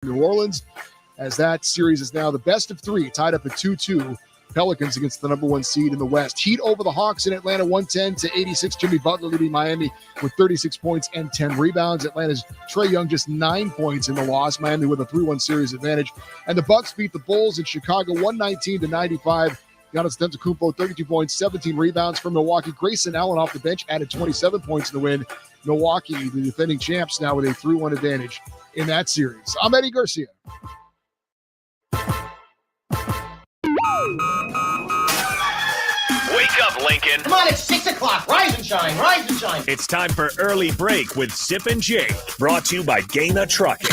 New Orleans, as that series is now the best of three, tied up at 2-2. Pelicans against the number one seed in the West. Heat over the Hawks in Atlanta, 110-86. Jimmy Butler leading Miami with 36 points and 10 rebounds. Atlanta's Trae Young just 9 points in the loss. Miami with a 3-1 series advantage. And the Bucks beat the Bulls in Chicago, 119-95. Giannis Antetokounmpo, 32 points, 17 rebounds for Milwaukee. Grayson Allen off the bench added 27 points in the win. Milwaukee, the defending champs, now with a 3-1 advantage in that series. I'm Eddie Garcia. Wake up, Lincoln. Come on, it's 6 o'clock. Rise and shine, rise and shine. It's time for Early Break with Sip and Jake, brought to you by Gaina Trucking.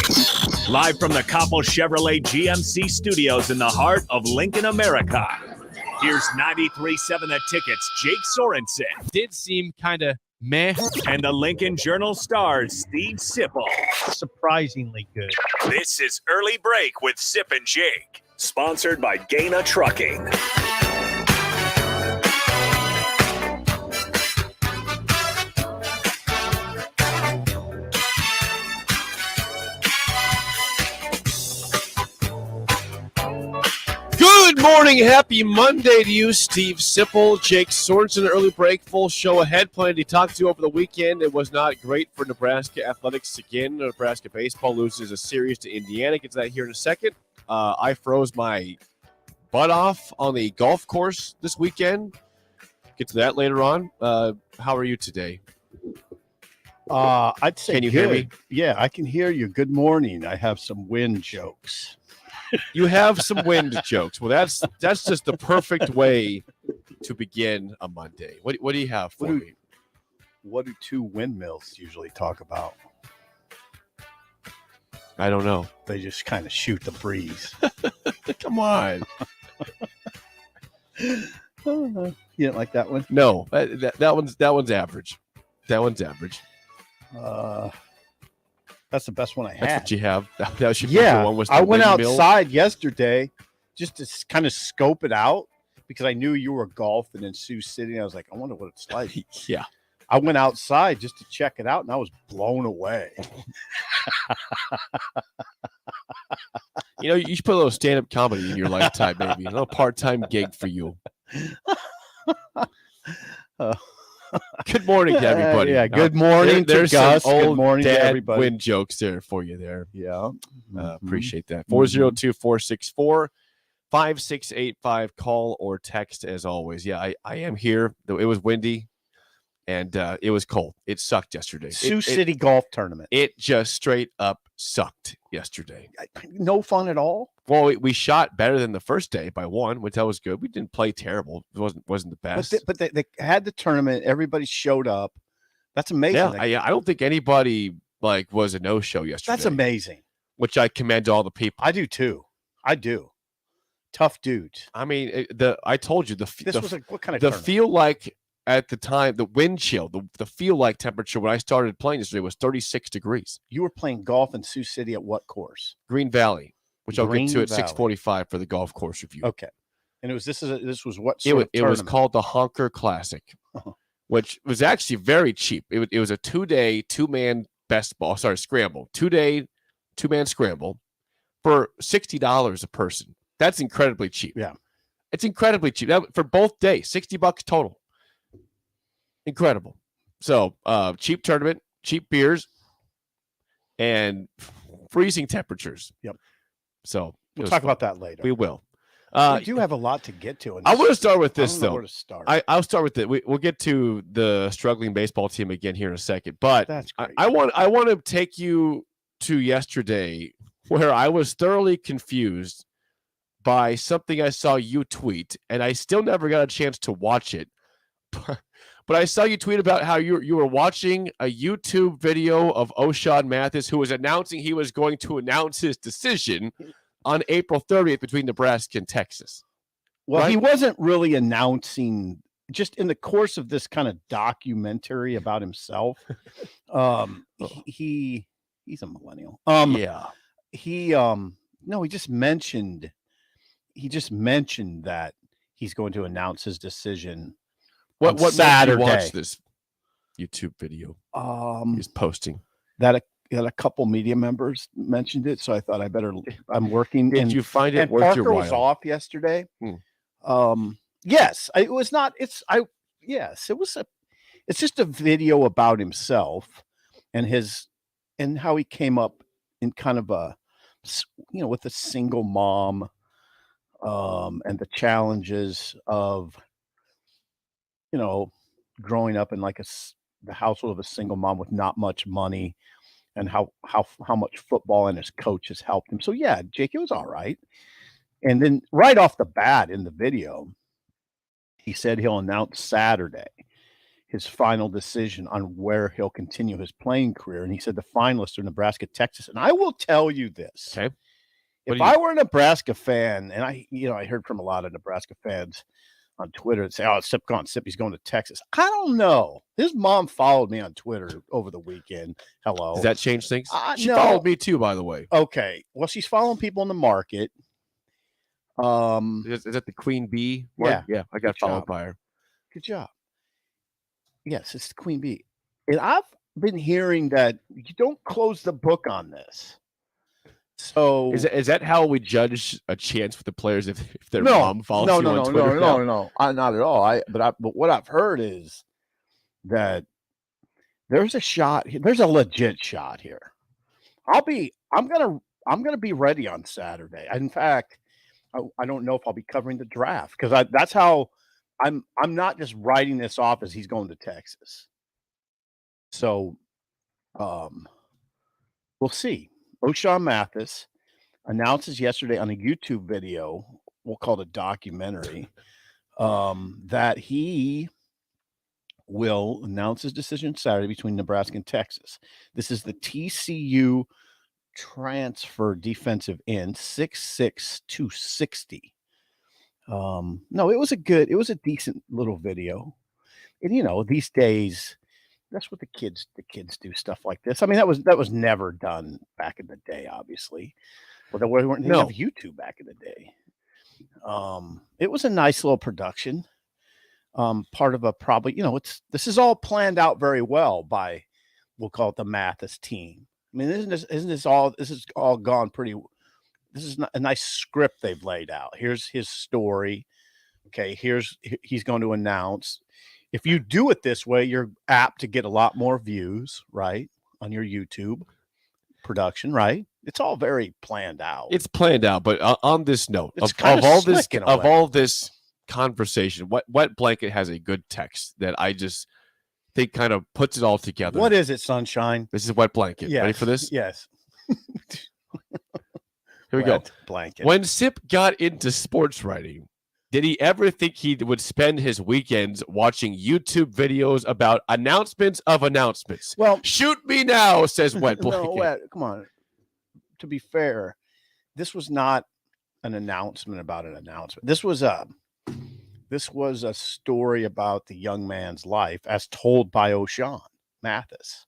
Live from the Coppel Chevrolet GMC studios in the heart of Lincoln, America. Here's 93.7 The Ticket's Jake Sorensen. Did seem kind of meh. And the Lincoln Journal-Star's Steve Sipple. Surprisingly good. This is Early Break with Sip and Jake, sponsored by Gaina Trucking. Good morning. Happy Monday to you, Steve Sipple, Jake Sorensen. Early break, full show ahead. Plenty to talk to over the weekend. It was not great for Nebraska athletics again. Nebraska baseball loses a series to Indiana. Get to that here in a second. I froze my butt off on the golf course this weekend. Get to that later on. How are you today? I'd say Can you good. hear me? Yeah, I can hear you. Good morning. I have some wind jokes. You have some wind jokes. Well, that's just the perfect way to begin a Monday. What do you have for me? What do two windmills usually talk about? I don't know. They just kind of shoot the breeze. Come on. You didn't like that one? No, that one's average. That one's average. That's the best one I had. That's what you have. That should be Yeah, the one was the I went windmill. outside yesterday just to kind of scope it out because I knew you were golfing in Sioux City. I was like, I wonder what it's like. Yeah. I went outside just to check it out, and I was blown away. You know, you should put a little stand-up comedy in your lifetime, maybe. A little part-time gig for you. Good morning to everybody. Yeah, good morning to there's Gus. some Good old morning to dad everybody. wind jokes there for you there. Yeah. Appreciate that. 402-464-5685. Call or text as always. Yeah, I am here. It was windy and it was cold. It sucked yesterday. Sioux City Golf Tournament. It just straight up sucked yesterday. No fun at all. Well, we shot better than the first day by one, which that was good. We didn't play terrible. It wasn't the best. But they had the tournament. Everybody showed up. That's amazing. Yeah, I don't think anybody was a no-show yesterday. That's amazing. Which I commend all the people. I do too. I do. Tough dudes. I mean, I told you What kind of the tournament? feel like at the time, the wind chill, the feel like temperature when I started playing yesterday was 36 degrees. You were playing golf in Sioux City at what course? Green Valley, which I'll get to at Green 6:45 for the golf course review. Okay. And this was what It sort was, of it was tournament? called the Honker Classic, Uh-huh. which was actually very cheap. It was a 2-day, two-man scramble. 2-day, two-man scramble for $60 a person. That's incredibly cheap. Yeah. It's incredibly cheap. For both days, $60 total. Incredible. So, cheap tournament, cheap beers, and freezing temperatures. Yep. So We'll talk about that later. We will. We do have a lot to get to. I want to start with I this, don't know though. where to start. I'll start with it. We'll get to the struggling baseball team again here in a second, but That's great. I want to take you to yesterday where I was thoroughly confused by something I saw you tweet, and I still never got a chance to watch it. But I saw you tweet about how you were watching a YouTube video of O'Shawn Mathis, who was announcing he was going to announce his decision on April 30th between Nebraska and Texas. Well, right? he wasn't really announcing. Just in the course of this kind of documentary about himself, he's a millennial. Yeah. He just mentioned that he's going to announce his decision. What Saturday. made you watch this YouTube video he's posting? That a couple media members mentioned it, so I thought I'm working. Did and, you find it and worth your Parker was while? off yesterday. Hmm. Yes, it was not. It's just a video about himself and how he came up in kind of with a single mom, and the challenges of, growing up in the household of a single mom with not much money, and how much football and his coach has helped him. So yeah, Jake, it was all right. And then right off the bat in the video, he said he'll announce Saturday his final decision on where he'll continue his playing career. And he said the finalists are Nebraska, Texas. And I will tell you this. Okay. If I were a Nebraska fan, and I heard from a lot of Nebraska fans on Twitter that say, "Oh, Sip gone. Sip, he's going to Texas." I don't know. His mom followed me on Twitter over the weekend. Hello. Does that change things? She No. followed me too, by the way. Okay. Well, she's following people in the market. Is that the Queen Bee one? Yeah. Yeah, I got Good followed job. by her. Good job. Yes, it's the Queen Bee. And I've been hearing that you don't close the book on this. So Is that how we judge a chance with the players if their mom follows you on Twitter? No, not at all. But what I've heard is that there's a shot. There's a legit shot here. I'm gonna be ready on Saturday. In fact, I don't know if I'll be covering the draft because that's how I'm not just writing this off as he's going to Texas. So, we'll see. O'Shawn Mathis announces yesterday on a YouTube video, we'll call it a documentary, that he will announce his decision Saturday between Nebraska and Texas. This is the TCU transfer defensive end, 6'6", 260. No, it was a decent little video. And these days, that's what the kids do, stuff like this. I mean, that was never done back in the day, obviously. Well, they didn't have YouTube back in the day. It was a nice little production. Part of a probably, this is all planned out very well by, we'll call it the Mathis team. I mean, this is all gone pretty. This is a nice script they've laid out. Here's his story. Okay, he's going to announce. If you do it this way, you're apt to get a lot more views, right, on your YouTube production, right? It's all very planned out. It's planned out, but on this note, It's of kinda all slick this in a of way. all this conversation, Wet Blanket has a good text that I just think kind of puts it all together. What is it, Sunshine? This is Wet Blanket. Yes. Ready for this? Yes. Here we go. Wet Blanket. When Sip got into sports writing, did he ever think he would spend his weekends watching YouTube videos about announcements of announcements? Well, Shoot me now, says Wet Blanket. no, come on. To be fair, this was not an announcement about an announcement. This was a story about the young man's life as told by O'Shawn Mathis.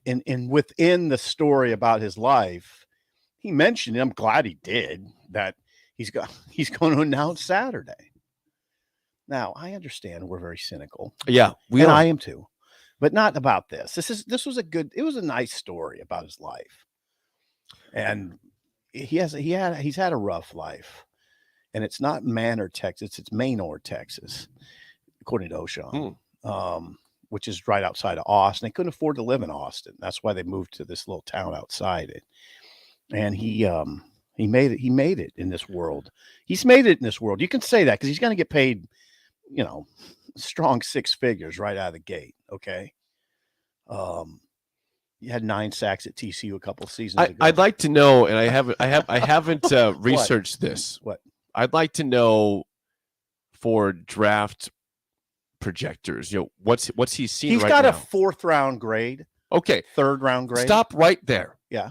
And within the story about his life, he mentioned, I'm glad he did, that he's going to announce Saturday. Now, I understand we're very cynical. Yeah, And I am too. But not about this. This was a nice story about his life. And he's had a rough life. And it's not Manor, Texas, it's Manor, Texas, according to O'Shawn. Which is right outside of Austin. They couldn't afford to live in Austin. That's why they moved to this little town outside it. And he made it. He made it in this world. He's made it in this world. You can say that because he's going to get paid, strong six figures right out of the gate. Okay. You had 9 sacks at TCU a couple seasons ago. I'd like to know, and I haven't researched this. What? I'd like to know for draft projectors. What's he seen He's right got now? a 4th round grade. Okay, 3rd round grade. Stop right there. Yeah.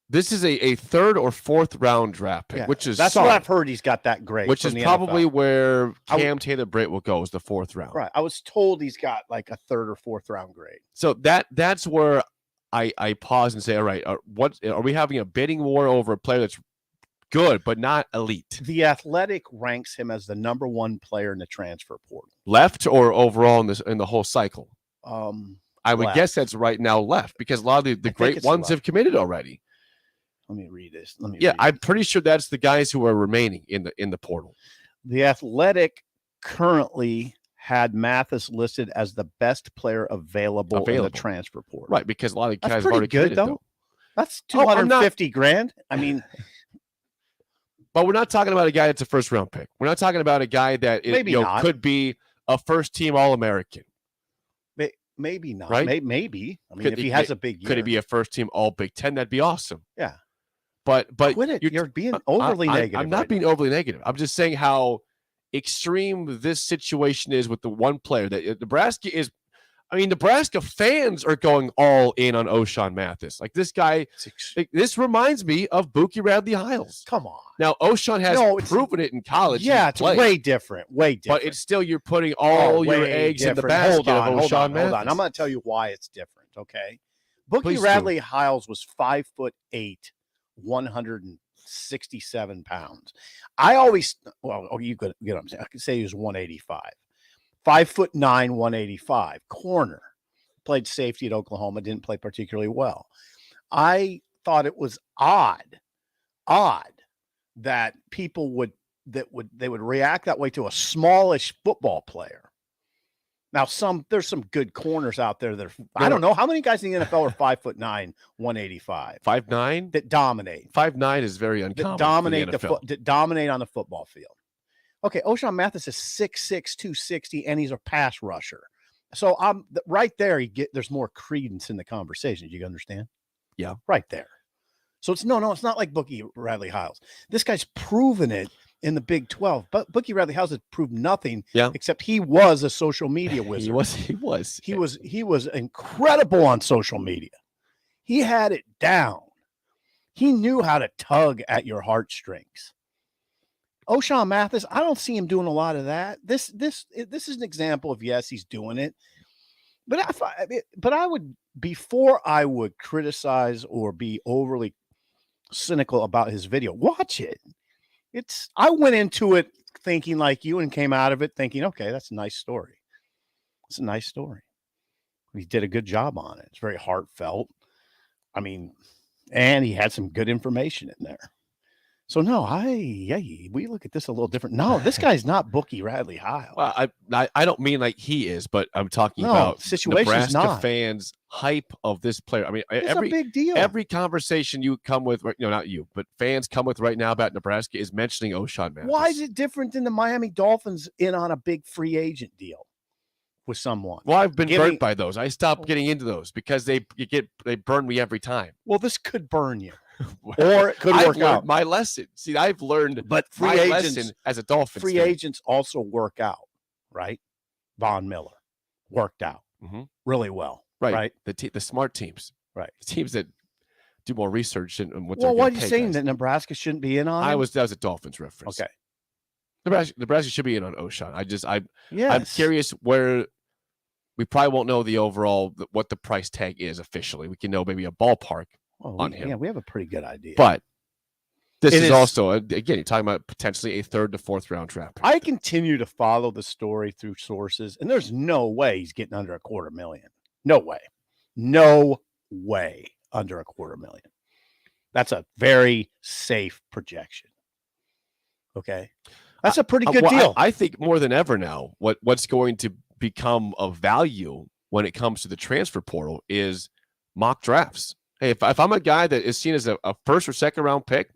This is a 3rd or 4th round draft pick, Yeah. which is that's solid, what I've heard. He's got that grade, which from is the probably NFL. where Cam Taylor Britt will go, is the 4th round. Right. I was told he's got like a 3rd or 4th round grade. So that's where I pause and say, all right, what are we having a bidding war over a player that's good but not elite? The Athletic ranks him as the number 1 player in the transfer portal. Left or overall in the whole cycle? I would left. guess that's right now left because a lot of the think great it's ones left. have committed already. Let me read this. Let me Yeah, read I'm pretty sure that's the guys who are remaining in the portal. The Athletic currently had Mathis listed as the best player available in the transfer portal. Right, because a lot of That's guys have pretty already good, committed, though. That's Oh, I'm not- $250,000. I mean, But we're not talking about a guy that's a first round pick. We're not talking about a guy that Maybe not. could be a first team All American. maybe not. Right? Maybe. I mean, Could if he- he has a big year. Could he be a first team All Big Ten? That'd be awesome. Yeah. But Quit it. You're being overly negative. I'm not right being now. overly negative. I'm just saying how extreme this situation is with the one player that Nebraska is. I mean, Nebraska fans are going all in on O'Shawn Mathis. Like this guy, this reminds me of Buki Radley-Hiles. Come on. Now, O'Shawn has proven it in college. Yeah, He's it's played. way different. Way different. But it's still you're putting all your way eggs in the different. basket Hold on, of O'Shawn Mathis. hold on. I'm going to tell you why it's different. Okay. Bookie Please do. Radley-Hiles was 5'8", 167 pounds. I always, you could get what I'm saying. I could say he was 185. 5'9", 185. Corner. Played safety at Oklahoma. Didn't play particularly well. I thought it was odd that people would react that way to a smallish football player. Now, there's some good corners out there that I don't know how many guys in the NFL are 5'9", 185. 5'9" that dominate. 5'9" is very uncommon. That dominate for the NFL. that dominate on the football field. Okay, O'Shawn Mathis is 6'6", 260, and he's a pass rusher. So right there. There's more credence in the conversation. Do you understand? Yeah, right there. So it's not like Bookie Radley-Hiles. This guy's proven it in the Big 12, but Bookie Radley-Hiles has proved nothing. Yeah. Except he was a social media wizard. He was incredible on social media. He had it down. He knew how to tug at your heartstrings. O'Shawn Mathis, I don't see him doing a lot of that. This is an example of, yes, he's doing it. But I would, before I would criticize or be overly cynical about his video, watch it. I went into it thinking like you and came out of it thinking, okay, that's a nice story. It's a nice story. He did a good job on it. It's very heartfelt. I mean, and he had some good information in there. So no, we look at this a little different. No, this guy's not Bookie Radley-Hiles. Well, I don't mean like he is, but I'm talking No, about situation's Nebraska not. fans' hype of this player. I mean, It's a big deal. Every conversation you come with, not you, but fans come with right now about Nebraska is mentioning O'Shawn Mathis. Why is it different than the Miami Dolphins in on a big free agent deal with someone? Well, I've been burnt by those. I stopped getting into those because they burn me every time. Well, this could burn you. Or it could I've work learned out. my lesson. See, I've learned But free my agents lesson as a Dolphins free fan. agents also work out, right? Von Miller worked out really well, right? The smart teams, right? The teams that do more research and what. Well, they're what are gonna you pay saying guys. that Nebraska shouldn't be in on? That him? was a Dolphins reference. Okay. Nebraska should be in on O'Shawn. I'm Yes. curious where we probably won't know the overall what the price tag is officially. We can know maybe a ballpark on him. Yeah, we have a pretty good idea. But this It is is- also again, you're talking about potentially a 3rd to 4th round draft pick. I continue to follow the story through sources, and there's no way he's getting under $250,000. No way. No way under $250,000. That's a very safe projection. Okay. That's a pretty good Well, deal. I think more than ever now, what's going to become of value when it comes to the transfer portal is mock drafts. Hey, if I'm a guy that is seen as a 1st or 2nd round pick,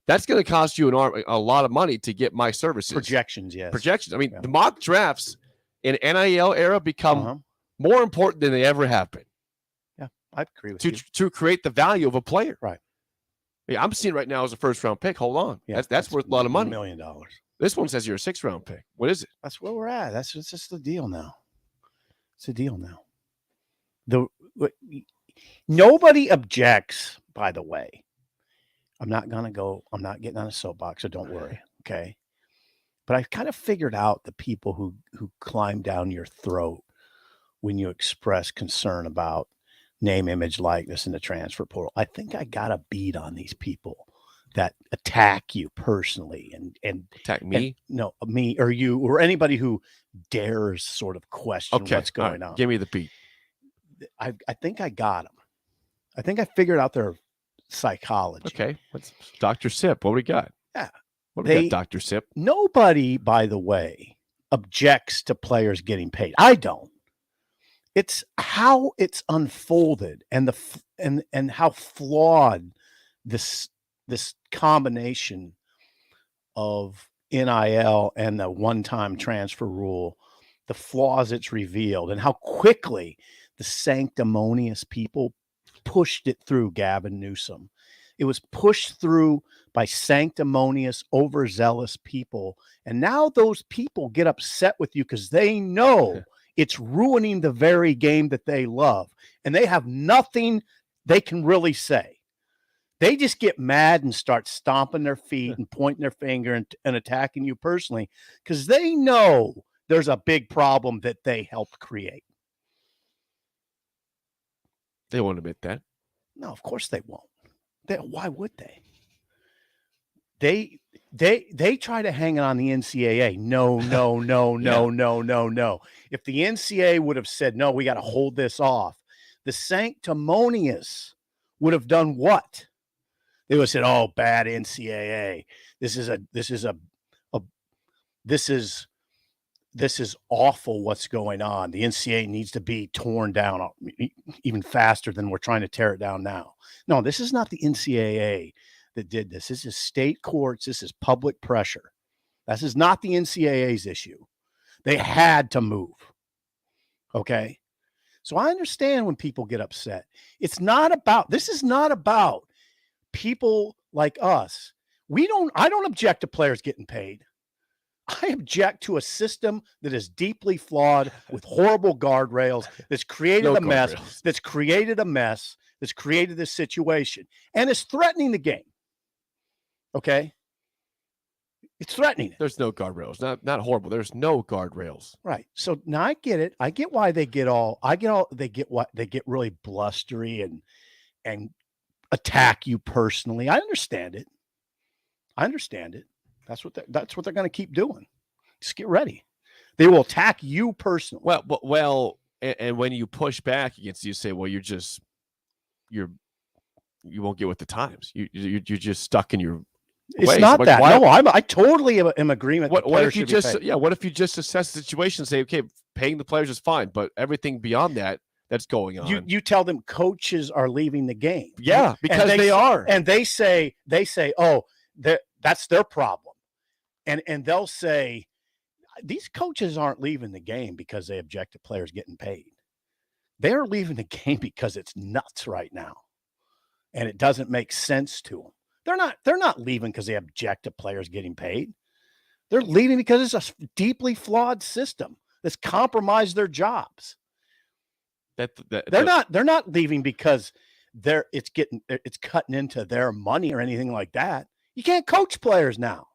that's going to cost you a lot of money to get my services. Projections, yes. Projections. I mean, the mock drafts in NIL era become more important than they ever have been. Yeah, I agree with you. To create the value of a player. Right. Yeah, I'm seeing right now as a 1st round pick. Hold on. Yeah, That's worth a lot of money. $1 million. This one says you're a 6th round pick. What is it? That's where we're at. That's just the deal now. It's a deal now. Nobody objects, by the way. I'm not getting on a soapbox, so don't worry. Okay. But I kind of figured out the people who climb down your throat when you express concern about name, image, likeness in the transfer portal. I think I got a beat on these people that attack you personally and attack me? Me or you or anybody who dares sort of question what's going on. Give me the beat. I think I got them. I think I figured out their psychology. Okay, what's Dr. Sip? What do we got? Yeah. What do we got, Dr. Sip? Nobody, by the way, objects to players getting paid. I don't. It's how it's unfolded and and how flawed this combination of NIL and the one-time transfer rule, the flaws it's revealed, and how quickly the sanctimonious people pushed it through Gavin Newsom. It was pushed through by sanctimonious, overzealous people. And now those people get upset with you because they know it's ruining the very game that they love. And they have nothing they can really say. They just get mad and start stomping their feet and pointing their finger and attacking you personally because they know there's a big problem that they helped create. They won't admit that. No, of course they won't. Why would they? They try to hang it on the NCAA. No. If the NCAA would have said, no, we got to hold this off, the sanctimonious would have done what? They would have said, oh, bad NCAA. This is awful what's going on. The NCAA needs to be torn down even faster than we're trying to tear it down now. No, this is not the NCAA that did this. This is state courts. This is public pressure. This is not the NCAA's issue. They had to move. Okay? So I understand when people get upset. This is not about people like us. I don't object to players getting paid. I object to a system that is deeply flawed with horrible guardrails that's created that's created this situation and is threatening the game. Okay? It's threatening it. There's no guardrails. Not horrible. There's no guardrails. Right. So now I get it. I get why they get really blustery and attack you personally. I understand it. That's what they're going to keep doing. Just get ready. They will attack you personally. Well, and when you push back against, you say, well, you won't get with the times. You're just stuck in your. It's ways. not Like, that. why, No, I totally am in agreement. What if you what if you just assess the situation and say, okay, paying the players is fine, but everything beyond that's going on. You tell them coaches are leaving the game. Yeah, because they are. And they say, oh, that's their problem. And they'll say, these coaches aren't leaving the game because they object to players getting paid. They're leaving the game because it's nuts right now. And it doesn't make sense to them. They're not leaving because they object to players getting paid. They're leaving because it's a deeply flawed system that's compromised their jobs. They're not leaving because it's cutting into their money or anything like that. You can't coach players now.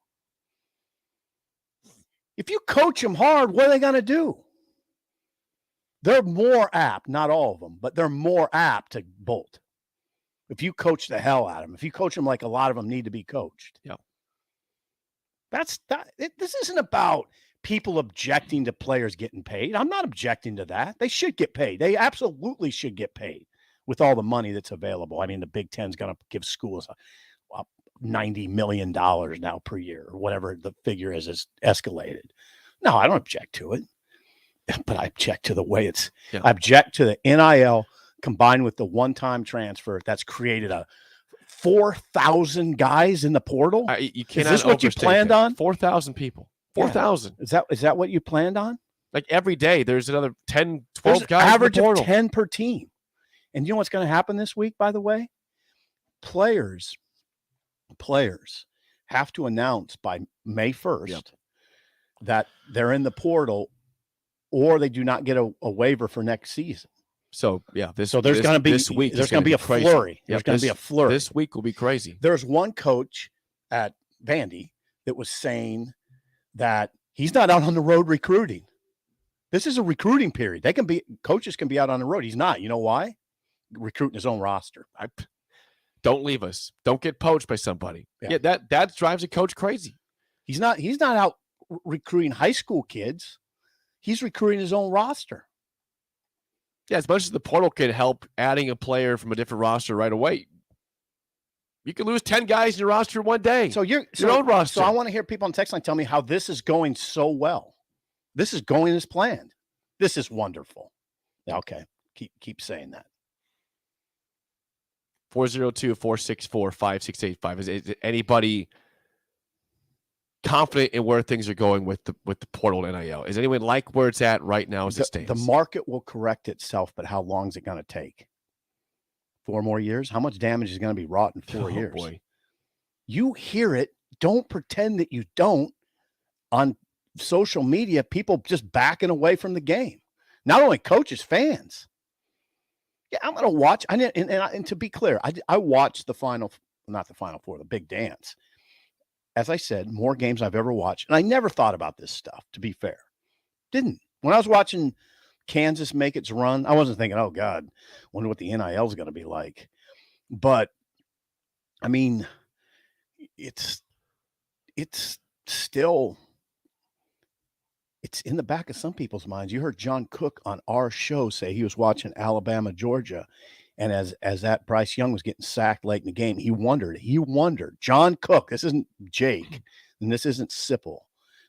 If you coach them hard, what are they going to do? They're more apt, not all of them, but they're more apt to bolt. If you coach the hell out of them, if you coach them like a lot of them need to be coached. Yeah. This isn't about people objecting to players getting paid. I'm not objecting to that. They should get paid. They absolutely should get paid with all the money that's available. I mean, the Big Ten's going to give schools $90 million now per year or whatever the figure is escalated. No, I don't object to it, but I object to the way I object to the NIL combined with the one-time transfer that's created 4,000 guys in the portal. You cannot. Is this what you planned on? 4,000 people. 4,000. Yeah. Is that what you planned on? Like every day, there's another 10, 12 guys. Average in the portal. of 10 per team. And you know what's going to happen this week, by the way? Players have to announce by May 1st that they're in the portal or they do not get a waiver for next season. So there's going to be this week. There's going to be a flurry. There's going to be a flurry. This week will be crazy. There's one coach at Vandy that was saying that he's not out on the road recruiting. This is a recruiting period. Coaches can be out on the road. He's not. You know why? Recruiting his own roster. Don't leave us. Don't get poached by somebody. Yeah, that drives a coach crazy. He's not out recruiting high school kids. He's recruiting his own roster. Yeah, as much as the portal can help adding a player from a different roster right away, you can lose 10 guys in your roster one day. So your own roster. So I want to hear people on text line tell me how this is going so well. This is going as planned. This is wonderful. Okay, keep saying that. 402-464-5685. Is anybody confident in where things are going with the portal NIL? Is anyone like where it's at right now as it stands? The market will correct itself, but how long is it going to take? 4 more years? How much damage is going to be wrought in 4 years? Boy. You hear it. Don't pretend that you don't. On social media, people just backing away from the game. Not only coaches, fans. Yeah, I'm going to watch. And to be clear, I watched the not the Final Four, the big dance. As I said, more games I've ever watched. And I never thought about this stuff, to be fair. Didn't. When I was watching Kansas make its run, I wasn't thinking, oh, God, wonder what the NIL is going to be like. But, I mean, it's still – it's in the back of some people's minds. You heard John Cook on our show say he was watching Alabama, Georgia, and as that Bryce Young was getting sacked late in the game, he wondered. John Cook, this isn't Jake, and this isn't Sipple.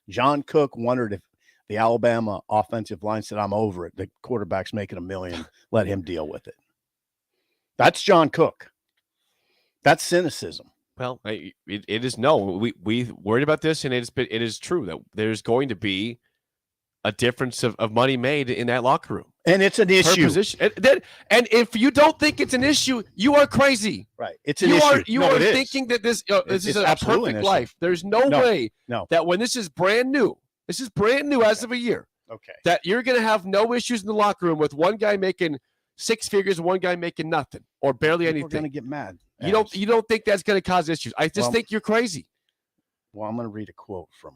John Cook wondered if the Alabama offensive line said, I'm over it. The quarterback's making $1 million. Let him deal with it. That's John Cook. That's cynicism. Well, it is no. We worried about this, and it is true that there's going to be a difference of money made in that locker room. And it's an issue. Position. And if you don't think it's an issue, you are crazy. Right. It's an issue. You are thinking that this is a perfect life. There's no way that when this is brand new as of a year, that you're going to have no issues in the locker room with one guy making 6 figures and one guy making nothing or barely anything. We're going to get mad. You don't think that's going to cause issues. I just think you're crazy. Well, I'm going to read a quote from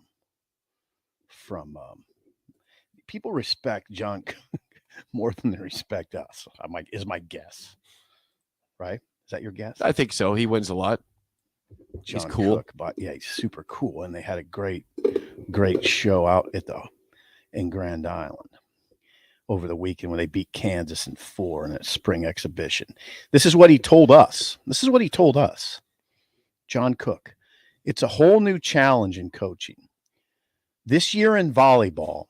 people respect John more than they respect us. Is my guess. Right? Is that your guess? I think so. He wins a lot. He's cool. Cook, but yeah, he's super cool. And they had a great show out in Grand Island over the weekend when they beat Kansas in 4 in a spring exhibition. This is what he told us. John Cook. It's a whole new challenge in coaching. This year in volleyball,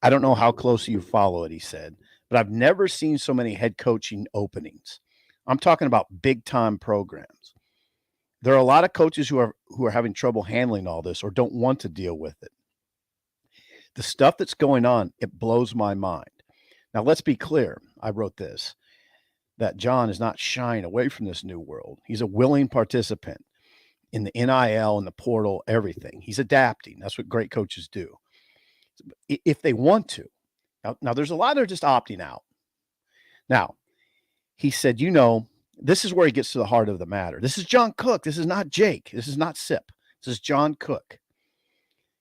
I don't know how closely you follow it, he said, but I've never seen so many head coaching openings. I'm talking about big time programs. There are a lot of coaches who are having trouble handling all this or don't want to deal with it. The stuff that's going on, it blows my mind. Now, let's be clear. I wrote this, that John is not shying away from this new world. He's a willing participant in the NIL and the portal, everything. He's adapting. That's what great coaches do. If they want to. Now there's a lot that are just opting out. Now, he said, this is where he gets to the heart of the matter. This is John Cook. This is not Jake. This is not Sip. This is John Cook.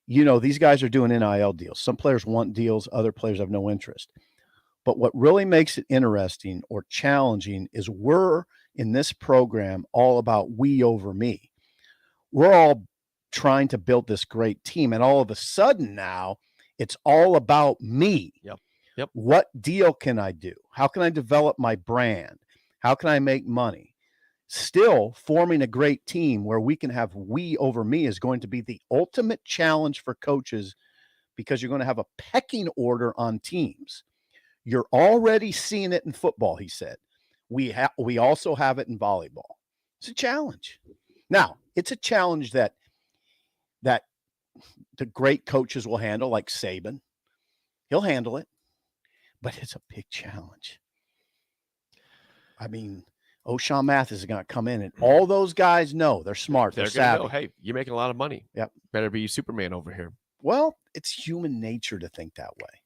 These guys are doing NIL deals. Some players want deals. Other players have no interest. But what really makes it interesting or challenging is we're in this program all about we over me. We're all trying to build this great team. And all of a sudden now it's all about me. Yep. What deal can I do? How can I develop my brand? How can I make money? Still forming a great team where we can have we over me is going to be the ultimate challenge for coaches because you're going to have a pecking order on teams. You're already seeing it in football, he said. We also have it in volleyball. It's a challenge. Now, it's a challenge that the great coaches will handle, like Saban. He'll handle it, but it's a big challenge. I mean, O'Shawn Mathis is going to come in, and all those guys know they're smart. They're savvy. Know, hey, you're making a lot of money. Yep. Better be Superman over here. Well, it's human nature to think that way.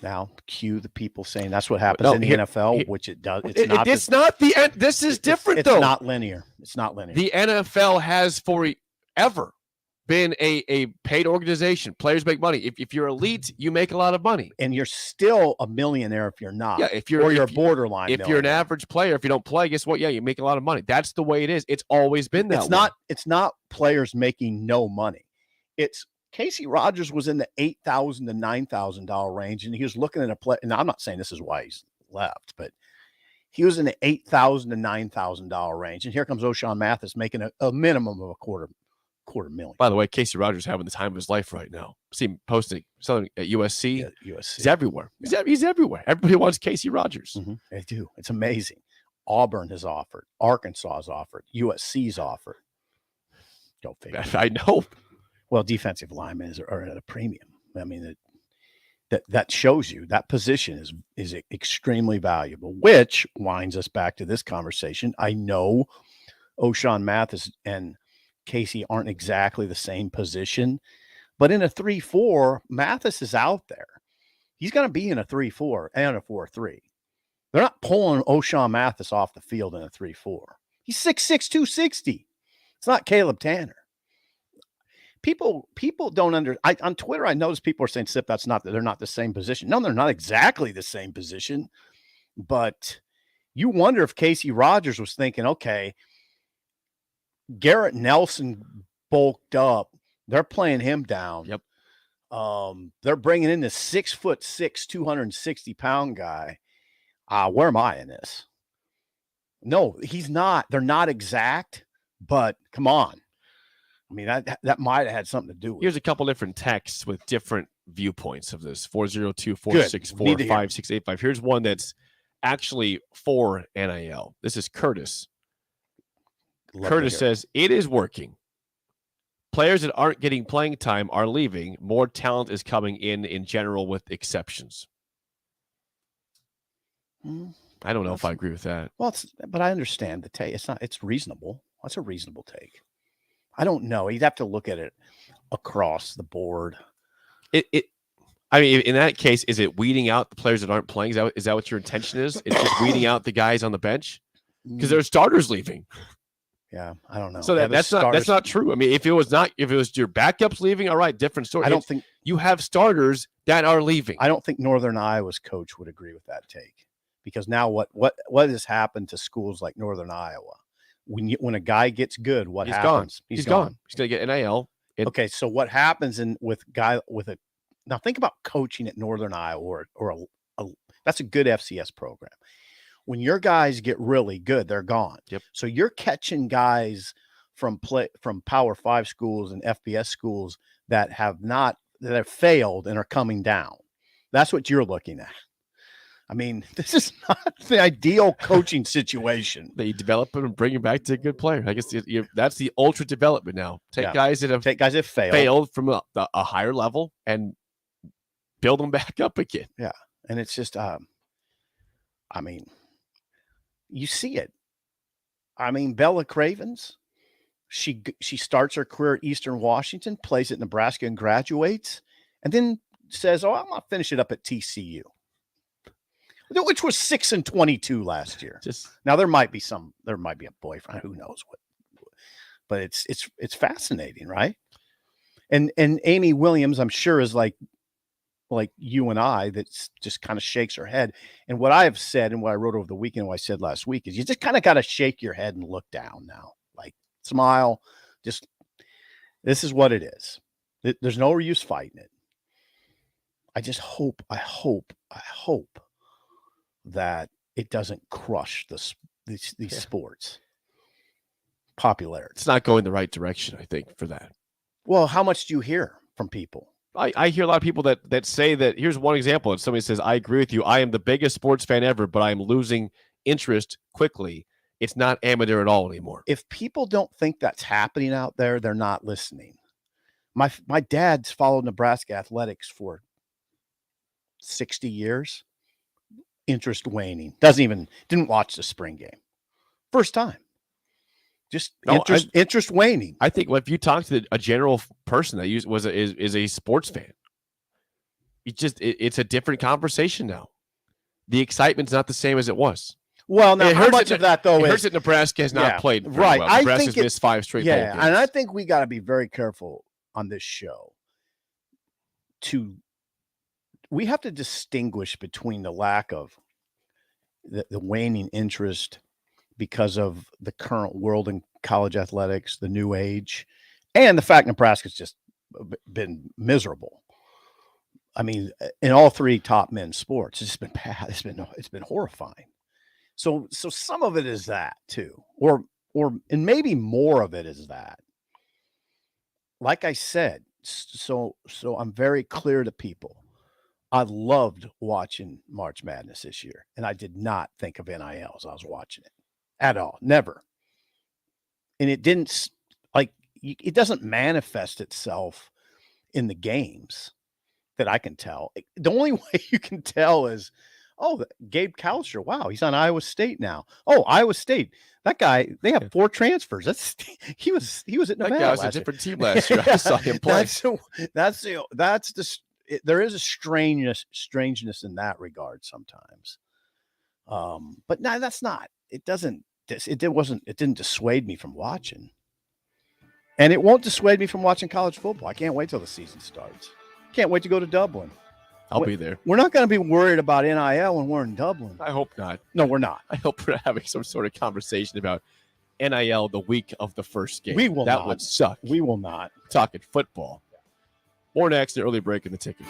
Now, cue the people saying that's what happens in the NFL, which it does. It's not the end. This is different, though. It's not linear. It's not linear. The NFL has forever been a paid organization. Players make money. If you're elite, you make a lot of money. And you're still a millionaire if you're not. Yeah, you're borderline. If you're an average player, if you don't play, guess what? Yeah, you make a lot of money. That's the way it is. It's always been that way. It's not players making no money. It's Casey Rogers was in the $8,000 to $9,000 range, and he was looking at a play. And I'm not saying this is why he's left, but he was in the $8,000 to $9,000 range. And here comes O'Shawn Mathis making a minimum of a quarter million. By the way, Casey Rogers having the time of his life right now. See him posting something at USC. Yeah, USC. He's everywhere. Yeah. He's everywhere. Everybody wants Casey Rogers. Mm-hmm. They do. It's amazing. Auburn has offered. Arkansas has offered. USC's offered. Go figure. I know. Well, defensive linemen are at a premium. I mean, that shows you that position is extremely valuable, which winds us back to this conversation. I know O'Shawn Mathis and Casey aren't exactly the same position, but in a 3-4, Mathis is out there. He's going to be in a 3-4 and a 4-3. They're not pulling O'Shawn Mathis off the field in a 3-4. He's 6'6", 260. It's not Caleb Tanner. People don't on Twitter, I notice people are saying, Sip, they're not the same position. No, they're not exactly the same position, but you wonder if Casey Rogers was thinking, okay, Garrett Nelson bulked up. They're playing him down. Yep. They're bringing in this 6'6", 260-pound guy. Where am I in this? No, he's not. They're not exact, but come on. I mean, that might have had something to do with it. Here's a couple different texts with different viewpoints of this. 402-464-5685. Here's one that's actually for NIL. This is Curtis. Curtis says, it is working. Players that aren't getting playing time are leaving. More talent is coming in general, with exceptions. I don't know if I agree with that. Well, but I understand the take. It's reasonable. That's a reasonable take. I don't know. You'd have to look at it across the board. I mean, in that case, is it weeding out the players that aren't playing? Is that what your intention is? It's just weeding out the guys on the bench? Because there's starters leaving. Yeah, I don't know. So that's not true. I mean, if it was your backups leaving, all right, different story. I don't think you have starters that are leaving. I don't think Northern Iowa's coach would agree with that take, because now what has happened to schools like Northern Iowa? When a guy gets good, what happens? He's gone. He's going to get NIL. Okay, so what happens now think about coaching at Northern Iowa or that's a good FCS program. When your guys get really good, they're gone. Yep. So you're catching guys from Power 5 schools and FBS schools that have failed and are coming down. That's what you're looking at. I mean, this is not the ideal coaching situation. That you develop them and bring them back to a good player. I guess that's the ultra development now. Take guys that have failed from a higher level and build them back up again. Yeah, and it's just, I mean, you see it. I mean, Bella Cravens, she starts her career at Eastern Washington, plays at Nebraska and graduates, and then says, "Oh, I'm gonna finish it up at TCU." Which was 6-22 last year. Now there might be a boyfriend, who knows what, but it's fascinating, right? And Amy Williams, I'm sure, is like you and I, that just kind of shakes her head. And what I have said and what I wrote over the weekend, what I said last week, is you just kind of got to shake your head and look down now, like smile. Just, this is what it is. There's no use fighting it. I just hope that it doesn't crush these sports popularity. It's not going the right direction, I think, for that. Well, how much do you hear from people? I hear a lot of people that say that. Here's one example. If somebody says, I agree with you, I am the biggest sports fan ever, but I am losing interest quickly. It's not amateur at all anymore. If people don't think that's happening out there, they're not listening. My dad's followed Nebraska athletics for 60 years. Interest waning. Didn't watch the spring game. First time. Just interest waning. I think if you talk to a general person that is a sports fan, it's a different conversation now. The excitement's not the same as it was. Well, now how much of that though it hurts that Nebraska has not played very right. well. Nebraska's missed 5 straight bowl games. And I think we got to be very careful on this show. We have to distinguish between the lack of the waning interest because of the current world in college athletics, the new age, and the fact Nebraska's just been miserable. I mean, in all three top men's sports, it's been bad. It's been horrifying. So some of it is that too, and maybe more of it is that. Like I said, so I'm very clear to people. I loved watching March Madness this year, and I did not think of NIL as I was watching it at all, never. And it didn't it doesn't manifest itself in the games that I can tell. The only way you can tell is, Gabe Kalsher, wow, he's on Iowa State now. Oh, Iowa State, that guy, they have 4 transfers. He was at Nevada. That guy was a different team last year. I saw him play. There is a strangeness in that regard sometimes. But no, that's not. It didn't dissuade me from watching. And it won't dissuade me from watching college football. I can't wait till the season starts. Can't wait to go to Dublin. I'll be there. We're not going to be worried about NIL when we're in Dublin. I hope not. No, we're not. I hope we're having some sort of conversation about NIL the week of the first game. We will not. That would suck. We will not. Talking football. More next, the early break in the ticket.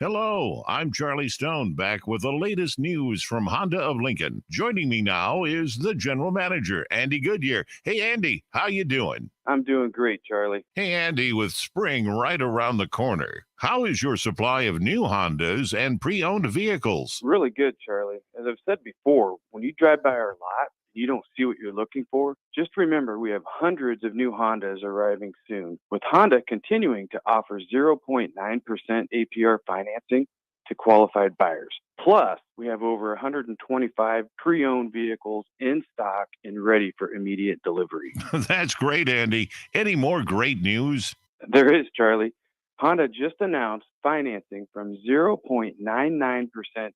Hello, I'm Charlie Stone, back with the latest news from Honda of Lincoln. Joining me now is the general manager, Andy Goodyear. Hey, Andy, how you doing? I'm doing great, Charlie. Hey, Andy, with spring right around the corner, how is your supply of new Hondas and pre-owned vehicles? Really good, Charlie. As I've said before, when you drive by our lot, you don't see what you're looking for, just remember we have hundreds of new Hondas arriving soon, with Honda continuing to offer 0.9% APR financing to qualified buyers. Plus, we have over 125 pre-owned vehicles in stock and ready for immediate delivery. That's great, Andy. Any more great news? There is, Charlie. Honda just announced financing from 0.99%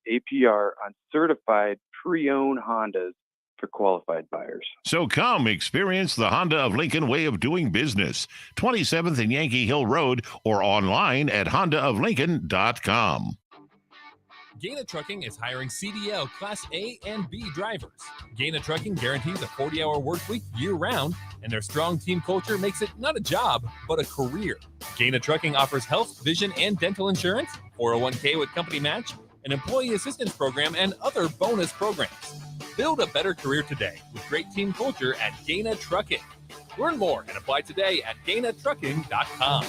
APR on certified pre-owned Hondas for qualified buyers. So come experience the Honda of Lincoln way of doing business. 27th and Yankee Hill Road or online at hondaoflincoln.com. Gaina Trucking is hiring CDL Class A and B drivers. Gaina Trucking guarantees a 40-hour work week year-round, and their strong team culture makes it not a job, but a career. Gaina Trucking offers health, vision, and dental insurance, 401k with company match, an employee assistance program, and other bonus programs. Build a better career today with great team culture at Gaina Trucking. Learn more and apply today at GainaTrucking.com.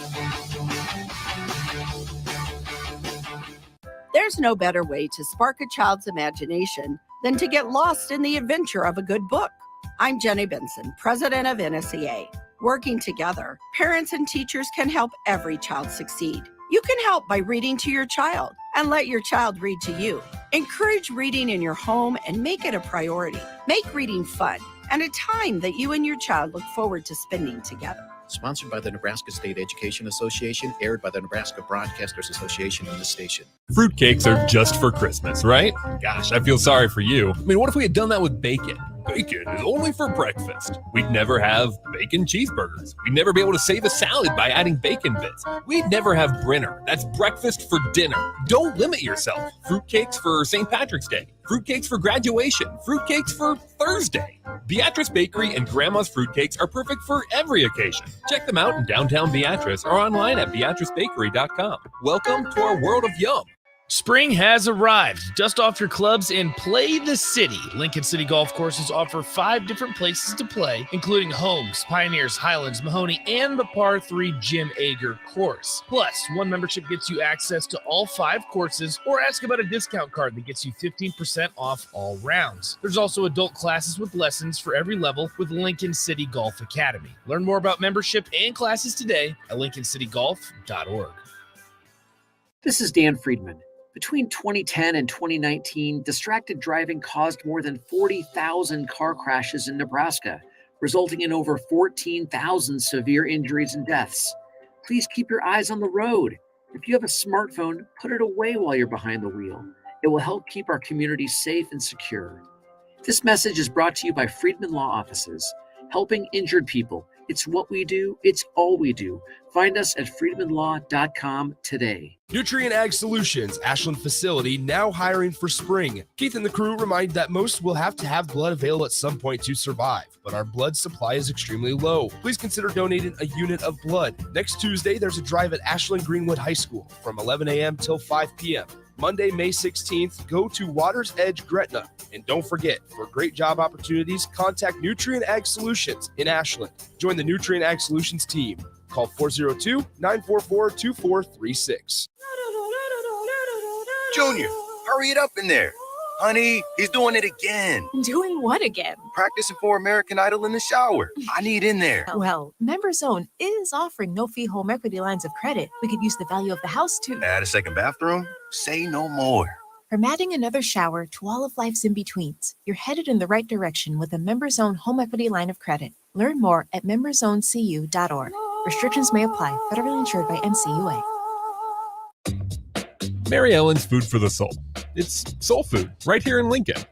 There's no better way to spark a child's imagination than to get lost in the adventure of a good book. I'm Jenny Benson, president of NSEA. Working together, parents and teachers can help every child succeed. You can help by reading to your child and let your child read to you. Encourage reading in your home and make it a priority. Make reading fun and a time that you and your child look forward to spending together. Sponsored by the Nebraska State Education Association, aired by the Nebraska Broadcasters Association on this station. Fruitcakes are just for Christmas, right? Gosh, I feel sorry for you. I mean, what if we had done that with bacon? Bacon is only for breakfast. We'd never have bacon cheeseburgers. We'd never be able to save a salad by adding bacon bits. We'd never have Brinner. That's breakfast for dinner. Don't limit yourself. Fruitcakes for St. Patrick's Day. Fruitcakes for graduation. Fruitcakes for Thursday. Beatrice Bakery and Grandma's Fruitcakes are perfect for every occasion. Check them out in downtown Beatrice or online at beatricebakery.com. Welcome to our world of yum. Spring has arrived. Dust off your clubs and play the city. Lincoln City Golf Courses offer 5 different places to play, including Homes, Pioneers, Highlands, Mahoney, and the par 3 Jim Ager course. Plus, one membership gets you access to all 5 courses, or ask about a discount card that gets you 15% off all rounds. There's also adult classes with lessons for every level with Lincoln City Golf Academy. Learn more about membership and classes today at lincolncitygolf.org. This is Dan Friedman. Between 2010 and 2019, distracted driving caused more than 40,000 car crashes in Nebraska, resulting in over 14,000 severe injuries and deaths. Please keep your eyes on the road. If you have a smartphone, put it away while you're behind the wheel. It will help keep our community safe and secure. This message is brought to you by Friedman Law Offices, helping injured people, It's what we do. It's all we do. Find us at freedomanlaw.com today. Nutrient Ag Solutions, Ashland facility, now hiring for spring. Keith and the crew remind that most will have to have blood available at some point to survive, but our blood supply is extremely low. Please consider donating a unit of blood. Next Tuesday, there's a drive at Ashland Greenwood High School from 11 a.m. till 5 p.m. Monday, May 16th, go to Water's Edge, Gretna. And don't forget, for great job opportunities, contact Nutrient Ag Solutions in Ashland. Join the Nutrient Ag Solutions team. Call 402-944-2436. Junior, hurry it up in there. Honey, he's doing it again. Doing what again? Practicing for American Idol in the shower. I need in there. Well, MemberZone is offering no-fee home equity lines of credit. We could use the value of the house to Add a second bathroom? Say no more. From adding another shower to all of life's in-betweens, you're headed in the right direction with a MemberZone home equity line of credit. Learn more at memberzonecu.org. Restrictions may apply. Federally insured by NCUA. Mary Ellen's Food for the Soul. It's soul food right here in Lincoln.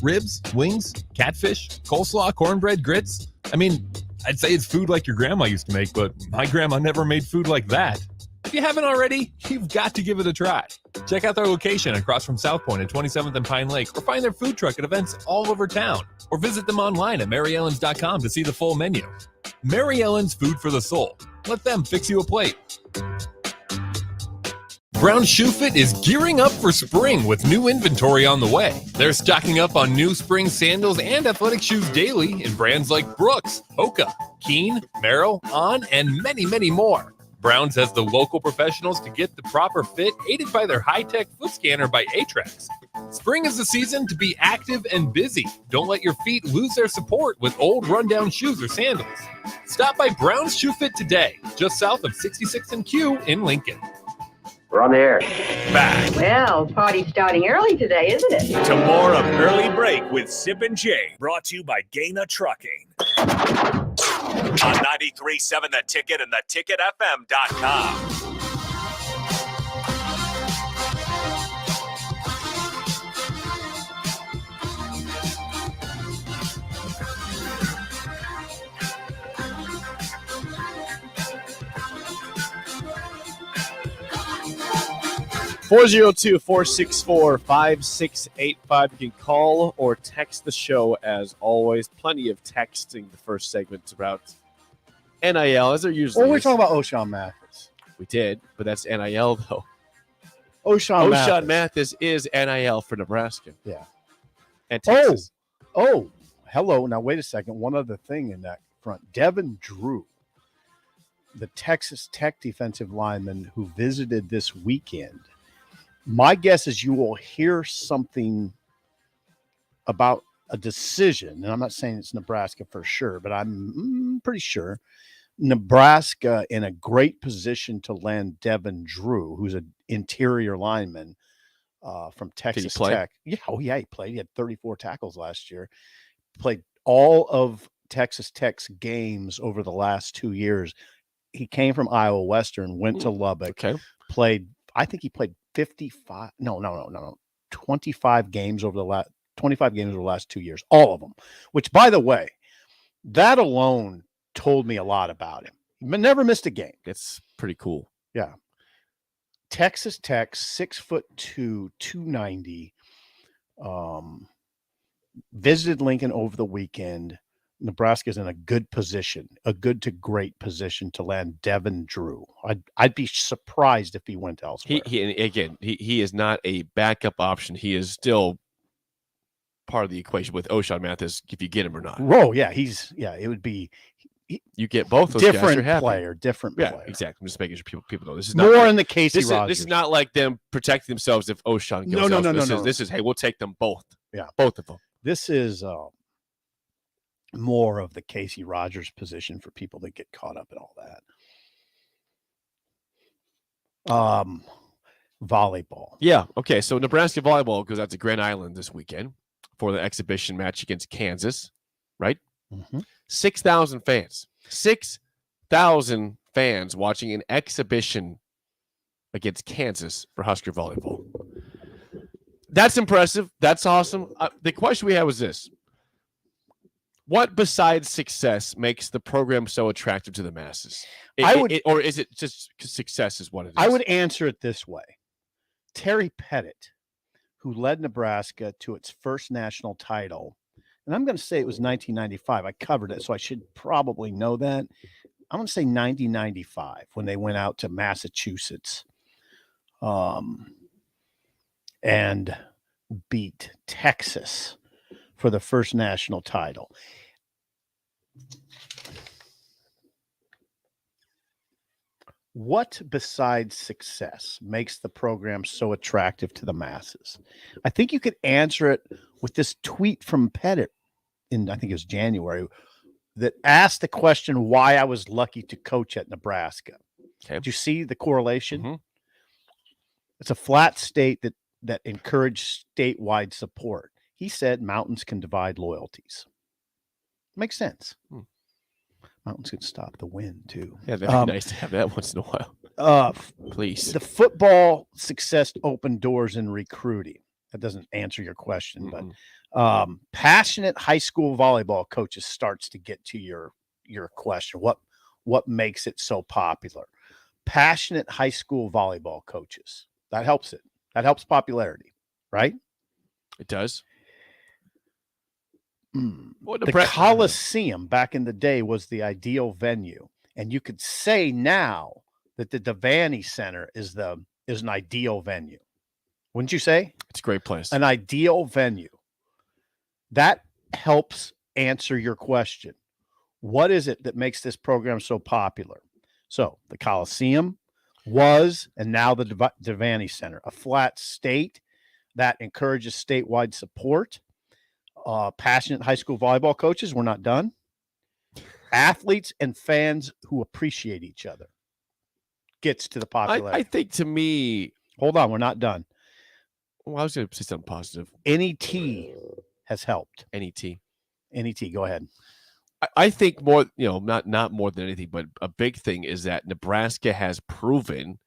Ribs, wings, catfish, coleslaw, cornbread, grits. I mean, I'd say it's food like your grandma used to make, but my grandma never made food like that. If you haven't already, you've got to give it a try. Check out their location across from South Point at 27th and Pine Lake, or find their food truck at events all over town, or visit them online at maryellens.com to see the full menu. Mary Ellen's Food for the Soul. Let them fix you a plate. Brown Shoe Fit is gearing up for spring with new inventory on the way. They're stocking up on new spring sandals and athletic shoes daily in brands like Brooks, Hoka, Keen, Merrell, On, and many, many more. Browns has the local professionals to get the proper fit, aided by their high-tech foot scanner by Atrax. Spring is the season to be active and busy. Don't let your feet lose their support with old rundown shoes or sandals. Stop by Brown's Shoe Fit today, just south of 66th and Q in Lincoln. We're on the air. Back Well, party's starting early today, isn't it? to more of Early Break with Sip and Jay, brought to you by Gaina Trucking. On 93.7 The Ticket and theticketfm.com. Four 402-464-5685. You can call or text the show as always. Plenty of texting the first segment about NIL, as there usually Well, we're is. talking about O'Shawn Mathis. We did, but that's NIL, though. O'Shawn Mathis is NIL for Nebraska. Yeah. And Texas. Oh, hello. Now, wait a second. One other thing in that front. Devin Drew, the Texas Tech defensive lineman who visited this weekend. My guess is you will hear something about a decision, and I'm not saying it's Nebraska for sure, but I'm pretty sure Nebraska in a great position to land Devin Drew, who's an interior lineman from Texas Tech. Yeah, he played. He had 34 tackles last year. Played all of Texas Tech's games over the last 2 years. He came from Iowa Western, went to Lubbock, played. I think he played 25 games over the last 2 years, all of them. Which, by the way, that alone told me a lot about him. He never missed a game. It's pretty cool. Yeah. Texas Tech, 6'2", 290. Visited Lincoln over the weekend. Nebraska's in a good position, a good to great position to land Devin Drew. I'd be surprised if he went elsewhere. He is not a backup option. He is still part of the equation with O'Shawn Mathis, if you get him or not. Oh, yeah. It would be. You get both those different guys, you're happy. Different player. Exactly. I'm just making sure people know this is more not in the Casey Rogers. This is not like them protecting themselves if O'Shawn goes. No. This is hey, we'll take them both. Yeah, both of them. This is more of the Casey Rogers position for people that get caught up in all that. Volleyball. Yeah. Okay. So Nebraska volleyball goes out to Grand Island this weekend for the exhibition match against Kansas, right? Mm-hmm. 6,000 fans. 6,000 fans watching an exhibition against Kansas for Husker volleyball. That's impressive. That's awesome. The question we had was this. What besides success makes the program so attractive to the masses? Or is it just success is what it is? I would answer it this way. Terry Pettit, who led Nebraska to its first national title, and I'm going to say it was 1995. I covered it, so I should probably know that. I'm going to say 1995 when they went out to Massachusetts and beat Texas for the first national title. What besides success makes the program so attractive to the masses? I think you could answer it with this tweet from Pettit in, I think it was January, that asked the question why I was lucky to coach at Nebraska. Okay. Did you see the correlation? Mm-hmm. It's a flat state that encouraged statewide support. He said mountains can divide loyalties. Makes sense. Mountains can stop the wind too. Yeah, that'd be nice to have that once in a while. Please. The football success opened doors in recruiting. That doesn't answer your question, but passionate high school volleyball coaches starts to get to your question. What makes it so popular? Passionate high school volleyball coaches. That helps it. That helps popularity, right? It does. The Coliseum back in the day was the ideal venue, and you could say now that the Devaney Center is an ideal venue. Wouldn't you say? It's a great place. An ideal venue. That helps answer your question. What is it that makes this program so popular? So the Coliseum was, and now the Devaney Center, a flat state that encourages statewide support. Passionate high school volleyball coaches. We're not done. Athletes and fans who appreciate each other. Gets to the popularity. I think to me, hold on, we're not done. Well, I was going to say something positive. NET has helped. NET, go ahead. I think more, not more than anything, but a big thing is that Nebraska has proven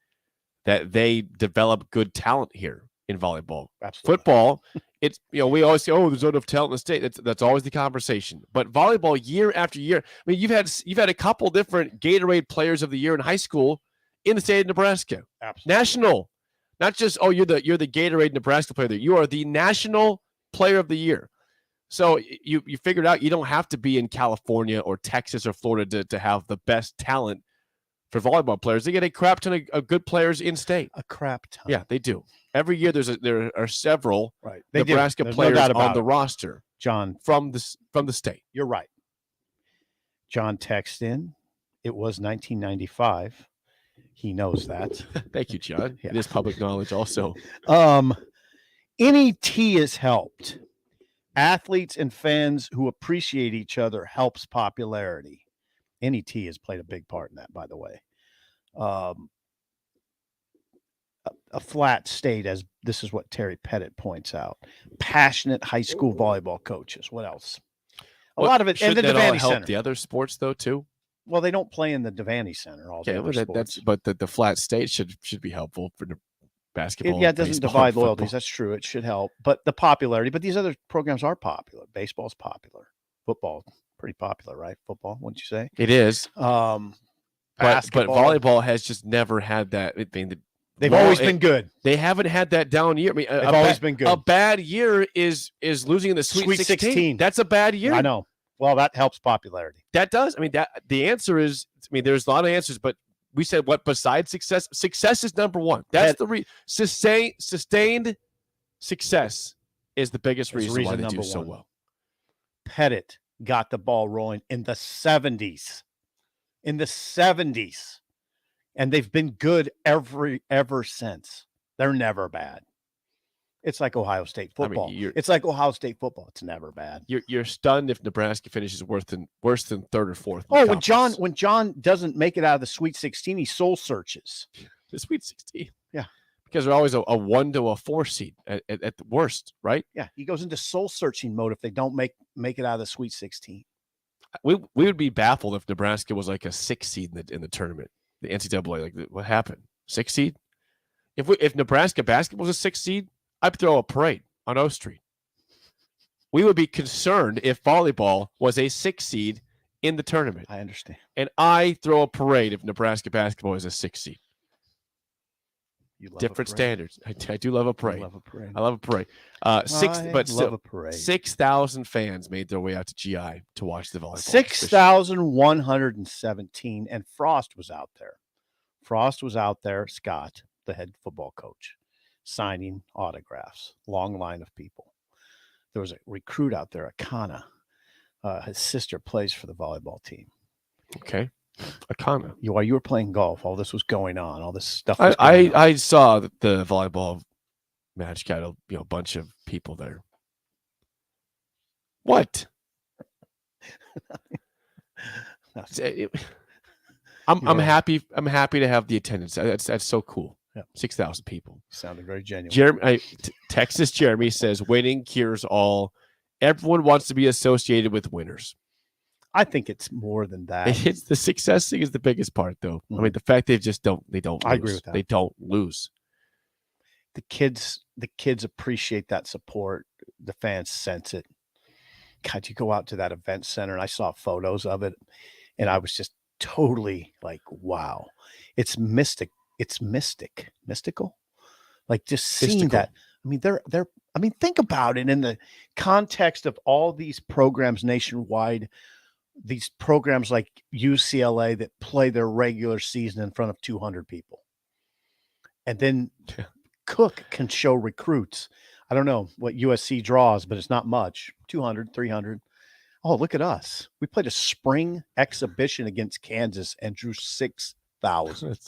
that they develop good talent here in volleyball. Absolutely. Football, it's, we always say, there's not enough talent in the state. That's always the conversation. But volleyball, year after year, I mean, you've had a couple different Gatorade Players of the Year in high school in the state of Nebraska. Absolutely. National, not just you're the Gatorade Nebraska Player of the Year. You are the National Player of the Year. So you figured out you don't have to be in California or Texas or Florida to have the best talent for volleyball players. They get a crap ton of good players in state. A crap ton. Yeah, they do. Every year there are several Nebraska There's players no doubt on the about it. roster, John, from the state. You're right. John texted in. It was 1995. He knows that. Thank you, John. It is public knowledge also. NET has helped. Athletes and fans who appreciate each other helps popularity. NET has played a big part in that, by the way. A flat state, as this is what Terry Pettit points out. Passionate high school volleyball coaches. What else? A lot of it. And the Shouldn't that all Devaney help Center. the other sports though too? Well, they don't play in the Devaney Center. All the Okay, other well, sports. but the flat state should be helpful for the basketball. It doesn't baseball, divide and football. loyalties. That's true. It should help. But the popularity, but these other programs are popular. Baseball's popular. Football, pretty popular, right? Football, wouldn't you say? It is. But volleyball has just never had that thing. They've always been good. They haven't had that down year. I mean, They've always been good. A bad year is losing in the Sweet 16. That's a bad year. I know. Well, that helps popularity. That does. I mean, the answer is. I mean, there's a lot of answers, but we said what besides success? Success is number one. That's sustained success is the biggest reason why they do so well. Pettit got the ball rolling in the 70s. And they've been good ever since. They're never bad. It's like Ohio State football. It's like Ohio State football. It's never bad. You're stunned if Nebraska finishes worse than third or fourth. Oh, when John doesn't make it out of the Sweet 16, he soul searches. The Sweet 16. Yeah. Because they're always a 1 to a 4 seed at the worst, right? Yeah. He goes into soul searching mode if they don't make it out of the Sweet 16. We would be baffled if Nebraska was like a 6 seed in the tournament. The NCAA, like what happened? 6 seed? If Nebraska basketball was a 6 seed, I'd throw a parade on O Street. we would be concerned if volleyball was a 6 seed in the tournament. I understand. And I throw a parade if Nebraska basketball is a 6 seed. Different standards. I do love a parade. I love a parade. I love a parade. Love a parade. 6,000 fans made their way out to GI to watch the volleyball. 6,117, and Frost was out there. Scott, the head football coach, signing autographs. Long line of people. There was a recruit out there, Akana. His sister plays for the volleyball team. Okay. Akana. While you were playing golf, all this was going on. All this stuff was going on. I saw that the volleyball match got a bunch of people there. What? I'm happy. I'm happy to have the attendance. That's so cool. Yeah. 6,000 people. Sounded very genuine. Texas Jeremy says winning cures all. Everyone wants to be associated with winners. I think it's more than that. It's the success thing is the biggest part, though. I mean, the fact they don't lose. I agree with that. They don't lose. The kids appreciate that support. The fans sense it. God, you go out to that event center, and I saw photos of it, and I was just totally like, wow. It's mystic. It's mystical. Like just seeing that. I mean, think about it in the context of all these programs nationwide. These programs like UCLA that play their regular season in front of 200 people. And then Cook can show recruits. I don't know what USC draws, but it's not much. 200, 300. Oh, look at us. We played a spring exhibition against Kansas and drew 6,000.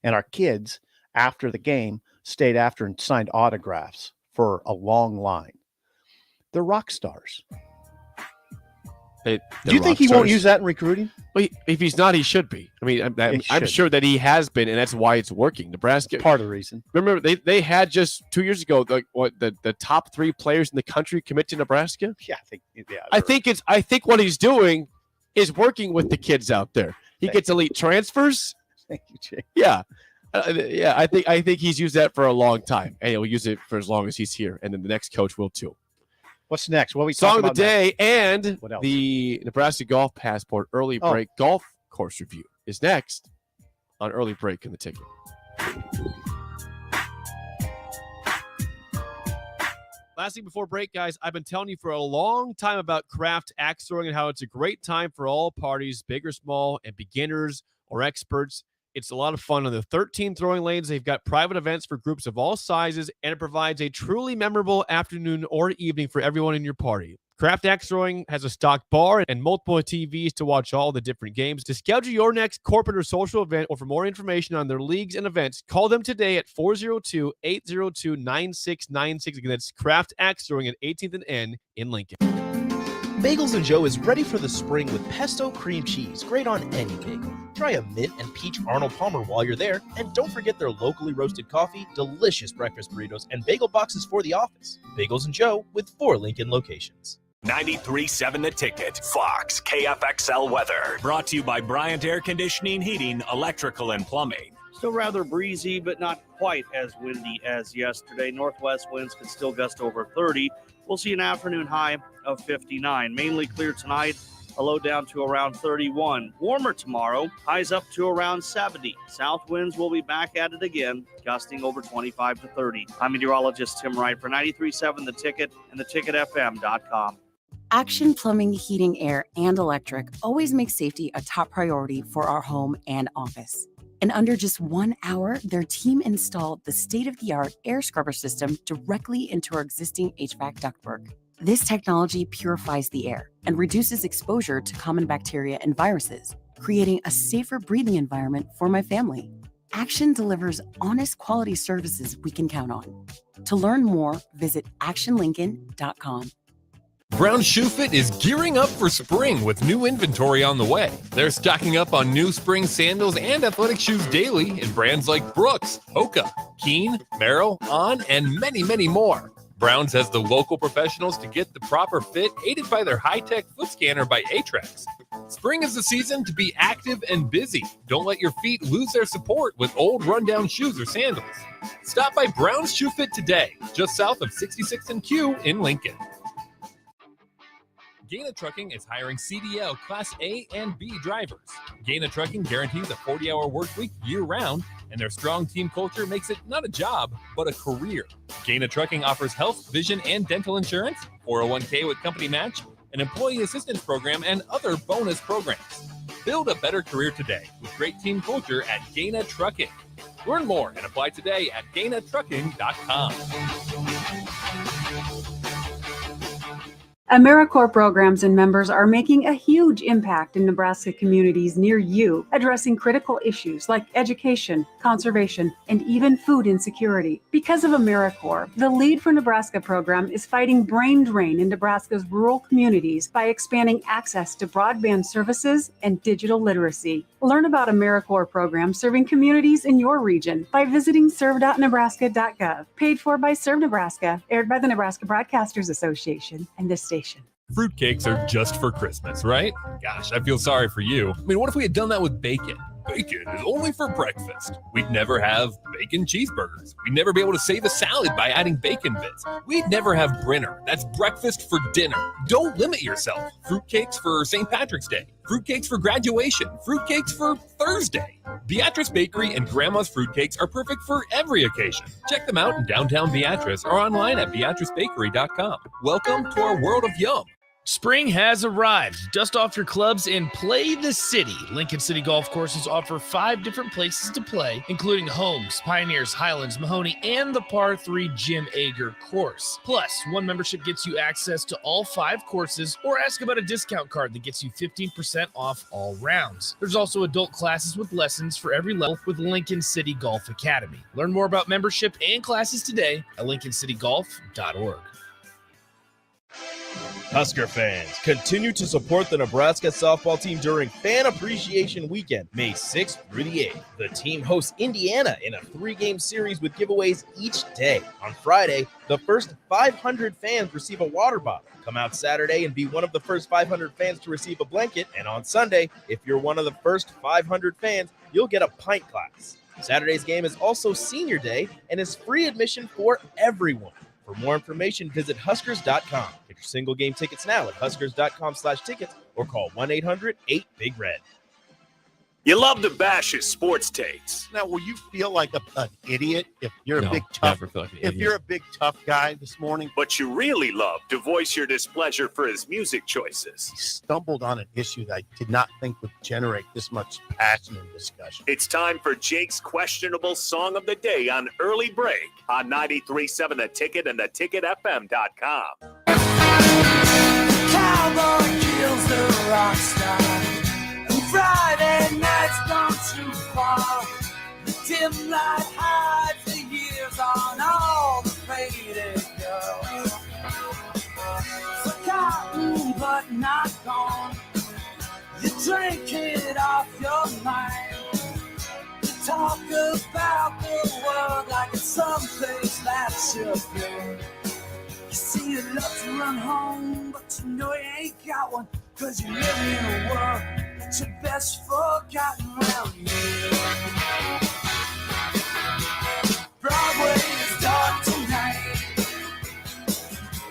And our kids, after the game, stayed after and signed autographs for a long line. They're rock stars. Do you think he won't use that in recruiting? Well, if he's not, he should be. I mean, I'm sure that he has been, and that's why it's working. Nebraska, part of the reason. Remember, they had just 2 years ago the top 3 players in the country commit to Nebraska. Yeah, I think what he's doing is working with the kids out there. He gets elite transfers. Thank you, Jay. Yeah. I think he's used that for a long time, and he'll use it for as long as he's here, and then the next coach will too. What's next? What are we Song talking of the about day next? and What else? the Nebraska Golf Passport early break golf course review is next on Early Break in the Ticket. Last thing before break, guys, I've been telling you for a long time about craft axe throwing and how it's a great time for all parties, big or small, and beginners or experts. It's a lot of fun on the 13 throwing lanes. They've got private events for groups of all sizes, and it provides a truly memorable afternoon or evening for everyone in your party. Craft Axe Throwing has a stock bar and multiple TVs to watch all the different games. To schedule your next corporate or social event, or for more information on their leagues and events, call them today at 402-802-9696. Again, that's Craft Axe Throwing at 18th and N in Lincoln. Bagels and Joe is ready for the spring with pesto cream cheese, great on any bagel. Try a mint and peach Arnold Palmer while you're there, and don't forget their locally roasted coffee, delicious breakfast burritos, and bagel boxes for the office. Bagels and Joe with 4 Lincoln locations. 93.7 The Ticket, Fox, KFXL weather. Brought to you by Bryant Air Conditioning, Heating, Electrical, and Plumbing. Still rather breezy, but not quite as windy as yesterday. Northwest winds can still gust over 30. We'll see an afternoon high of 59. Mainly clear tonight, a low down to around 31. Warmer tomorrow, highs up to around 70. South winds will be back at it again, gusting over 25 to 30. I'm meteorologist Tim Wright for 93.7 The Ticket and theticketfm.com. Action Plumbing, Heating, Air, and Electric always makes safety a top priority for our home and office. In under just 1 hour, their team installed the state-of-the-art air scrubber system directly into our existing HVAC ductwork. This technology purifies the air and reduces exposure to common bacteria and viruses, creating a safer breathing environment for my family. Action delivers honest quality services we can count on. To learn more, visit actionlincoln.com. Brown Shoe Fit is gearing up for spring with new inventory on the way. They're stocking up on new spring sandals and athletic shoes daily in brands like Brooks, Hoka, Keen, Merrell, On, and many, many more. Browns has the local professionals to get the proper fit, aided by their high-tech foot scanner by Atrax. Spring is the season to be active and busy. Don't let your feet lose their support with old rundown shoes or sandals. Stop by Brown's Shoe Fit today, just south of 66th and Q in Lincoln. Gaina Trucking is hiring CDL Class A and B drivers. Gaina Trucking guarantees a 40-hour work week year-round, and their strong team culture makes it not a job, but a career. Gaina Trucking offers health, vision, and dental insurance, 401k with company match, an employee assistance program, and other bonus programs. Build a better career today with great team culture at Gaina Trucking. Learn more and apply today at GainaTrucking.com. AmeriCorps programs and members are making a huge impact in Nebraska communities near you, addressing critical issues like education, conservation, and even food insecurity. Because of AmeriCorps, the Lead for Nebraska program is fighting brain drain in Nebraska's rural communities by expanding access to broadband services and digital literacy. Learn about AmeriCorps programs serving communities in your region by visiting serve.nebraska.gov. Paid for by Serve Nebraska, aired by the Nebraska Broadcasters Association and this station. Fruitcakes are just for Christmas, right? Gosh, I feel sorry for you. I mean, what if we had done that with bacon? Bacon is only for breakfast. We'd never have bacon cheeseburgers. We'd never be able to save a salad by adding bacon bits. We'd never have Brinner. That's breakfast for dinner. Don't limit yourself. Fruitcakes for St. Patrick's Day. Fruitcakes for graduation. Fruitcakes for Thursday. Beatrice Bakery and Grandma's Fruitcakes are perfect for every occasion. Check them out in downtown Beatrice or online at beatricebakery.com. Welcome to our world of yum. Spring has arrived. Dust off your clubs and play the city. Lincoln City Golf Courses offer 5 different places to play, including Homes, Pioneers, Highlands, Mahoney, and the par 3 Jim Ager course. Plus, one membership gets you access to all 5 courses, or ask about a discount card that gets you 15% off all rounds. There's also adult classes with lessons for every level with Lincoln City Golf Academy. Learn more about membership and classes today at lincolncitygolf.org. Husker fans, continue to support the Nebraska softball team during Fan Appreciation Weekend, May 6th through the 8th. The team hosts Indiana in a 3-game series with giveaways each day. On Friday, the first 500 fans receive a water bottle. Come out Saturday and be one of the first 500 fans to receive a blanket. And on Sunday, if you're one of the first 500 fans, you'll get a pint glass. Saturday's game is also Senior Day and is free admission for everyone. For more information, visit Huskers.com. Get your single game tickets now at Huskers.com/tickets or call 1-800-8-BIG-RED. You love to bash his sports takes. Now, will you feel like an idiot if you're No, a big tough never feel like an if idiot. you're a big tough guy this morning? But you really love to voice your displeasure for his music He choices. stumbled on an issue that I did not think would generate this much passion and discussion. It's time for Jake's questionable song of the day on Early Break on 93.7 The Ticket and theticketfm.com. Cowboy kills the rock star. Friday night's gone too far. The dim light hides the years on all the faded girls. Forgotten but not gone. You drink it off your mind. You talk about the world like it's someplace that should be. You see you love to run home, but you know you ain't got one. 'Cause you live in a world that's your best forgotten around here. Broadway is dark tonight,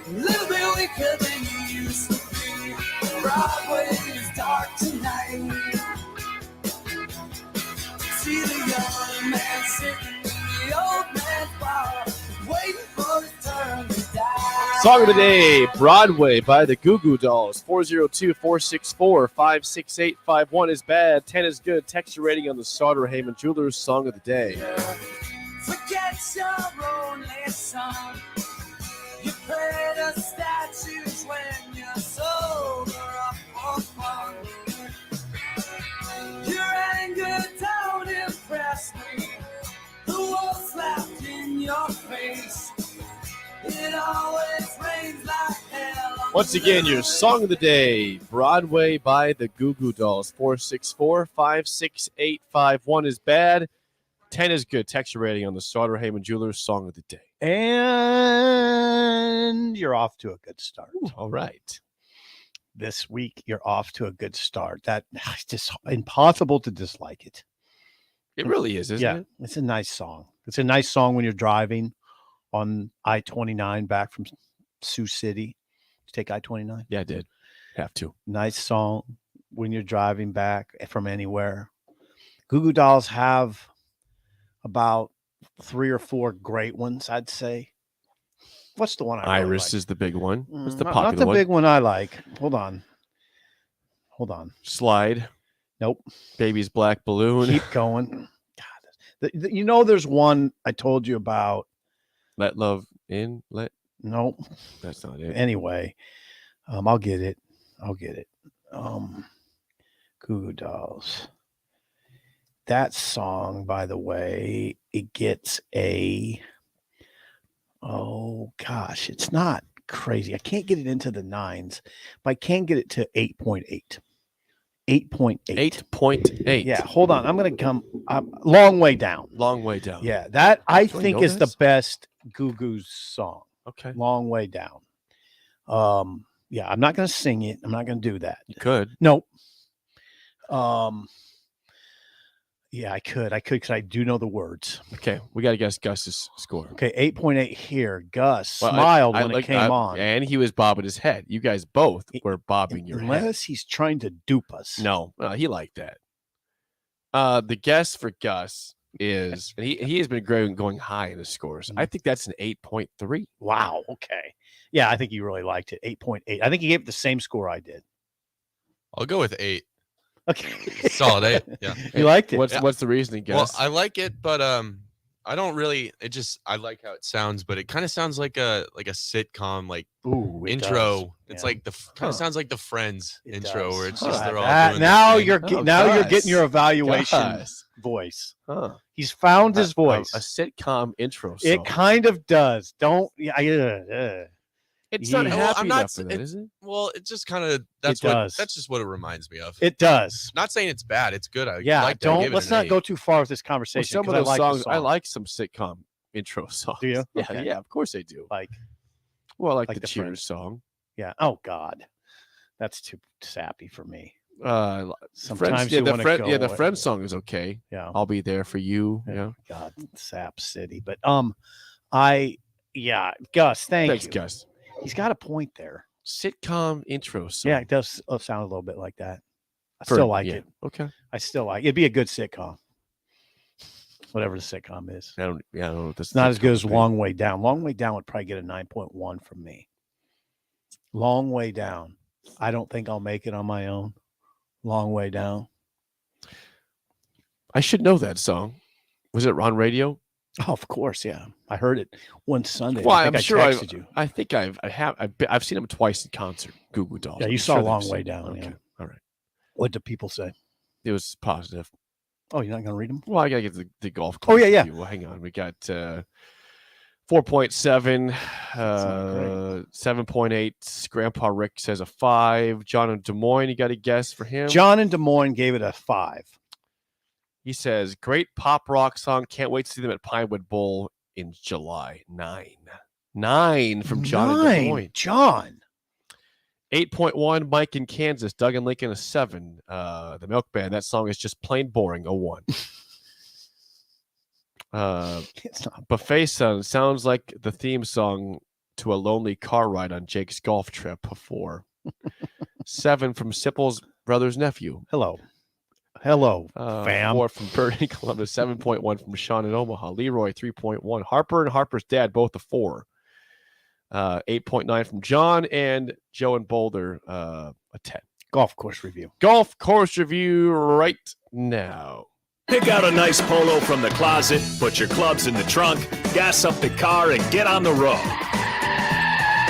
a little bit weaker than you used to be. Broadway is dark tonight. See the young man sitting in the old man's bar, waiting for his turn to die. Song of the day, Broadway by the Goo Goo Dolls. 402-464-56851 is bad, 10 is good. Text your rating on the Sauter Heyman Jewelers Song of the Day. Forget your only song. You pray to statues when you're sober up for fun. Your anger don't impress me. The wolf slapped in your face. It always rains like hell. Once again, your Song of the Day, Broadway by the Goo Goo Dolls. 464-56851 is bad, 10 is good. Text your rating on the Sauter Heyman Jewelers Song of the Day. And you're off to a good start. Ooh, all right. This week, you're off to a good start. It's just impossible to dislike it. It really is, isn't it? It's a nice song. It's a nice song when you're driving on I-29 back from Sioux City. Did you take I-29? Yeah, I did. Have to. Nice song when you're driving back from anywhere. Goo Goo Dolls have about 3 or 4 great ones, I'd say. What's the one I really Iris like? is the big one. What's the Not popular the one? big one I like. Hold on. Slide. Nope. Baby's Black Balloon. Keep going. God, you know, there's one I told you about. Let Love In. Nope. That's not it. Anyway, I'll get it. Goo Goo Dolls. That song, by the way, it gets a. Oh gosh, it's not crazy. I can't get it into the 9s, but I can get it to 8.8. 8.8. 8.8. Yeah, hold on. I'm gonna come long way down. Long way down. Yeah, that I Do I think know is this? the best Goo Goo's song. Okay. Long way down. Yeah, I'm not gonna sing it. I'm not gonna do that. You could. Nope. Yeah, I could because I do know the words. Okay, we got to guess Gus's score. Okay, 8.8 here. Gus Well, smiled when it came on. and he was bobbing his head. You guys both were bobbing your head. Unless he's trying to dupe us. No, he liked that. The guess for Gus is, and he has been going high in his scores. I think that's an 8.3. Wow. Okay. Yeah, I think you really liked it. 8.8. I think he gave it the same score I did. I'll go with 8. Okay. Solid 8. Yeah. You liked it. What's the reasoning, Gus? Well, I like it, but I don't really. I like how it sounds, but it kind of sounds like a sitcom it intro. does. It's Yeah. like kind of sounds like the Friends intro, does. where it's All just right, they're all that- doing now their thing. you're you're getting your evaluation voice. Huh. He's found his voice. A sitcom intro song. It kind of does. Don't. Yeah. It's not Yeah. happy I'm not enough for that, it- is it? Well, it just kind of that's does. just what it reminds me of. It does. Not saying it's bad. It's good. I Yeah. liked it. I gave Don't. it Let's an not 8. go too far with this Well, conversation. some of 'cause those I like the songs, I song. like some sitcom intro songs. Do you? Yeah, Okay. yeah, of course I do. Like. Well, I like like the the Cheers Friends. song. Yeah. Oh God, that's too sappy for me. Sometimes Sometimes you wanna go the away. Friends song is okay. Yeah. I'll be there for you. Yeah. God, Sap City. But Gus, Thanks, you. Gus. He's got a point there. Sitcom intro song. Yeah, it does sound a little bit like that. I For- still like yeah, it. Okay. I still like it. It'd be a good sitcom. Whatever the sitcom is. I don't know what this It's not as good sitcom as would be. Long Way Down. Long Way Down would probably get a 9.1 from me. Long Way Down. I don't think I'll make it on my own. Long Way Down. I should know that song. Was it on radio? Oh, of course, yeah. I heard it one Sunday. Well, I think I'm sure I texted you. I think I've seen them twice in concert. Goo Goo Dolls. Yeah, you I'm saw sure they've Long seen Way it. Down. Okay. Yeah. All right. What do people say? It was positive. Oh, you're not going to read them? Well, I gotta get the golf. Oh, yeah, yeah. review. Well, hang on. We got 4.7, 7.8. Grandpa Rick says a 5. John in Des Moines, you got a guess for him? John in Des Moines gave it a 5. He says, great pop rock song. Can't wait to see them at Pinewood Bowl in July. 9. 9 from John in Des Moines. John. 8.1, Mike in Kansas. Doug and Lincoln, a 7. The Milkman, that song is just plain boring, a 1. It's not. Buffet sounds like the theme song to a lonely car ride on Jake's golf trip, a 4. 7 from Sipple's brother's nephew. Hello, fam. 4 from Bert in Columbus. 7.1 from Sean in Omaha. Leroy, 3.1. Harper and Harper's dad, both a 4. 8.9 from John, and Joe and Boulder, a 10. Golf course review. Golf course review right now. Pick out a nice polo from the closet, put your clubs in the trunk, gas up the car, and get on the road.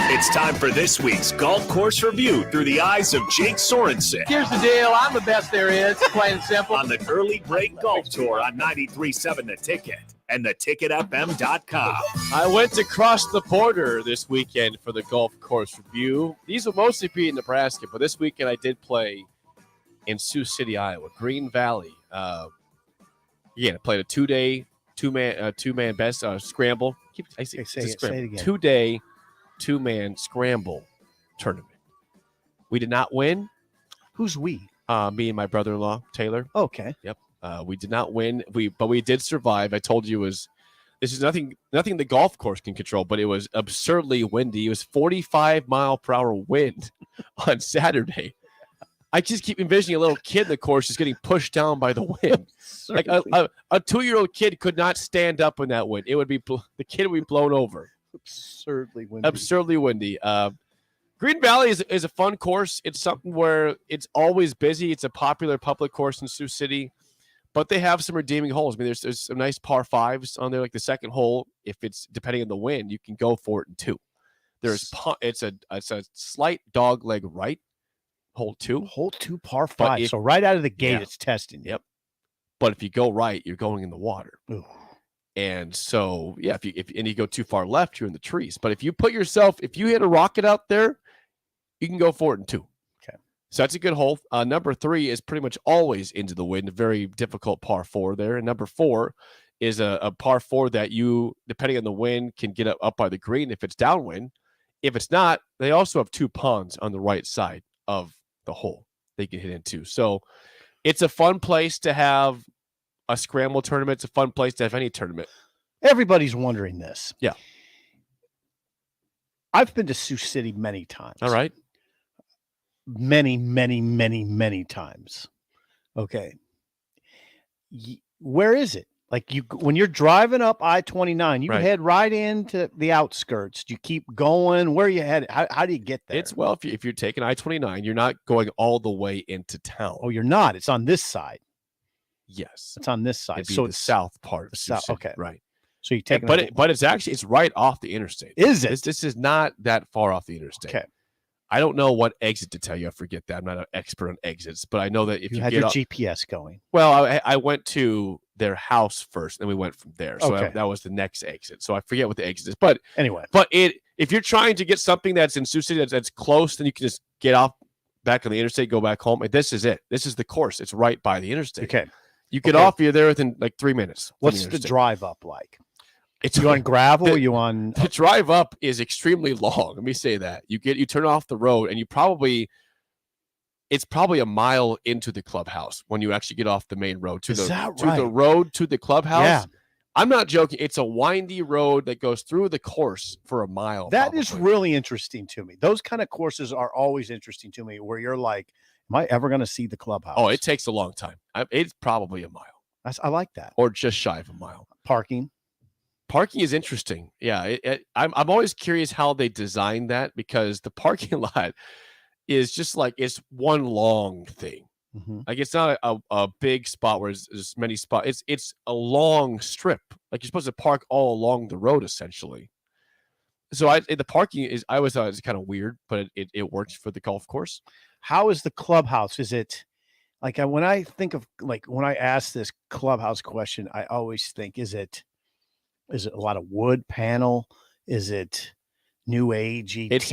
It's time for this week's golf course review through the eyes of Jake Sorensen. Here's the deal. I'm the best there is, plain and simple. On the Early Break Golf Tour on 93.7 The Ticket and theticketfm.com. I went across the border this weekend for the golf course review. These will mostly be in Nebraska, but this weekend I did play in Sioux City, Iowa, Green Valley. I played a 2-day, two-man best scramble. Say it again. 2-day, two-man scramble tournament. We did not win. Who's we? Me and my brother-in-law, Taylor. Okay. Yep. We did not win. But we did survive. I told you it was This is nothing the golf course can control, but it was absurdly windy. It was 45-mile-per-hour wind on Saturday. I just keep envisioning a little kid in the course just getting pushed down by the wind. Like a 2-year-old kid could not stand up in that wind. It would be the kid would be blown over. Absurdly windy. Absurdly windy. Green Valley is a fun course. It's something where it's always busy. It's a popular public course in Sioux City, but they have some redeeming holes. I mean, there's some nice par fives on there. Like the second hole, if it's depending on the wind, you can go for it in 2. It's a slight dog leg right. Hole 2. Hole 2 par 5. So right out of the gate, it's testing. Yep. But if you go right, you're going in the water. Ooh. And so, yeah, if you go too far left, you're in the trees. But if you hit a rocket out there, you can go for it in 2. Okay. So that's a good hole. Number 3 is pretty much always into the wind. A very difficult par 4 there. And number 4 is a par 4 that you, depending on the wind, can get up by the green if it's downwind. If it's not, they also have 2 ponds on the right side of the hole they can hit into. So it's a fun place to have a scramble tournament. It's a fun place to have any tournament. Everybody's wondering this. Yeah. I've been to Sioux City many times. All right. Many, many, many, many times. Okay. Where is it? Like when you're driving up I-29, you head right into the outskirts. You keep going. Where are you headed? How do you get there? It's if you're taking I-29, you're not going all the way into town. Oh, you're not. It's on this side. Yes, it's on this side. It'd be so the south part of the south. Okay, right. So you take, but it's right off the interstate. Is it? This is not that far off the interstate. Okay. I don't know what exit to tell you. I forget that. I'm not an expert on exits, but I know that if you had get your GPS going. Well, I went to their house first, and we went from there. So Okay. that was the next exit. So I forget what the exit is. But anyway, if you're trying to get something that's in Sioux City that's close, then you can just get off back on the interstate, go back home. And this is it. This is the course. It's right by the interstate. Okay. You get off, you're there within like 3 minutes. from What's the interstate. drive up like? It's you on gravel? You on the drive up is extremely long. Let me say that. You turn off the road and it's probably a mile into the clubhouse when you actually get off the main road to the road to the clubhouse. Yeah. I'm not joking. It's a windy road that goes through the course for a mile. That is really interesting to me. Those kind of courses are always interesting to me where you're like, am I ever going to see the clubhouse? Oh, it takes a long time. It's probably a mile. I like that. Or just shy of a mile. Parking is interesting. Yeah. I'm always curious how they designed that because the parking lot is just like, it's one long thing. Mm-hmm. Like it's not a big spot where there's many spots. It's a long strip. Like you're supposed to park all along the road essentially. So the parking is, I always thought it was kind of weird, but it works for the golf course. How is the clubhouse? Is it like when I think of when I ask this clubhouse question, I always think, is it a lot of wood panel? Is it new agey? It's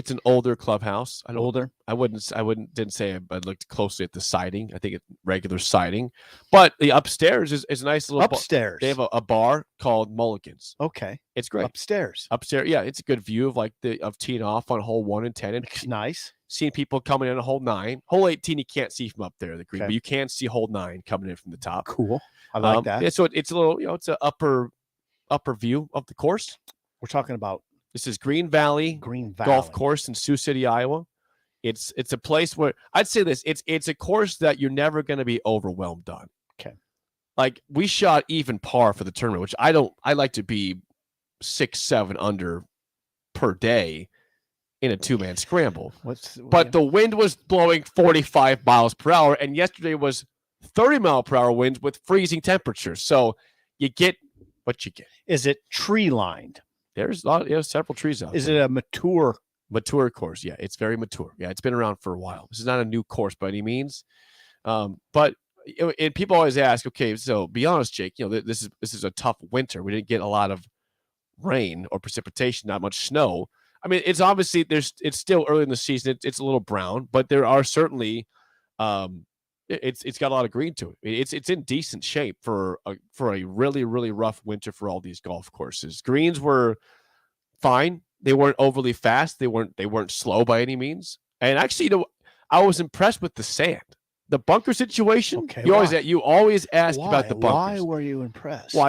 an older clubhouse. I didn't say I looked closely at the siding. I think it's regular siding, but the upstairs is a nice little upstairs. They have a bar called Mulligan's. Okay, it's great upstairs. Yeah, it's a good view of teeing off on hole 1 and 10. It's nice. Seeing people coming in on hole 9, hole 18 you can't see from up there the green, Okay. but you can see hole 9 coming in from the top. Cool, I like that. Yeah, so it's a little, it's an upper view of the course. We're talking about. This is Green Valley Golf Course in Sioux City, Iowa. It's a place where I'd say this. It's a course that you're never going to be overwhelmed on. Okay. Like we shot even par for the tournament, which I like to be 6-7 under per day in a 2-man scramble. But the wind was blowing 45 miles per hour, and yesterday was 30-mile-per-hour winds with freezing temperatures. So you get what you get. Is it tree lined? There's several trees out. Is it a mature course? Yeah, it's very mature. Yeah, it's been around for a while. This is not a new course by any means. But and people always ask, okay, so be honest, Jake. This is a tough winter. We didn't get a lot of rain or precipitation, not much snow. I mean, it's obviously it's still early in the season. It's a little brown, but there are certainly it's got a lot of green to it. It's in decent shape for a really, really rough winter for all these golf courses. Greens were fine. They weren't overly fast. They weren't slow by any means. And actually, I was impressed with the sand. The bunker situation. Okay, You always why? you always ask Why? about the Why bunkers. were you impressed? Well,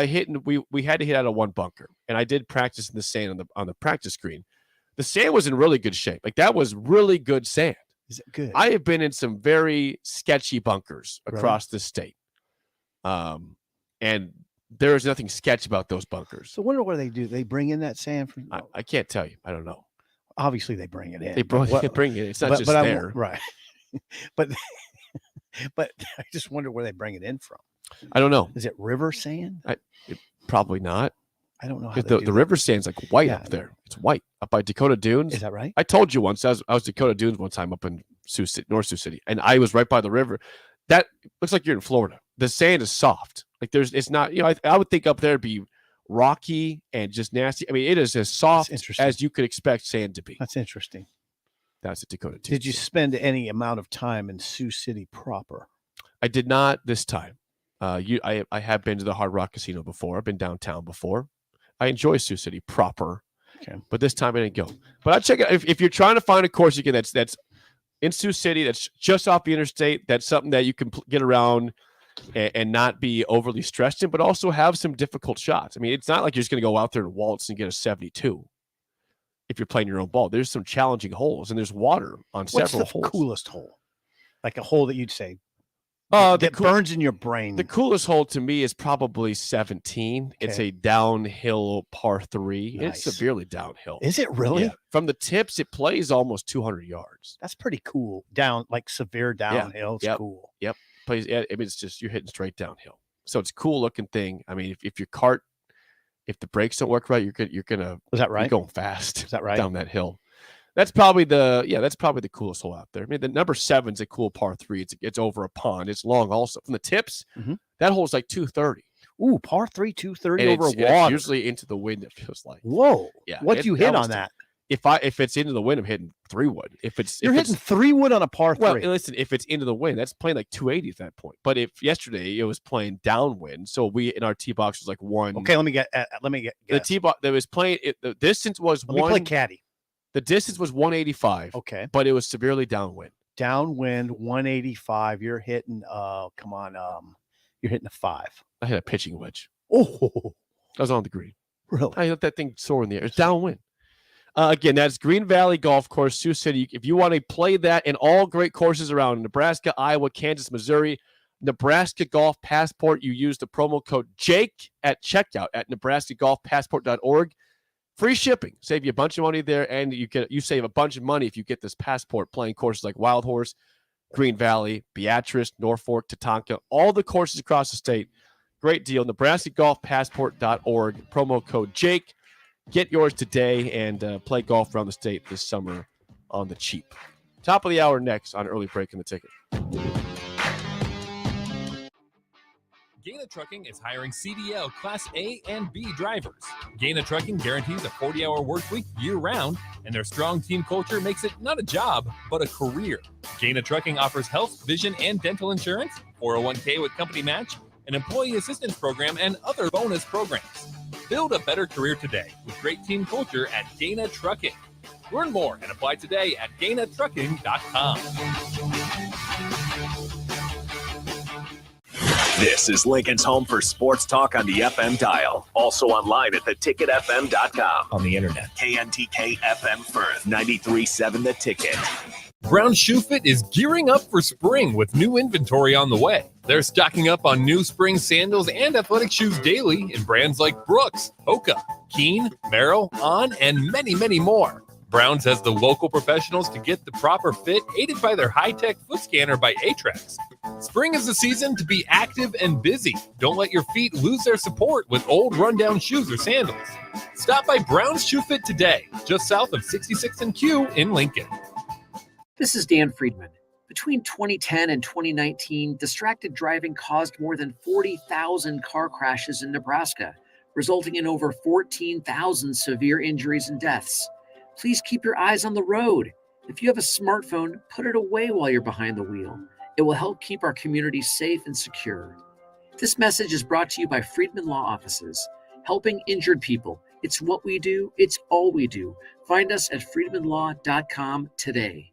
we had to hit out of one bunker, and I did practice in the sand on the practice screen. The sand was in really good shape. Like that was really good sand. Is it good? I have been in some very sketchy bunkers Really? across the state, and there is nothing sketch about those bunkers. So, wonder what they do. They bring in that sand from. I can't tell you. I don't know. Obviously, they bring it in. They but bring it. It's not but- just but I- there. right? but but I just wonder where they bring it in from. I don't know. Is it river sand? Probably not. I don't know how Because they the do that. river sand's like white Yeah. up there. It's white up by Dakota Dunes. Is that right? I told you once. I was Dakota Dunes one time up in Sioux City, North Sioux City, and I was right by the river. That looks like you're in Florida. The sand is soft. Like it's not. I would think up there it'd be rocky and just nasty. I mean, it is as soft as you could expect sand to be. That's interesting. That's a Dakota Dunes. Did you spend any amount of time in Sioux City proper? I did not this time. I have been to the Hard Rock Casino before. I've been downtown before. I enjoy Sioux City proper. Okay. But this time I didn't go. But I check it if you're trying to find a course again that's in Sioux City, that's just off the interstate, that's something that you can get around and not be overly stressed in, but also have some difficult shots. I mean, it's not like you're just going to go out there and waltz and get a 72 if you're playing your own ball. There's some challenging holes, and there's water on What's several the holes. coolest hole? Like a hole that you'd say The burns in your brain. The coolest hole to me is probably 17. It's Okay. a downhill par 3. Nice. It's severely downhill. Is it really? Yeah. From the tips, it plays almost 200 yards. That's pretty cool. Down, like severe downhill. It's Yep. cool. Yep. Plays. I mean, it's just you're hitting straight downhill. So it's a cool looking thing. I mean, if your cart, if the brakes don't work right, you're gonna. Was that right? You're going fast. Is that right? Down that hill. That's probably the coolest hole out there. I mean, the number 7's a cool par 3. It's over a pond. It's long also. From the tips, that hole's like 230. Ooh, par 3, 230 And over it's water. usually into the wind. It feels like. Whoa. Yeah. What do you hit on that? If it's into the wind, I'm hitting 3-wood. You're hitting 3-wood on a par 3. Well, listen, if it's into the wind, that's playing like 280 at that point. But if yesterday it was playing downwind, so we in our tee box was like one. Okay, let me get. The tee box that was playing. The distance was Let me one. play caddy. The distance was 185. Okay, but it was severely downwind. Downwind 185. You're hitting. Come on. You're hitting a 5. I had a pitching wedge. Oh, I was on the green. Really? I let that thing soar in the air. It's downwind. Again, that's Green Valley Golf Course, Sioux City. If you want to play that and all great courses around Nebraska, Iowa, Kansas, Missouri, Nebraska Golf Passport, you use the promo code JAKE at checkout at nebraskagolfpassport.org. Free shipping. Save you a bunch of money there, and you save a bunch of money if you get this passport playing courses like Wild Horse, Green Valley, Beatrice, Norfolk, Tatanka, all the courses across the state. Great deal. nebraskagolfpassport.org. Promo code JAKE. Get yours today and play golf around the state this summer on the cheap. Top of the hour next on Early Break in the Ticket. Gaina Trucking is hiring CDL Class A and B drivers. Gaina Trucking guarantees a 40-hour work week year-round, and their strong team culture makes it not a job, but a career. Gaina Trucking offers health, vision, and dental insurance, 401k with company match, an employee assistance program, and other bonus programs. Build a better career today with great team culture at Gaina Trucking. Learn more and apply today at GainaTrucking.com. This is Lincoln's home for sports talk on the FM dial. Also online at theticketfm.com. On the internet. KNTK FM Firth, 93.7 The Ticket. Brown Shoe Fit is gearing up for spring with new inventory on the way. They're stocking up on new spring sandals and athletic shoes daily in brands like Brooks, Hoka, Keen, Merrell, On, and many, many more. Browns has the local professionals to get the proper fit, aided by their high-tech foot scanner by Atrax. Spring is the season to be active and busy. Don't let your feet lose their support with old rundown shoes or sandals. Stop by Brown's Shoe Fit today, just south of 66th and Q in Lincoln. This is Dan Friedman. Between 2010 and 2019, distracted driving caused more than 40,000 car crashes in Nebraska, resulting in over 14,000 severe injuries and deaths. Please keep your eyes on the road. If you have a smartphone, put it away while you're behind the wheel. It will help keep our community safe and secure. This message is brought to you by Friedman Law Offices, helping injured people. It's what we do. It's all we do. Find us at friedmanlaw.com today.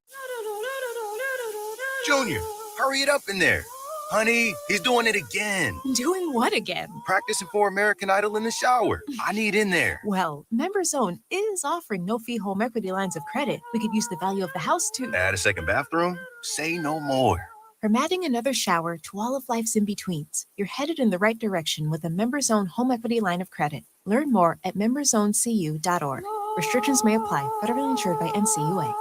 Junior, Hurry it up in there. Honey, he's doing it again. Doing what again? Practicing for American Idol in the shower. I need in there. Well, MemberZone is offering no-fee home equity lines of credit. We could use the value of the house to Add a second bathroom? Say no more. From adding another shower to all of life's in-betweens, you're headed in the right direction with a MemberZone home equity line of credit. Learn more at memberzonecu.org. Restrictions may apply. Federally insured by NCUA.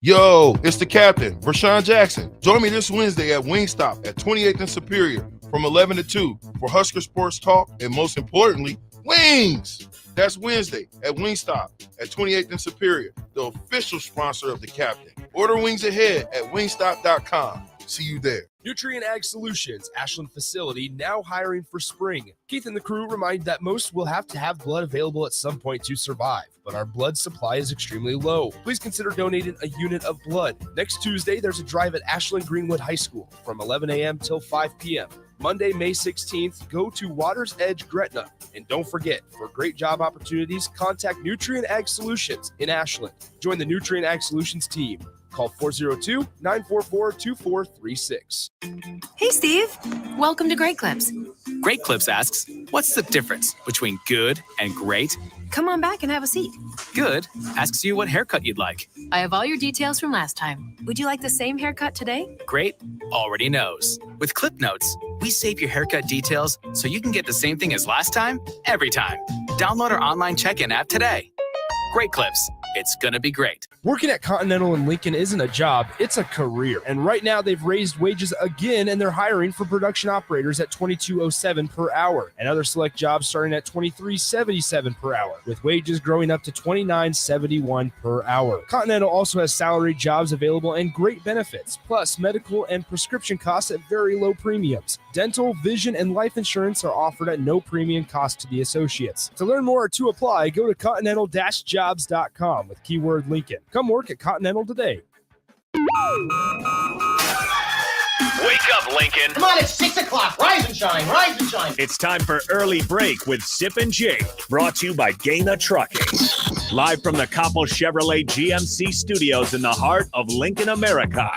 Yo, it's the captain, Rashawn Jackson. Join me this Wednesday at Wingstop at 28th and Superior from 11 to 2 for Husker Sports Talk and, most importantly, wings. That's Wednesday at Wingstop at 28th and Superior, the official sponsor of the captain. Order wings ahead at wingstop.com. See you there. Nutrient Ag Solutions, Ashland facility, now hiring for spring. Keith and the crew remind that most will have to have blood available at some point to survive, but our blood supply is extremely low. Please consider donating a unit of blood. Next Tuesday, there's a drive at Ashland Greenwood High School from 11 a.m. till 5 p.m. Monday, May 16th, go to Water's Edge, Gretna. And don't forget, for great job opportunities, contact Nutrient Ag Solutions in Ashland. Join the Nutrient Ag Solutions team. Call 402-944-2436. Hey, Steve. Welcome to Great Clips. Great Clips asks, what's the difference between good and great? Come on back and have a seat. Good asks you what haircut you'd like. I have all your details from last time. Would you like the same haircut today? Great already knows. With Clip Notes, we save your haircut details so you can get the same thing as last time, every time. Download our online check-in app today. Great Clips. It's gonna be great. Working at Continental in Lincoln isn't a job, it's a career. And right now they've raised wages again and they're hiring for production operators at $22.07 per hour and other select jobs starting at $23.77 per hour, with wages growing up to $29.71 per hour. Continental also has salaried jobs available and great benefits, plus medical and prescription costs at very low premiums. Dental, vision, and life insurance are offered at no premium cost to the associates. To learn more or to apply, go to continental-jobs.com with keyword Lincoln. Come work at Continental today. Wake up, Lincoln. Come on, it's 6 o'clock. Rise and shine, rise and shine. It's time for Early Break with Sip and Jake, brought to you by Gaina Trucking. Live from the Coppel Chevrolet GMC studios in the heart of Lincoln, America.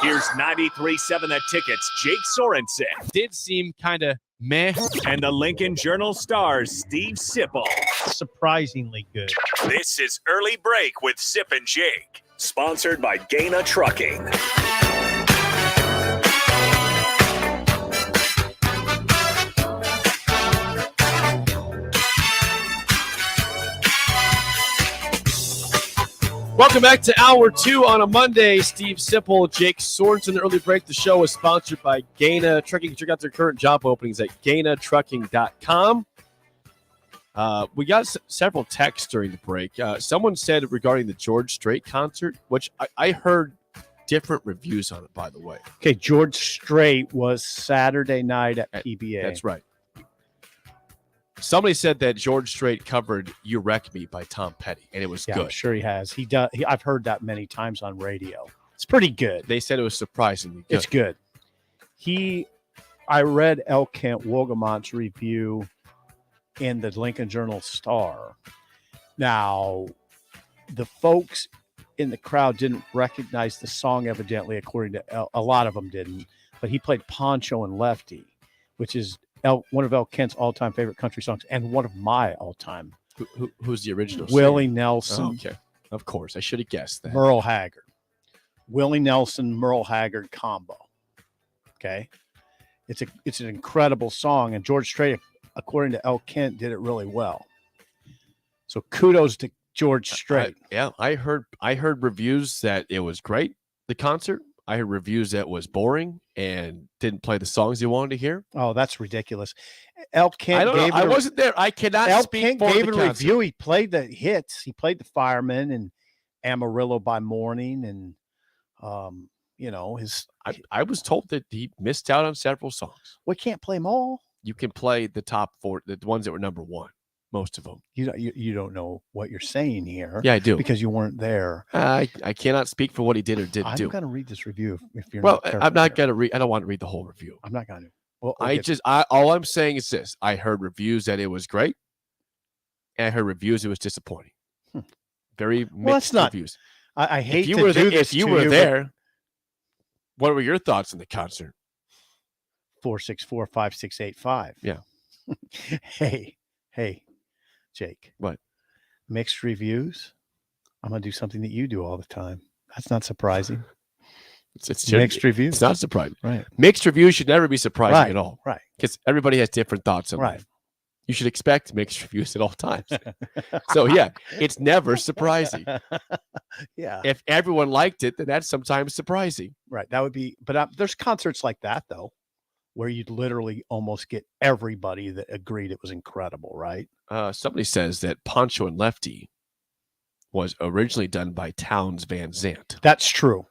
Here's 93.7 The Ticket's Jake Sorensen. Did seem kind of meh. And the Lincoln Journal Star's Steve Sipple. Surprisingly good. This is Early Break with Sip and Jake, sponsored by Gaina Trucking. Welcome back to Hour 2 on a Monday. Steve Sipple, Jake Sorensen. Early Break. The show is sponsored by Gaina Trucking. Check out their current job openings at GainaTrucking.com. We got several texts during the break. Someone said regarding the George Strait concert, which I heard different reviews on it, by the way. Okay, George Strait was Saturday night at PBA. That's right. Somebody said that George Strait covered "You Wreck Me" by Tom Petty, and it was good. I'm sure he has. He does. I've heard that many times on radio. It's pretty good. They said it was surprisingly good. It's good. I read El Kent Wogamont's review in the Lincoln Journal Star. Now, the folks in the crowd didn't recognize the song, evidently, according to a lot of them didn't. But he played Poncho and Lefty, which is one of El Kent's all-time favorite country songs and one of my all-time. Who's the original Willie singer? Nelson. Oh, okay. Of course. I should have guessed that. Merle Haggard. Willie Nelson, Merle Haggard combo. Okay. It's an incredible song, and George Strait, according to El Kent, did it really well. So kudos to George Strait. I heard reviews that it was great, the concert. I heard reviews that was boring and didn't play the songs you wanted to hear. Oh, that's ridiculous. El Kent I don't know. I wasn't there. I cannot El speak Kent for gave the a concert. review. He played the hits. He played the Fireman and Amarillo by Morning, and I was told that he missed out on several songs. We can't play them all. You can play the top 4, the ones that were number 1, most of them. You don't know what you're saying here. Yeah, I do. Because you weren't there. I cannot speak for what he did or didn't do. I'm going to read this review if you're Well, not careful I'm not here. going to read. I don't want to read the whole review. I'm not going to. Well, all I'm saying is this: I heard reviews that it was great, and I heard reviews it was disappointing. Very mixed Well, that's not. reviews. I hate if you to were do there, this. if you to were but there, What were your thoughts on the concert? 464-5685. Yeah. Hey, Jake. What? Mixed reviews. I'm gonna do something that you do all the time. That's not surprising. It's mixed reviews. It's not surprising. Right. Mixed reviews should never be surprising at all. Right. Because everybody has different thoughts on Right. life. You should expect mixed reviews at all times. So yeah, it's never surprising. Yeah. If everyone liked it, then that's sometimes surprising. Right. That would be, but there's concerts like that though, where you'd literally almost get everybody that agreed it was incredible, right? Somebody says that Poncho and Lefty was originally done by Townes Van Zandt. That's true.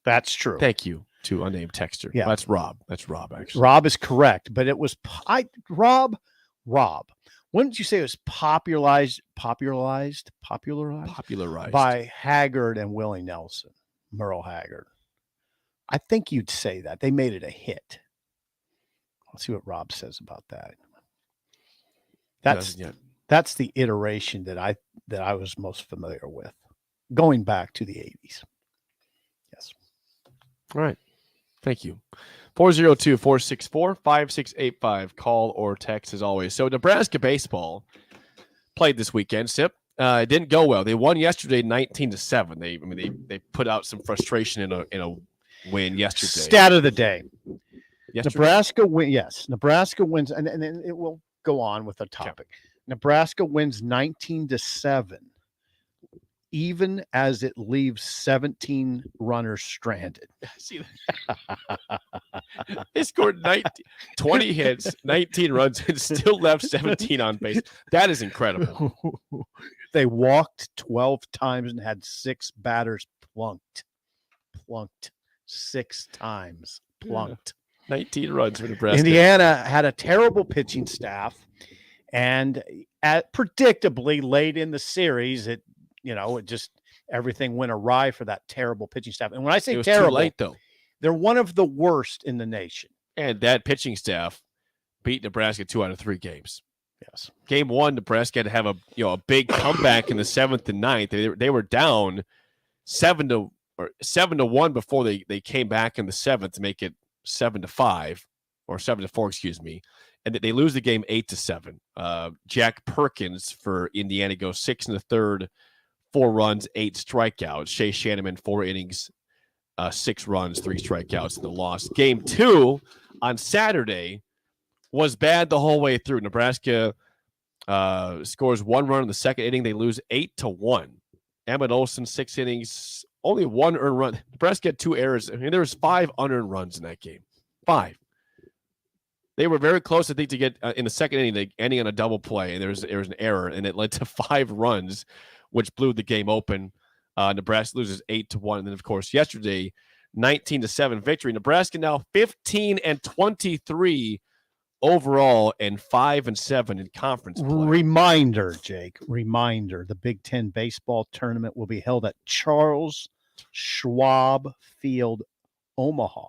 That's true. Thank you to unnamed texter. Yeah. That's Rob. That's Rob, actually. Rob is correct, but it was Rob. When did you say it was popularized by Haggard and Willie Nelson, Merle Haggard? I think you'd say that. They made it a hit. Let's see what Rob says about that. That's the iteration that I was most familiar with, going back to the 80s. Yes. All right. Thank you. 402-464-5685. Call or text as always. So Nebraska baseball played this weekend. Sip. It didn't go well. They won yesterday 19-7. They put out some frustration in a win yesterday. Stat of the day. Yesterday? Nebraska win. Yes, Nebraska wins, and it will go on with the topic. Nebraska wins 19-7, even as it leaves 17 runners stranded. See that? They scored 20 hits, 19 runs, and still left 17 on base. That is incredible. They walked 12 times and had 6 batters plunked 6 times. Plunked. 19 runs for Nebraska. Indiana had a terrible pitching staff, and predictably late in the series, it just everything went awry for that terrible pitching staff. And when I say terrible, too late, though. They're one of the worst in the nation. And that pitching staff beat Nebraska 2 out of 3 games. Yes. Game 1, Nebraska had to have a big comeback in the 7th and 9th. They were down 7-1 before they came back in the 7th to make it 7-5 or 7-4, excuse me. And they lose the game 8-7. Jack Perkins for Indiana goes 6 1/3, 4 runs, 8 strikeouts. Shea Shanneman, 4 innings, 6 runs, 3 strikeouts in the loss. Game 2 on Saturday was bad the whole way through. Nebraska scores 1 run in the second inning. They lose 8-1. Emmett Olson, 6 innings, only 1 earned run. Nebraska had 2 errors. I mean, there was 5 unearned runs in that game. 5. They were very close, I think, to get in the second inning, ending on a double play, and there was an error, and it led to 5 runs, which blew the game open. Nebraska loses 8-1, and then of course yesterday, 19-7 victory. Nebraska now 15-23 overall, and 5-7 in conference play. Reminder, Jake. The Big Ten baseball tournament will be held at Charles Schwab Field, Omaha,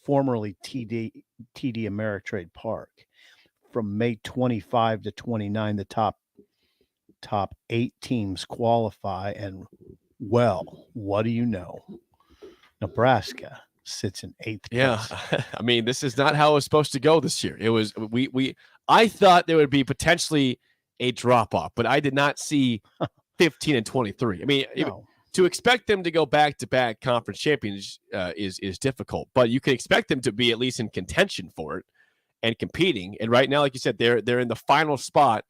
formerly TD Ameritrade Park, from May 25 to 29. The top 8 teams qualify, and what do you know? Nebraska sits in 8th place. Yeah, I mean, this is not how it was supposed to go this year. It was I thought there would be potentially a drop off, but I did not see 15-23. I mean, to expect them to go back-to-back conference champions is difficult, but you can expect them to be at least in contention for it and competing. And right now, like you said, they're in the final spot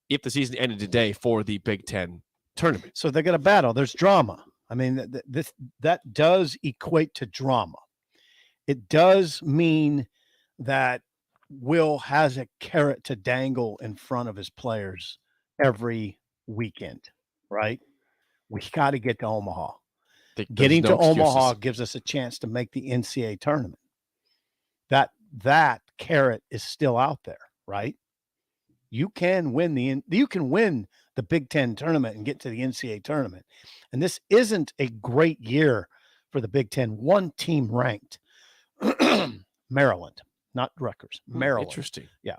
if the season ended today for the Big Ten tournament. So they're going to battle. There's drama. I mean, that does equate to drama. It does mean that Will has a carrot to dangle in front of his players every weekend, right? We got to get to Omaha. Getting to Omaha gives us a chance to make the NCAA tournament. That carrot is still out there, right? You can win the Big Ten tournament and get to the NCAA tournament. And this isn't a great year for the Big Ten. One team ranked, Maryland, not Rutgers, Maryland. Interesting. Yeah.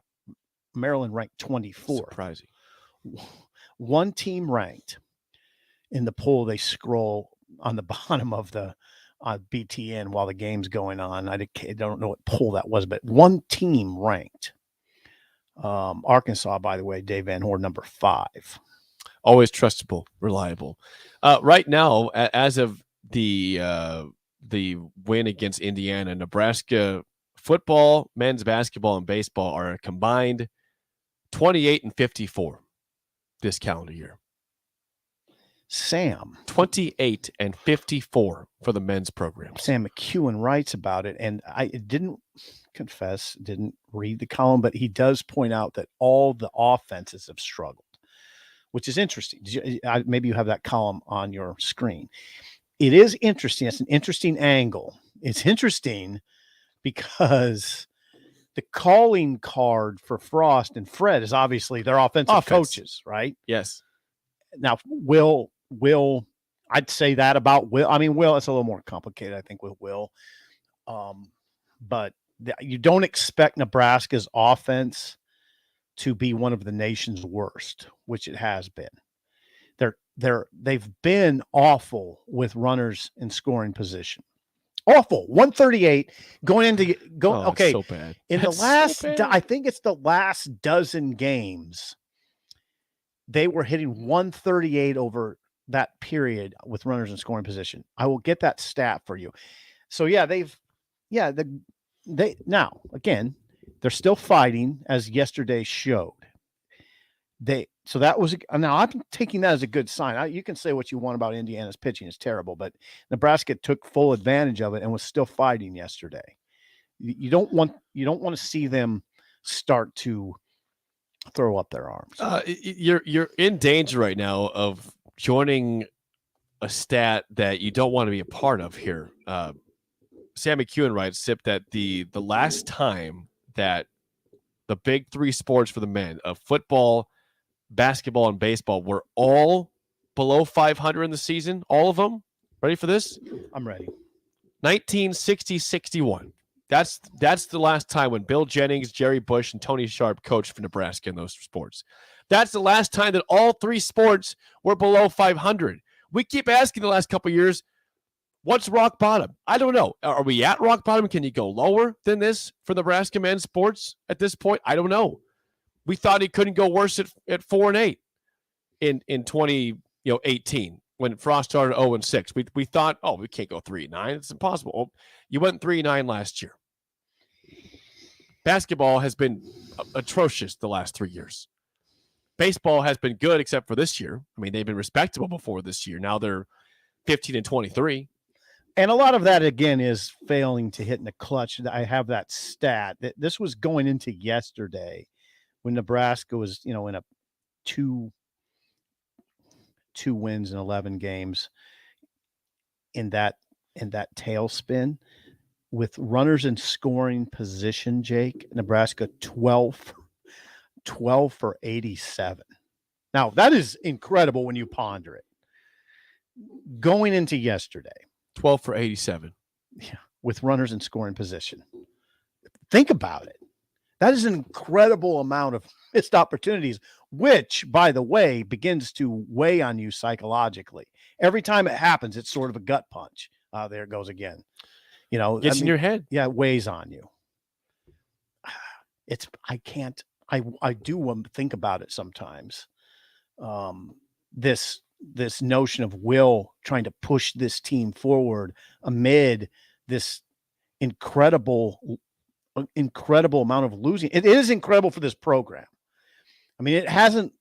Maryland ranked 24. Surprising. One team ranked in the poll. They scroll on the bottom of the on BTN while the game's going on. I don't know what poll that was, but one team ranked. Arkansas, by the way, Dave Van Horn, number 5. Always trustable, reliable. Right now, as of the win against Indiana, Nebraska football, men's basketball, and baseball are a combined 28-54 this calendar year. Sam. 28-54 for the men's program. Sam McEwen writes about it, and I didn't read the column, but he does point out that all the offenses have struggled, which is interesting. Maybe you have that column on your screen. It is interesting. It's an interesting angle. It's interesting because the calling card for Frost and Fred is obviously their offensive coaches, right? Yes. Now, Will, I'd say that about Will. I mean, Will, it's a little more complicated, I think, with Will. But you don't expect Nebraska's offense to be one of the nation's worst, which it has been. They've been awful with runners in scoring position. Awful. 138 going into okay. So bad. In That's the last, so bad. I think it's the last dozen games, they were hitting 138 over that period with runners in scoring position. I will get that stat for you. So now again, they're still fighting, as yesterday showed. So that was now I'm taking that as a good sign. You can say what you want about Indiana's pitching is terrible, but Nebraska took full advantage of it and was still fighting yesterday. You don't want to see them start to throw up their arms. You're in danger right now of joining a stat that you don't want to be a part of here. Sam McEwen writes, Sip, that the last time that the big 3 sports for the men of football, basketball, and baseball were all below 500 in the season, all of them. Ready for this? I'm ready. 1960-61. That's the last time when Bill Jennings, Jerry Bush, and Tony Sharp coached for Nebraska in those sports. That's the last time that all 3 sports were below 500. We keep asking the last couple of years, what's rock bottom? I don't know. Are we at rock bottom? Can you go lower than this for Nebraska men's sports at this point? I don't know. We thought he couldn't go worse at 4-8 in 2018 when Frost started 0-6. We thought, we can't go 3-9. It's impossible. Well, you went 3-9 last year. Basketball has been atrocious the last 3 years. Baseball has been good except for this year. I mean, they've been respectable before this year. Now they're 15-23. And a lot of that, again, is failing to hit in the clutch. I have that stat. That this was going into yesterday when Nebraska was, in a 2 wins in 11 games in that tailspin with runners in scoring position. Jake, Nebraska 12 for 87. Now that is incredible when you ponder it. Going into yesterday, 12 for 87. Yeah, with runners in scoring position. Think about it. That is an incredible amount of missed opportunities, which, by the way, begins to weigh on you psychologically. Every time it happens, it's sort of a gut punch. There it goes again. Gets in your head. Yeah, it weighs on you. I do think about it sometimes. This notion of Will trying to push this team forward amid this incredible amount of losing. It is incredible for this program. I mean, it hasn't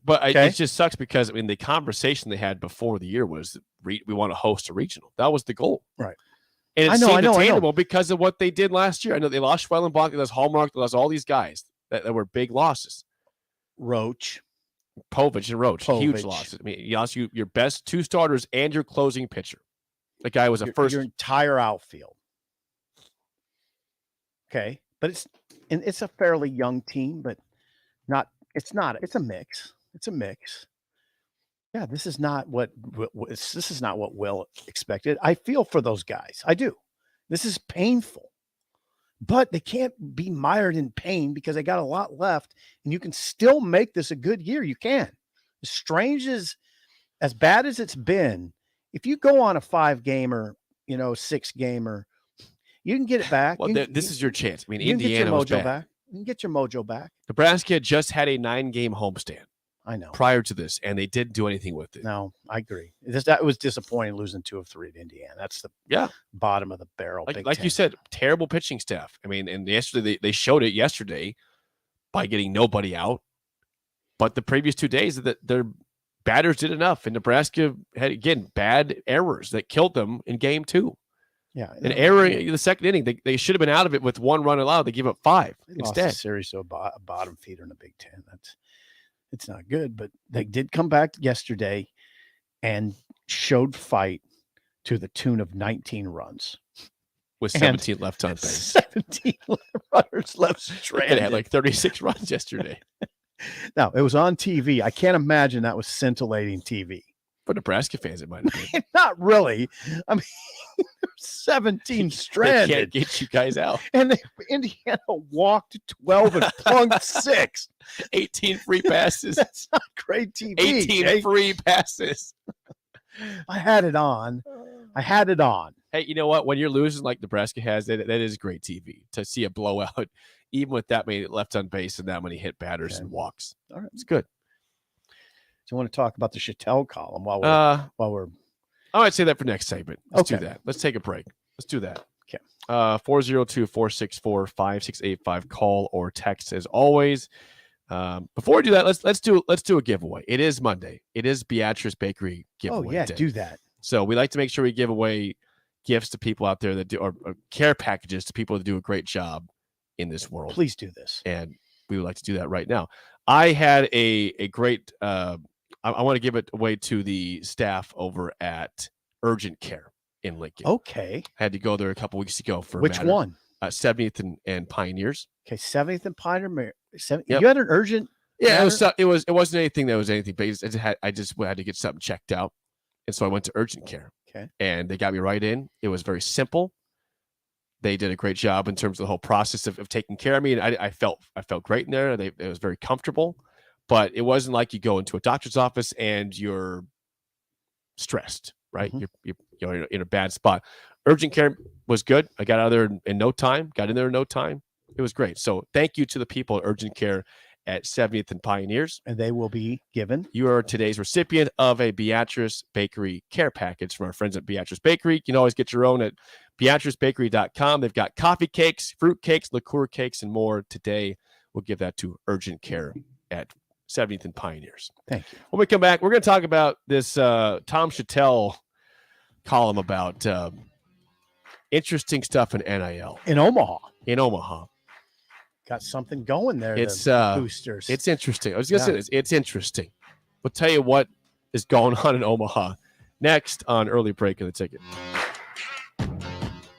But Okay. it just sucks because the conversation they had before the year was we want to host a regional. That was the goal, Right. And it I know, seemed I know. attainable because of what they did last year. I know they lost Schwellenbach, they lost Hallmark, they lost all these guys that were big losses. Roach, Povich, and Roach, huge Povich. losses. You lost your best 2 starters and your closing pitcher. The guy was your entire outfield. Okay, but it's a fairly young team, but it's a mix. It's a mix. Yeah, this is not what Will expected. I feel for those guys. I do. This is painful, but they can't be mired in pain because they got a lot left, and you can still make this a good year. You can. As strange as bad as it's been, if you go on a 5-gamer, 6-gamer, you can get it back. Well, this is your chance. you Indiana can was get your mojo bad. back. You can get your mojo back. Nebraska just had a 9-game homestand. I know. Prior to this, and they didn't do anything with it. No, I agree. That was disappointing losing 2 of 3 to Indiana. That's the bottom of the barrel. Like you said, terrible pitching staff. And yesterday they showed it yesterday by getting nobody out. But the previous 2 days, that their batters did enough, and Nebraska had again bad errors that killed them in game 2. Yeah, an error in the second inning. They should have been out of it with 1 run allowed. They gave up 5 They instead. lost a series to a bottom feeder in the Big Ten. It's not good, but they did come back yesterday and showed fight to the tune of 19 runs. With 17 left on base. 17 runners left They stranded. had like 36 runs yesterday. No, it was on TV. I can't imagine that was scintillating TV. For Nebraska fans, it might have been. Not really. I mean, 17 stranded. They can't get you guys out. And Indiana walked 12 and plunked 6. 18 free passes. That's not great TV. 18 Jake. free passes. I had it on. Hey, you know what? When you're losing like Nebraska has, that is great TV to see a blowout, even with that many left on base and that many hit batters and walks. All right. It's good. Do you want to talk about the Chattel column while we're I might say that for next segment. Let's do Okay. that. Let's take a break. Let's do that. Okay. 402-464-5685. Call or text as always. Before we do that, let's do a giveaway. It is Monday. It is Beatrice Bakery giveaway day. do that. So we like to make sure we give away gifts to people out there that do or care packages to people that do a great job in this world. Please do this. And we would like to do that right now. I had a great I want to give it away to the staff over at Urgent Care in Lincoln. Okay. I had to go there a couple weeks ago for a Which matter. one? 70th and Pioneers. Okay, 70th and Pioneer. Yep. You had an urgent. Yeah, matter? it wasn't anything that was anything, but I just had to get something checked out, and so I went to Urgent Care. Okay. And they got me right in. It was very simple. They did a great job in terms of the whole process of taking care of me, and I felt great in there. It was very comfortable, but it wasn't like you go into a doctor's office and you're stressed, right? Mm-hmm. You're in a bad spot. Urgent Care was good. I got out of there in no time. Got in there in no time. It was great. So thank you to the people at Urgent Care at 70th and Pioneers. And they will be given. You are today's recipient of a Beatrice Bakery care package from our friends at Beatrice Bakery. You can always get your own at BeatriceBakery.com. They've got coffee cakes, fruit cakes, liqueur cakes, and more. Today, we'll give that to Urgent Care at 70th and Pioneers. Thank you. When we come back, we're going to talk about this Tom Chattel column about interesting stuff in NIL. In Omaha. Got something going there. It's the boosters. It's interesting. I was going to say it's interesting. We'll tell you what is going on in Omaha next on Early Break of the Ticket.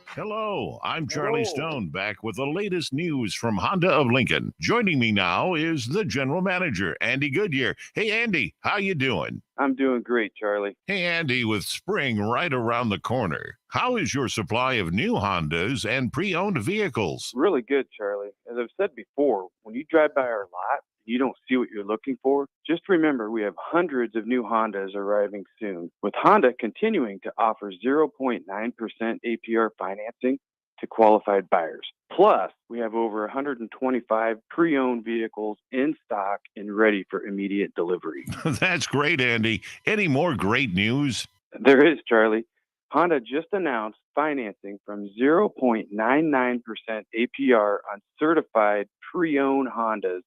Hello, I'm Charlie Stone, back with the latest news from Honda of Lincoln. Joining me now is the general manager, Andy Goodyear. Hey, Andy, how you doing? I'm doing great, Charlie. Hey, Andy, with spring right around the corner, how is your supply of new Hondas and pre-owned vehicles? Really good, Charlie. As I've said before, when you drive by our lot, you don't see what you're looking for, just remember we have hundreds of new Hondas arriving soon, with Honda continuing to offer 0.9% APR financing to qualified buyers. Plus, we have over 125 pre-owned vehicles in stock and ready for immediate delivery. That's great, Andy. Any more great news? There is, Charlie. Honda just announced financing from 0.99% APR on certified pre-owned Hondas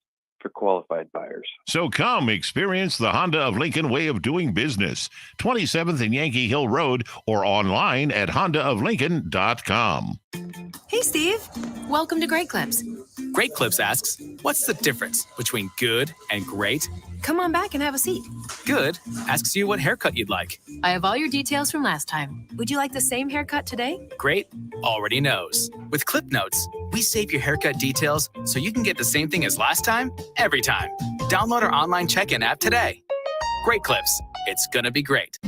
for qualified buyers. So come experience the Honda of Lincoln way of doing business. 27th and Yankee Hill Road or online at hondaoflincoln.com. Hey, Steve. Welcome to Great Clips. Great Clips asks, what's the difference between good and great? Come on back and have a seat. Good asks you what haircut you'd like. I have all your details from last time. Would you like the same haircut today? Great already knows. With Clip Notes, we save your haircut details so you can get the same thing as last time, every time. Download our online check-in app today. Great Clips. It's gonna be great.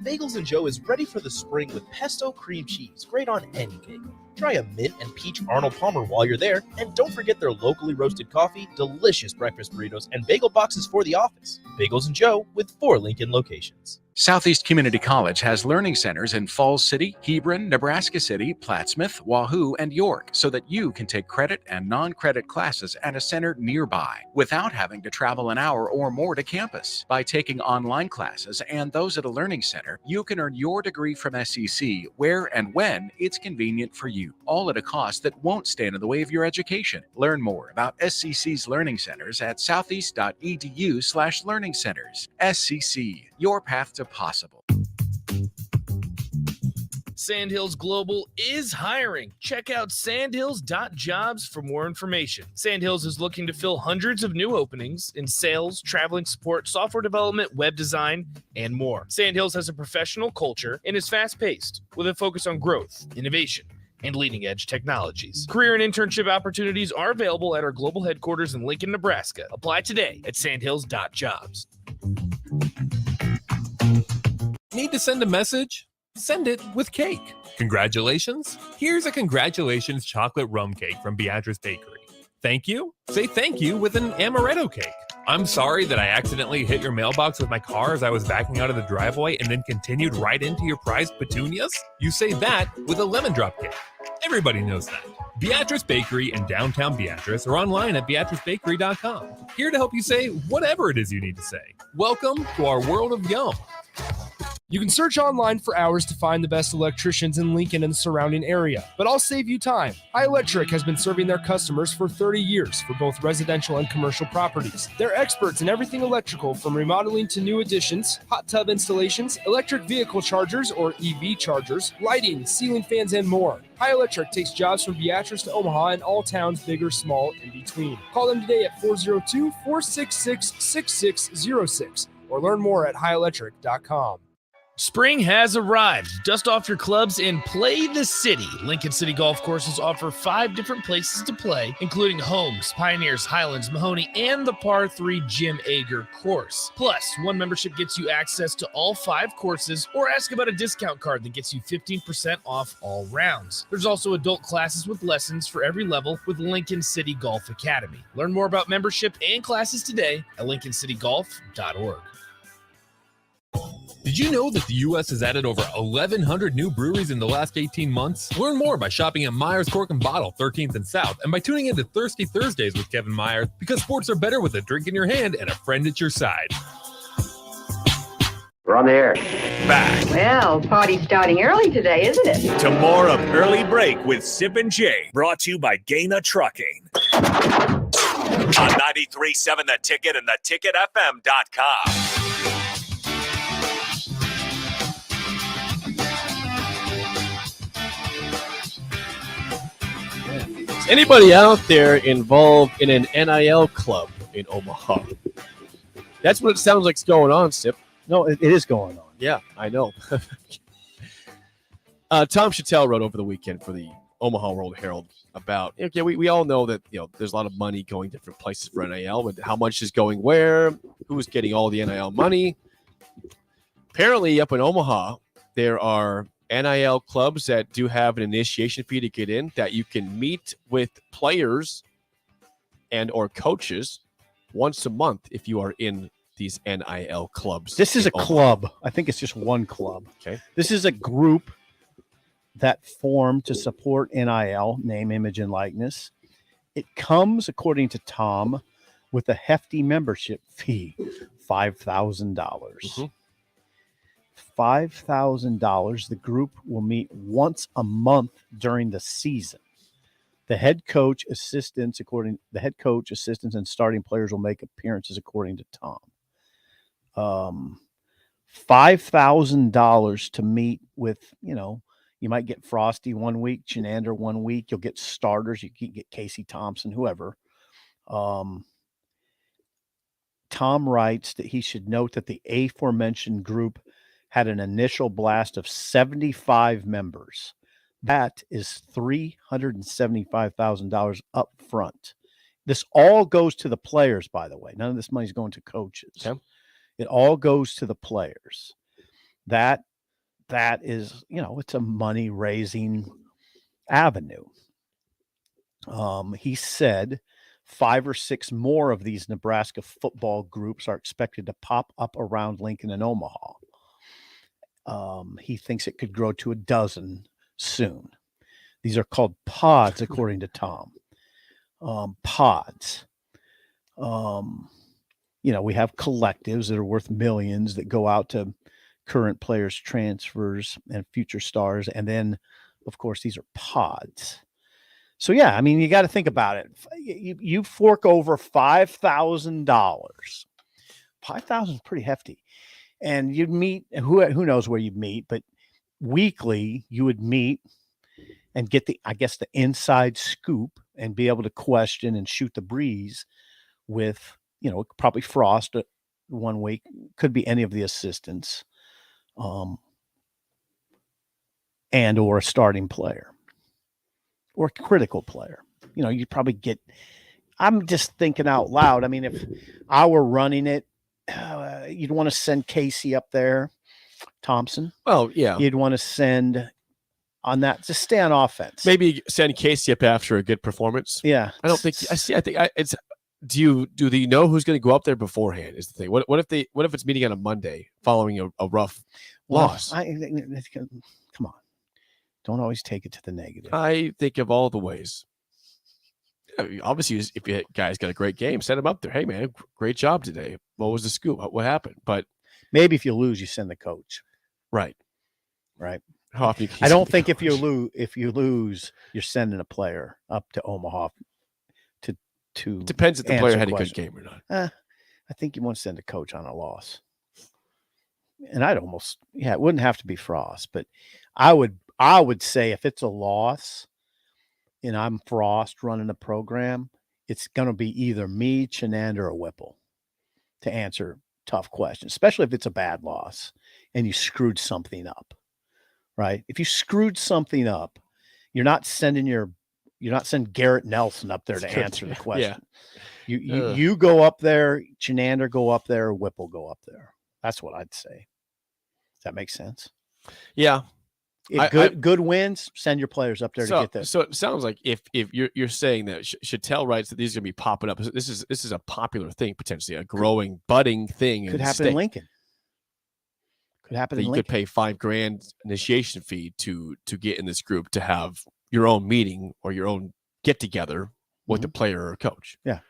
Bagels & Joe is ready for the spring with pesto cream cheese, great on any bagel. Try a mint and peach Arnold Palmer while you're there, and don't forget their locally roasted coffee, delicious breakfast burritos, and bagel boxes for the office. Bagels & Joe with 4 Lincoln locations. Southeast Community College has learning centers in Falls City, Hebron, Nebraska City, Plattsmouth, Wahoo, and York so that you can take credit and non-credit classes at a center nearby without having to travel an hour or more to campus. By taking online classes and those at a learning center, you can earn your degree from SEC where and when it's convenient for you, all at a cost that won't stand in the way of your education. Learn more about SCC's learning centers at southeast.edu/learning centers. SCC, your path to possible. Sandhills Global is hiring. Check out sandhills.jobs for more information. Sandhills is looking to fill hundreds of new openings in sales, traveling support, software development, web design, and more. Sandhills has a professional culture and is fast-paced with a focus on growth, innovation, and leading-edge technologies. Career and internship opportunities are available at our global headquarters in Lincoln, Nebraska. Apply today at sandhills.jobs. Need to send a message? Send it with cake. Congratulations. Here's a congratulations chocolate rum cake from Beatrice Bakery. Thank you? Say thank you with an amaretto cake. I'm sorry that I accidentally hit your mailbox with my car as I was backing out of the driveway and then continued right into your prized petunias. You say that with a lemon drop cake. Everybody knows that. Beatrice Bakery in downtown Beatrice or online at beatricebakery.com. Here to help you say whatever it is you need to say. Welcome to our world of yum. You can search online for hours to find the best electricians in Lincoln and the surrounding area, but I'll save you time. High Electric has been serving their customers for 30 years for both residential and commercial properties. They're experts in everything electrical from remodeling to new additions, hot tub installations, electric vehicle chargers or EV chargers, lighting, ceiling fans, and more. High Electric takes jobs from Beatrice to Omaha and all towns big or small in between. Call them today at 402-466-6606 or learn more at highelectric.com. Spring has arrived. Dust off your clubs and play the city. Lincoln City Golf Courses offer 5 different places to play, including Homes, Pioneers, Highlands, Mahoney, and the Par 3 Jim Ager course. Plus, one membership gets you access to all 5 courses, or ask about a discount card that gets you 15% off all rounds. There's also adult classes with lessons for every level with Lincoln City Golf Academy. Learn more about membership and classes today at lincolncitygolf.org. Did you know that the U.S. has added over 1,100 new breweries in the last 18 months? Learn more by shopping at Myers Cork and Bottle, 13th and South, and by tuning into Thirsty Thursdays with Kevin Myers, because sports are better with a drink in your hand and a friend at your side. We're on the air. Back Well, party's starting early today, isn't it? to more of Early Break with Sip and Jay, brought to you by Gaina Trucking. On 93.7 The Ticket and theticketfm.com. Is anybody out there involved in an NIL club in Omaha? That's what it sounds like's going on, Sip. No, it is going on. Yeah, I know. Tom Chattel wrote over the weekend for the Omaha World Herald about, okay, we all know that, there's a lot of money going different places for NIL, but how much is going where, who's getting all the NIL money. Apparently up in Omaha, there are NIL clubs that do have an initiation fee to get in, that you can meet with players and or coaches once a month if you are in these NIL clubs. This is a club. I think it's just one club. Okay. This is a group that formed to support NIL, name, image, and likeness. It comes, according to Tom, with a hefty membership fee, $5,000. Mm-hmm. $5,000. The group will meet once a month during the season. The head coach, assistants, and starting players will make appearances according to Tom. $5,000 to meet with, you might get Frosty 1 week, Chenander 1 week. You'll get starters. You can get Casey Thompson, whoever. Tom writes that he should note that the aforementioned group had an initial blast of 75 members. That is $375,000 up front. This all goes to the players, by the way. None of this money is going to coaches. Okay. It all goes to the players. That is, it's a money-raising avenue. He said 5 or 6 more of these Nebraska football groups are expected to pop up around Lincoln and Omaha. He thinks it could grow to 12 soon. These are called pods, according to Tom. Pods. We have collectives that are worth millions that go out to current players, transfers, and future stars. And then, of course, these are pods. So, yeah, I mean, you got to think about it. You fork over $5,000. $5,000 is pretty hefty. And you'd meet, who knows where you'd meet, but weekly you would meet and get the inside scoop and be able to question and shoot the breeze with, probably Frost 1 week, could be any of the assistants, and or a starting player or a critical player. You'd probably get, I'm just thinking out loud. I mean, if I were running it, you'd want to send Casey up there, Thompson. Well, yeah. You'd want to send on that to stay on offense. Maybe send Casey up after a good performance. Yeah. I don't think it's, do they know who's going to go up there beforehand is the thing. What if it's meeting on a Monday following a rough loss? Come on. Don't always take it to the negative. I think of all the ways. Obviously, if you guys got a great game, send them up there. Hey, man, great job today. What was the scoop? What happened? But maybe if you lose, you send the coach. Right. How often I don't think if you lose, you're sending a player up to Omaha to it depends if the player had a good game or not. I think you want to send a coach on a loss. And it wouldn't have to be Frost, but I would say if it's a loss and I'm Frost running a program, it's going to be either me, Chenander, or Whipple to answer tough questions, especially if it's a bad loss and you screwed something up, right? If you screwed something up, you're not sending Garrett Nelson up there to answer the question. Yeah. You go up there, Chenander go up there, Whipple go up there. That's what I'd say. Does that make sense? Yeah. If good wins, send your players up there to get there. So it sounds like if you're saying that Chattel writes that these are going to be popping up. This is a popular thing, potentially a growing, budding thing. Could happen in Lincoln. You could pay $5,000 initiation fee to get in this group to have your own meeting or your own get together with the player or coach. Yeah.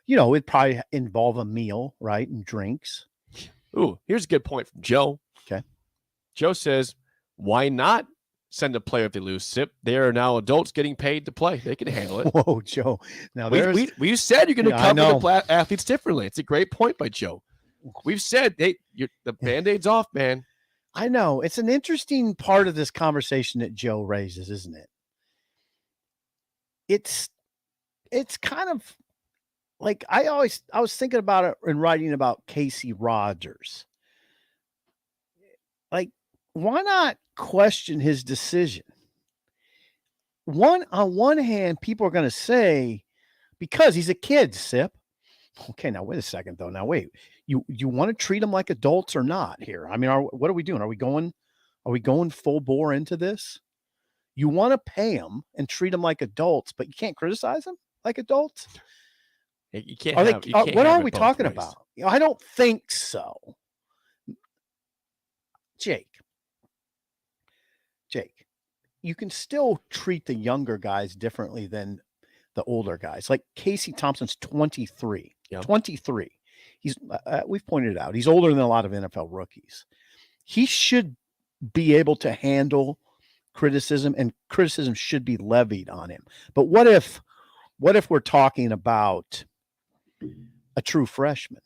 It'd probably involve a meal, right? And drinks. Ooh, here's a good point from Joe. Okay. Joe says, why not send a player if they lose? Sip, they are now adults getting paid to play. They can handle it. Whoa, Joe. Now we said you're going to cover the athletes differently. It's a great point by Joe. We've said, hey, the Band-Aid's off, man. I know. It's an interesting part of this conversation that Joe raises, isn't it? It's kind of like I was thinking about it and writing about Casey Rogers. Like, why not question his decision? On one hand, people are going to say, because he's a kid, Sip. Okay, now wait a second, though. Now wait, you want to treat them like adults or not here? I mean, what are we doing? Are we going full bore into this? You want to pay them and treat them like adults, but you can't criticize them like adults. You can't. What are we talking about? I don't think so. Jake, you can still treat the younger guys differently than the older guys. Like Casey Thompson's 23. Yeah. 23. He's we've pointed it out. He's older than a lot of NFL rookies. He should be able to handle criticism, and criticism should be levied on him. But what if we're talking about a true freshman?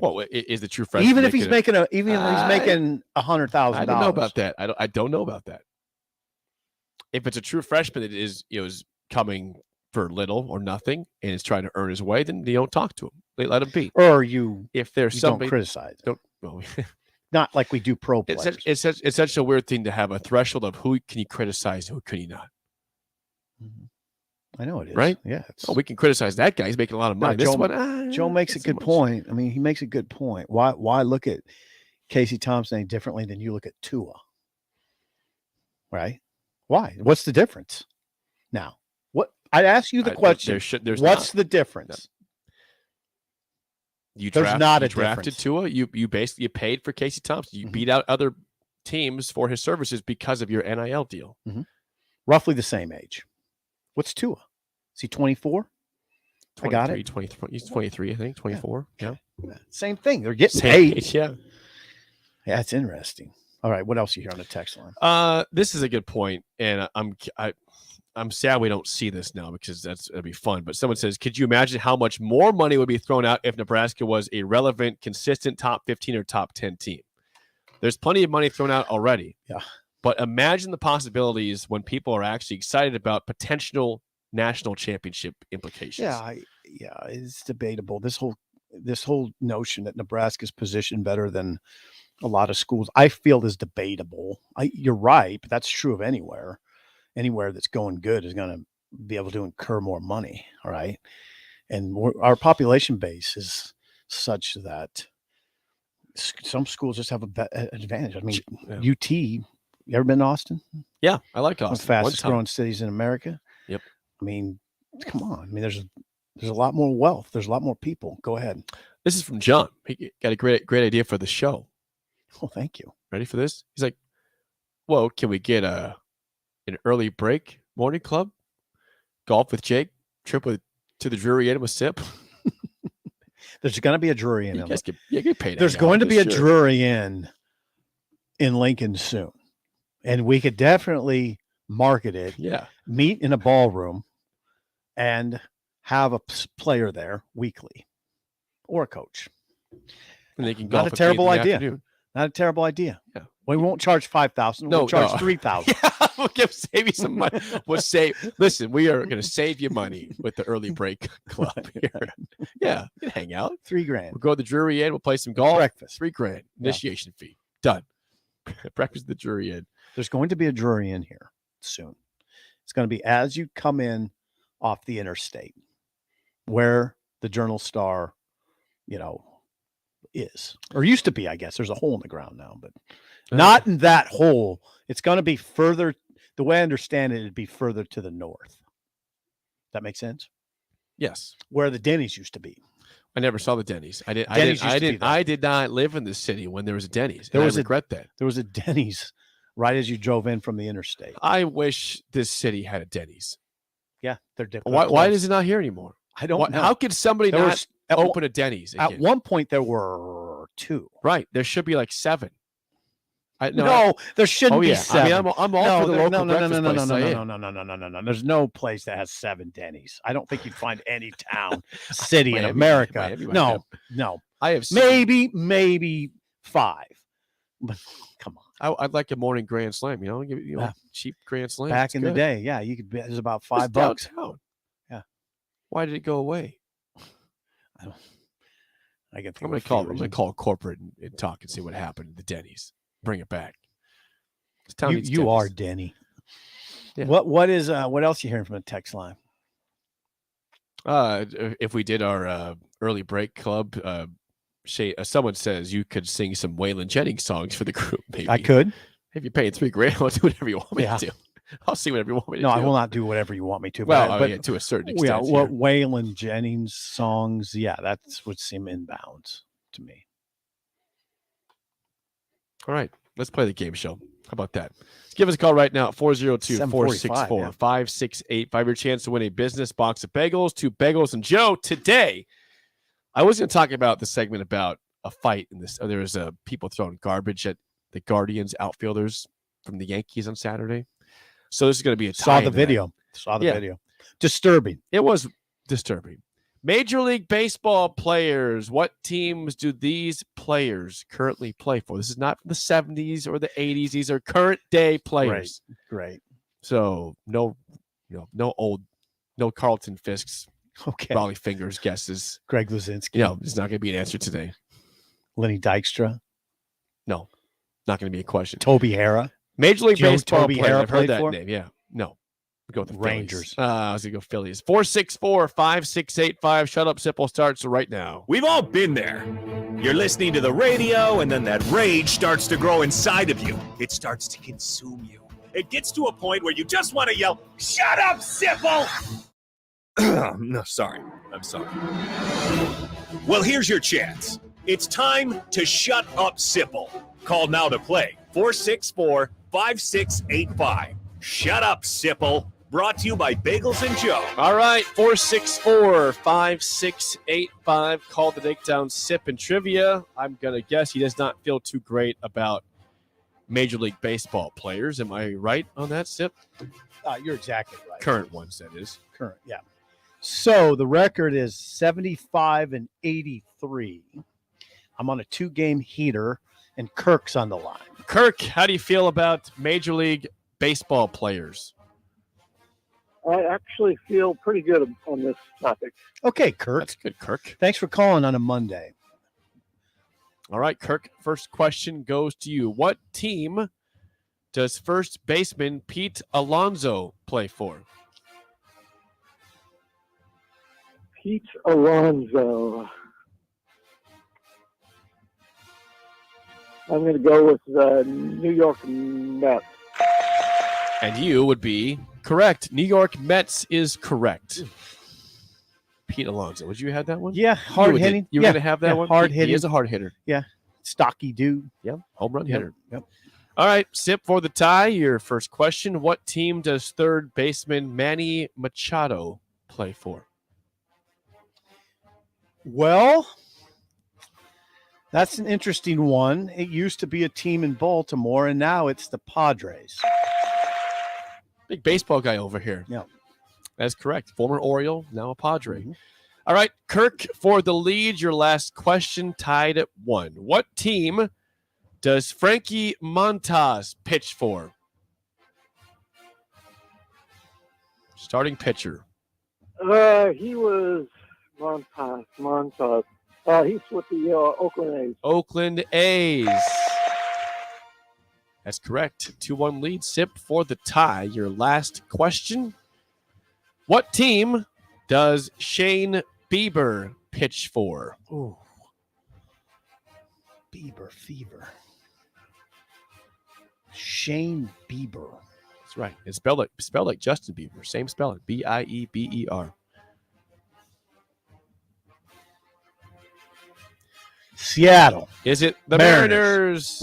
Well, is the true freshman Even if he's making $100,000? I don't know about that. I don't know about that. If it's a true freshman that is coming for little or nothing and is trying to earn his way, then you don't talk to him. They let him be. Or if there's somebody don't criticize. Well, not like we do pro players. It's such a weird thing to have a threshold of who can you criticize, who can you not. I know it is. Right? Yeah. We can criticize that guy. He's making a lot of money. Joe makes a good point. I mean, he makes a good point. Why look at Casey Thompson any differently than you look at Tua? Right? Why? What's the difference? Now, I'd ask you the question. There's what's not. the difference? There's not a drafted difference. Tua. You basically paid for Casey Thompson. You beat out other teams for his services because of your NIL deal. Roughly the same age. What's Tua? Is he 24? I got it. 23. He's 23, I think. 24. Yeah. Same thing. They're getting Same paid. age, yeah. Yeah, it's interesting. All right, what else you hear on the text line? This is a good point, and I'm sad we don't see this now because that'd be fun. But someone says, could you imagine how much more money would be thrown out if Nebraska was a relevant, consistent top 15 or top 10 team? There's plenty of money thrown out already. Yeah. But imagine the possibilities when people are actually excited about potential national championship implications. Yeah, it's debatable. This whole notion that Nebraska's positioned better than a lot of schools, I feel is debatable. You're right, but that's true of anywhere. Anywhere that's going good is going to be able to incur more money. All right. And our population base is such that some schools just have an advantage. I mean, UT, you ever been to Austin? Yeah, I like One of Austin. the fastest growing cities in America. Yep. I mean, come on. I mean, there's a lot more wealth. There's a lot more people. Go ahead. This is from John. He got a great idea for the show. Oh, thank you. Ready for this? He's like, well, can we get an early break morning club? Golf with Jake? Trip to the Drury Inn with Sip? There's going to be a Drury Inn. You guys get paid. There's going to be a Drury Inn in Lincoln soon. And we could definitely market it. Yeah. Meet in a ballroom and have a player there weekly or a coach. And they can Not a terrible idea. Not a terrible idea. Yeah. We won't charge $5,000. We'll charge $3,000. Yeah, we'll save you some money. Listen, we are going to save you money with the early break club here. Yeah, you can hang out. $3,000. We'll go to the Drury Inn. We'll play some golf. Breakfast. $3,000 initiation fee. Done. Breakfast at the Drury Inn. There's going to be a Drury Inn here soon. It's going to be as you come in off the interstate, where the Journal-Star, is or used to be. I guess there's a hole in the ground now, but not in that hole. It's going to be further. The way I understand it, it'd be further to the north. That makes sense. Yes, where the Denny's used to be. I never saw the Denny's. I did not live in this city when there was a Denny's. I regret that. There was a Denny's right as you drove in from the interstate. I wish this city had a Denny's. Yeah, they're different. Why is it not here anymore? I don't know. How could somebody not open a Denny's again? At one point, there were 2. Right. There should be like 7. There shouldn't be 7. I mean, I'm all for the local breakfast place. No. There's no place that has 7 Denny's. I don't think you'd find any town, city in America. No. I have maybe 5. But come on. I'd like a morning Grand Slam. Cheap Grand Slam. Back in the day, yeah, you could. It was about $5. Downtown. Yeah. Why did it go away? I'm going to call corporate and talk and see what happened to the Denny's. Bring it back. You are Denny. Yeah. What else you hearing from the text line? If we did our early break club, someone says you could sing some Waylon Jennings songs for the group. Maybe I could. If you're paying $3,000, I'll do whatever you want me to do. I'll see whatever you want me to do. No, I will not do whatever you want me to. Well, but to a certain extent. What Waylon Jennings songs? Yeah, that would seem inbounds to me. All right, let's play the game show. How about that? Give us a call right now at 402-464-5685. Your chance to win a business box of bagels. 2 bagels and Joe today. I was going to talk about the segment about a fight in this. There was people throwing garbage at the Guardians outfielders from the Yankees on Saturday. So this is going to be a Saw tie the into that. video. Saw the Yeah. video. Disturbing. It was disturbing. Major League Baseball players. What teams do these players currently play for? This is not from the 70s or the 80s. These are current day players. Great. So no Carlton Fisk's Okay. Raleigh Fingers guesses. Greg Luzinski. It's not going to be an answer today. Lenny Dykstra. No, not going to be a question. Toby Hara. Major League Do you know who Baseball Toby players. Hara I've heard played that for? name. Yeah. No. Go with the Rangers. Phillies. I was going to go Phillies. 464-5685. Shut Up Sipple starts right now. We've all been there. You're listening to the radio, and then that rage starts to grow inside of you. It starts to consume you. It gets to a point where you just want to yell, "Shut up, Sipple!" No, sorry. I'm sorry. Well, here's your chance. It's time to shut up, Sipple. Call now to play. 464-5685. Shut up, Sipple. Brought to you by Bagels and Joe. All right, 464-5685. Call the Takedown Sip and Trivia. I'm going to guess he does not feel too great about Major League Baseball players. Am I right on that, Sip? You're exactly right. Current ones, that is. Current, yeah. So the record is 75-83. I'm on a 2-game heater, and Kirk's on the line. Kirk, how do you feel about Major League Baseball players? I actually feel pretty good on this topic. Okay, Kirk. That's good, Kirk. Thanks for calling on a Monday. All right, Kirk, first question goes to you. What team does first baseman Pete Alonso play for? Pete Alonso. I'm going to go with the New York Mets. And you would be correct. New York Mets is correct. Pete Alonso. Would you have that one? Yeah, hard hitting. You were going to have that one? Hard He hitting. is a hard hitter. Yeah, stocky dude. Yeah, home run Yep, hitter. yep. All right, Sip for the tie. Your first question. What team does third baseman Manny Machado play for? Well, that's an interesting one. It used to be a team in Baltimore, and now it's the Padres. Big baseball guy over here. Yeah. That's correct. Former Oriole, now a Padre. All right, Kirk, for the lead, your last question tied at 1. What team does Frankie Montas pitch for? Starting pitcher. He was Montas. He's with the Oakland A's. Oakland A's. That's correct. 2-1 lead. Sip for the tie. Your last question. What team does Shane Bieber pitch for? Ooh. Bieber fever. Shane Bieber. That's right. It's spelled like Justin Bieber. Same spelling. Bieber. Seattle. Is it the Mariners?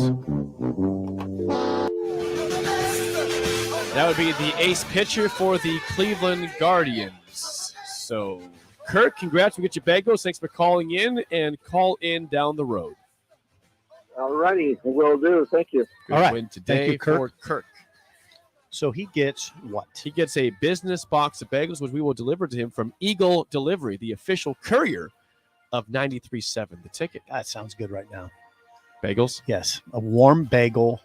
That would be the ace pitcher for the Cleveland Guardians. So, Kirk, congrats. We get you bagels. Thanks for calling in, and call in down the road. All righty. Will do. Thank you. Good All right. win today Thank you, Kirk. for Kirk. So he gets what? He gets a business box of bagels, which we will deliver to him from Eagle Delivery, the official courier of 93.7 The Ticket. That sounds good right now. Bagels? Yes. A warm bagel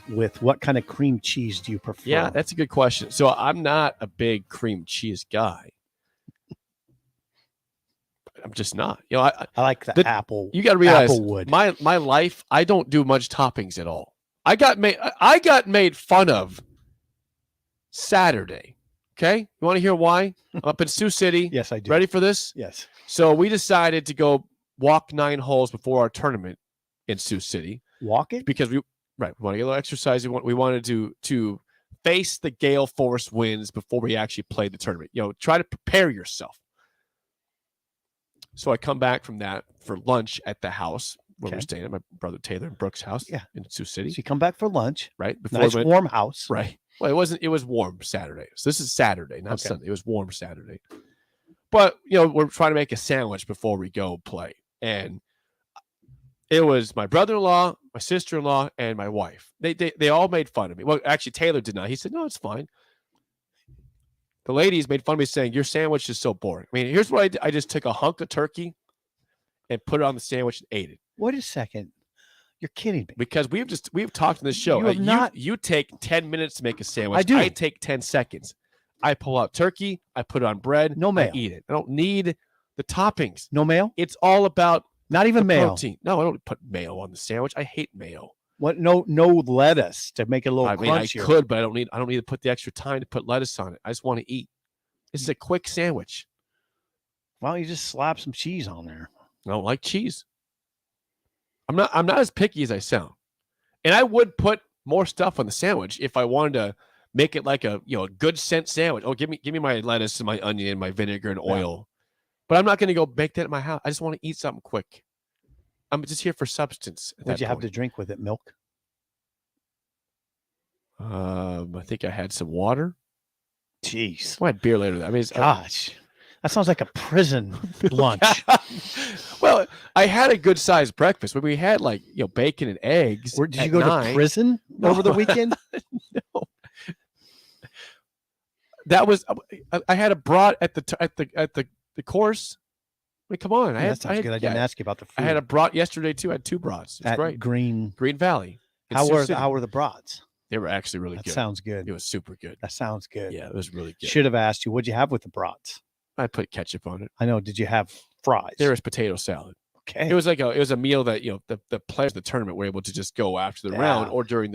with what kind of cream cheese do you prefer? Yeah, that's a good question. So I'm not a big cream cheese guy. I'm just not. You know, I like the apple. You got to realize Applewood. my life. I don't do much toppings at all. I got made fun of Saturday. Okay, you want to hear why? I'm up in Sioux City. Yes, I do. Ready for this? Yes. So we decided to go walk 9 holes before our tournament in Sioux City. Walk it? Because we want to get a little exercise. We wanted to face the gale force winds before we actually played the tournament. You know, try to prepare yourself. So I come back from that for lunch at the house where we're staying at my brother Taylor and Brooks' house in Sioux City. So you come back for lunch. Right. Nice warm house. Right. Well, it was warm Saturday. So this is Saturday, not Okay. Sunday. It was warm Saturday. But, you know, we're trying to make a sandwich before we go play. And It was my brother-in-law, my sister-in-law, and my wife. They all made fun of me. Well, actually, Taylor did not. He said, no, it's fine. The ladies made fun of me saying, your sandwich is so boring. I mean, here's what I did. I just took a hunk of turkey and put it on the sandwich and ate it. Wait a second. You're kidding me. Because we've talked in this show. You have not. You take 10 minutes to make a sandwich. I do. I take 10 seconds. I pull out turkey. I put it on bread. No mayo. I eat it. I don't need the toppings. No mayo? It's all about not even mayo. Protein. No, I don't put mayo on the sandwich. I hate mayo. What? No lettuce to make it a little crunchier. I could, but I don't need to put the extra time to put lettuce on it. I just want to eat. This is a quick sandwich. Why don't you just slap some cheese on there? I don't like cheese. I'm not as picky as I sound. And I would put more stuff on the sandwich if I wanted to make it like a good scent sandwich. Oh, give me my lettuce and my onion and my vinegar and oil. But I'm not going to go bake that at my house. I just want to eat something quick. I'm just here for substance. What'd you have to drink with it? Milk? I think I had some water. Jeez. I had beer later. I mean, gosh, that sounds like a prison lunch. Well, I had a good sized breakfast. We had bacon and eggs. Did you go to prison over the weekend? No. That was I had a brat at the course. I mean, come on. That sounds good. I didn't ask you about the food. I had a brat yesterday too. I had 2 brats. It's great. Green Valley. How were the brats? They were actually really good. That sounds good. It was super good. That sounds good. Yeah, it was really good. Should have asked you, what'd you have with the brats? I put ketchup on it. I know. Did you have fries? There was potato salad. Okay. It was a meal that the players of the tournament were able to just go after the round or during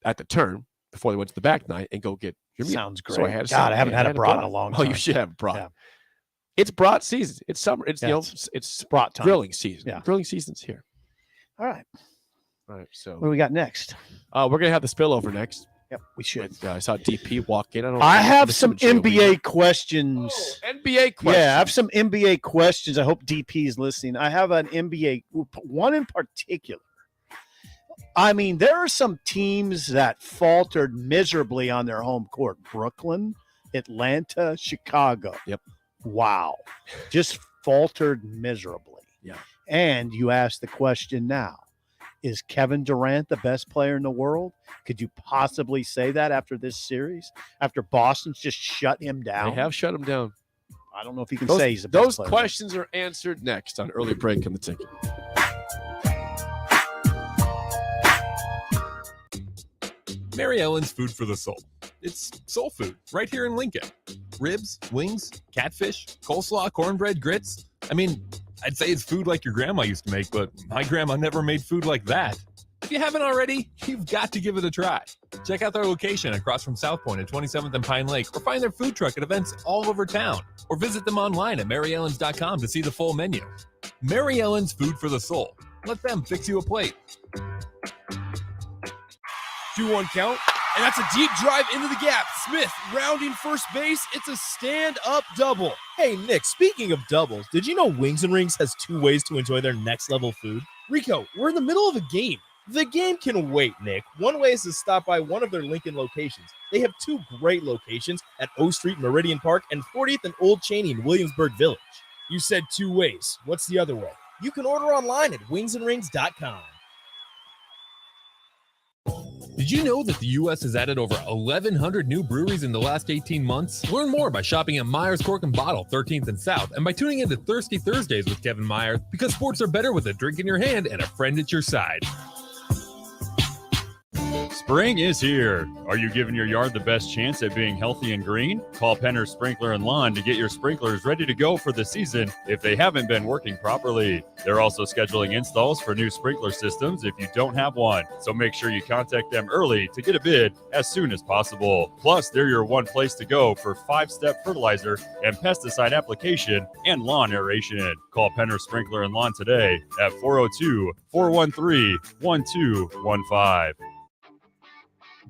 at the turn before they went to the back night and go get your meal. Sounds great. So I had I haven't had a brat in a long time. Oh, you should have a brat. Yeah. It's brat season. It's summer. It's it's brat time. Grilling season. Yeah. Grilling season's here. All right. So what do we got next? We're gonna have the spillover next. Yep, we should. I saw DP walk in. I have some NBA questions. NBA questions. Yeah, I have some NBA questions. I hope DP is listening. I have an NBA one in particular. I mean, there are some teams that faltered miserably on their home court. Brooklyn, Atlanta, Chicago. Yep. Wow. Just faltered miserably. Yeah. And you ask the question now, is Kevin Durant the best player in the world? Could you possibly say that after this series? After Boston's just shut him down? They have shut him down. I don't know if you can say he's the best Those player. questions are answered next on Early Break on the Ticket. Mary Ellen's Food for the Soul. It's soul food right here in Lincoln. Ribs, wings, catfish, coleslaw, cornbread, grits. I mean, I'd say it's food like your grandma used to make, but my grandma never made food like that. If you haven't already, you've got to give it a try. Check out their location across from South Point at 27th and Pine Lake, or find their food truck at events all over town, or visit them online at maryellens.com to see the full menu. Mary Ellen's Food for the Soul. Let them fix you a plate. 2-1 count, and that's a deep drive into the gap. Smith rounding first base. It's a stand-up double. Hey, Nick, speaking of doubles, did you know Wings and Rings has 2 ways to enjoy their next-level food? Rico, we're in the middle of a game. The game can wait, Nick. One way is to stop by one of their Lincoln locations. They have 2 great locations at O Street, Meridian Park, and 40th and Old Cheney in Williamsburg Village. You said 2 ways. What's the other way? You can order online at wingsandrings.com. Did you know that the U.S. has added over 1,100 new breweries in the last 18 months? Learn more by shopping at Myers Cork and Bottle, 13th and South, and by tuning into Thirsty Thursdays with Kevin Myers, because sports are better with a drink in your hand and a friend at your side. Spring is here. Are you giving your yard the best chance at being healthy and green? Call Penner Sprinkler and Lawn to get your sprinklers ready to go for the season if they haven't been working properly. They're also scheduling installs for new sprinkler systems if you don't have one. So make sure you contact them early to get a bid as soon as possible. Plus, they're your one place to go for 5-step fertilizer and pesticide application and lawn aeration. Call Penner Sprinkler and Lawn today at 402-413-1215.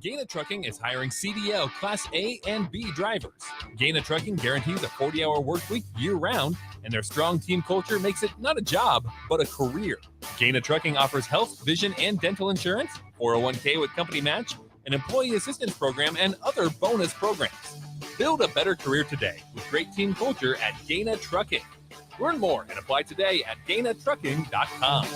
Gaina Trucking is hiring CDL Class A and B drivers. Gaina Trucking guarantees a 40-hour work week year-round, and their strong team culture makes it not a job, but a career. Gaina Trucking offers health, vision, and dental insurance, 401k with company match, an employee assistance program, and other bonus programs. Build a better career today with great team culture at Gaina Trucking. Learn more and apply today at GainaTrucking.com.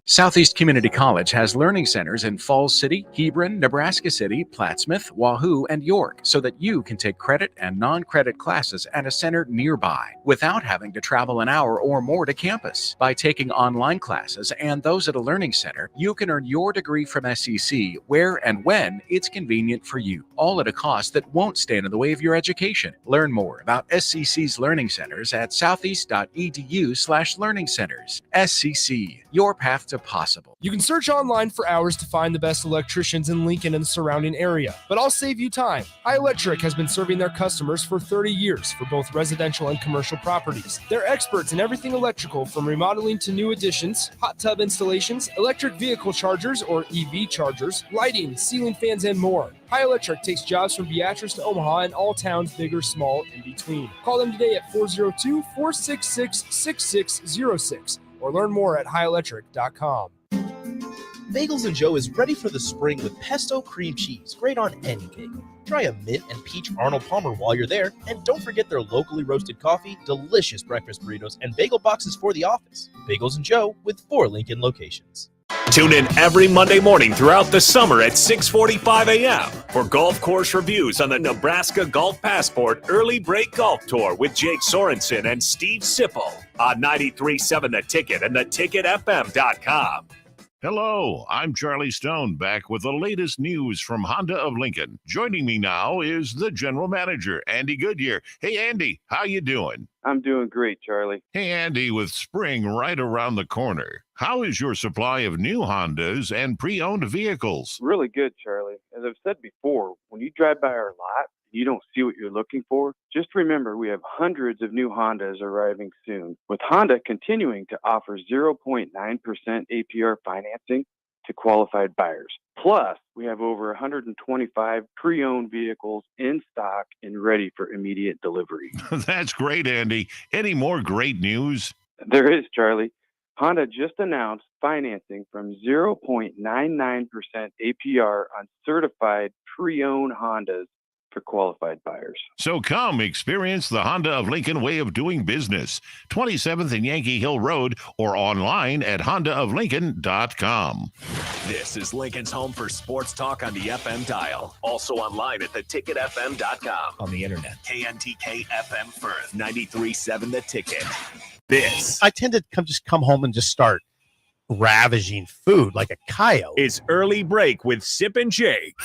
Southeast Community College has learning centers in Falls City, Hebron, Nebraska City, Plattsmouth, Wahoo, and York so that you can take credit and non-credit classes at a center nearby without having to travel an hour or more to campus. By taking online classes and those at a learning center, you can earn your degree from SCC where and when it's convenient for you, all at a cost that won't stand in the way of your education. Learn more about SCC's learning centers at southeast.edu/learning centers. SCC, your path to possible. You can search online for hours to find the best electricians in Lincoln and the surrounding area, but I'll save you time. High Electric has been serving their customers for 30 years for both residential and commercial properties. They're experts in everything electrical from remodeling to new additions, hot tub installations, electric vehicle chargers or EV chargers, lighting, ceiling fans, and more. High Electric takes jobs from Beatrice to Omaha and all towns, big or small, in between. Call them today at 402-466-6606 or learn more at highelectric.com. Bagels and Joe is ready for the spring with pesto cream cheese, great on any bagel. Try a mint and peach Arnold Palmer while you're there, and don't forget their locally roasted coffee, delicious breakfast burritos, and bagel boxes for the office. Bagels and Joe with 4 Lincoln locations. Tune in every Monday morning throughout the summer at 6:45 a.m. for golf course reviews on the Nebraska Golf Passport Early Break Golf Tour with Jake Sorensen and Steve Sipple on 93.7 The Ticket and theticketfm.com. Hello, I'm Charlie Stone, back with the latest news from Honda of Lincoln. Joining me now is the general manager, Andy Goodyear. Hey, Andy, how you doing? I'm doing great, Charlie. Hey, Andy, with spring right around the corner, how is your supply of new Hondas and pre-owned vehicles? Really good, Charlie. As I've said before, when you drive by our lot, you don't see what you're looking for, just remember we have hundreds of new Hondas arriving soon, with Honda continuing to offer 0.9% APR financing to qualified buyers. Plus, we have over 125 pre-owned vehicles in stock and ready for immediate delivery. That's great, Andy. Any more great news? There is, Charlie. Honda just announced financing from 0.99% APR on certified pre-owned Hondas for qualified buyers. So come experience the Honda of Lincoln way of doing business. 27th and Yankee Hill Road or online at hondaoflincoln.com. This is Lincoln's home for sports talk on the FM dial. Also online at theticketfm.com. On the internet. KNTK FM Firth, 93.7 The Ticket. This I tend to come home and just start ravaging food like a coyote. is Early Break with Sip and Jake.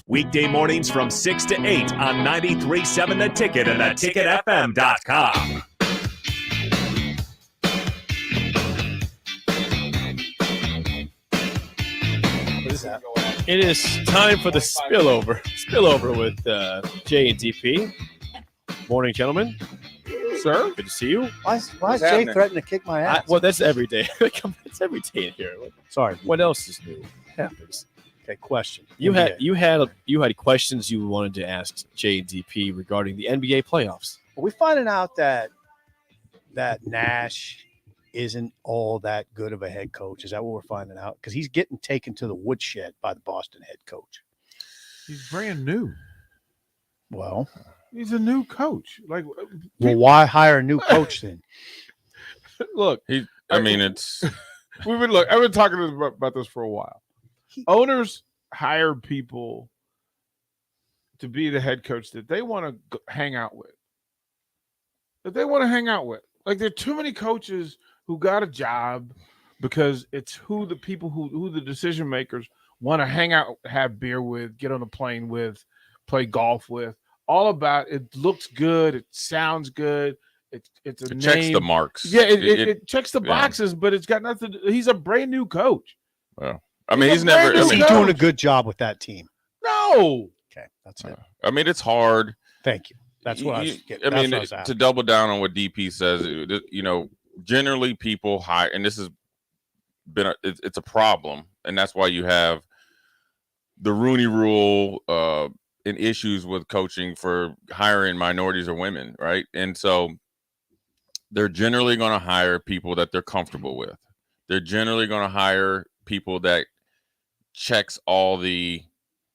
Weekday mornings from 6 to 8 on 93.7 The Ticket and theticketfm.com. What is that? It is time for the spillover with Jay and DP. Morning, gentlemen. Sir, good to see you. Why is Jay threatening to kick my ass? Well, that's every day. It's every day in here. Sorry. What else is new? Happens. Okay, question. You had questions you wanted to ask Jay and DP regarding the NBA playoffs. Are we finding out that Nash isn't all that good of a head coach? Is that what we're finding out? Because he's getting taken to the woodshed by the Boston head coach. He's brand new. Well, he's a new coach. Well, why hire a new coach then? Look, I've been talking about this for a while. Owners hire people to be the head coach that they want to hang out with. Like, there are too many coaches who got a job because it's who the people who the decision makers want to hang out, have beer with, get on a plane with, play golf with. All about it looks good, it sounds good. It checks the marks. Yeah, it checks the boxes, but it's got nothing. He's a brand new coach. Well, I mean, he's never. Is he doing a good job with that team? No. Okay, that's it. I mean, it's hard. Thank you. That's what I was getting. I mean, to double down on what DP says, generally people hire, and this has been it's a problem, and that's why you have the Rooney Rule and issues with coaching for hiring minorities or women, right? And so they're generally going to hire people that they're comfortable with. They're generally going to hire people that checks all the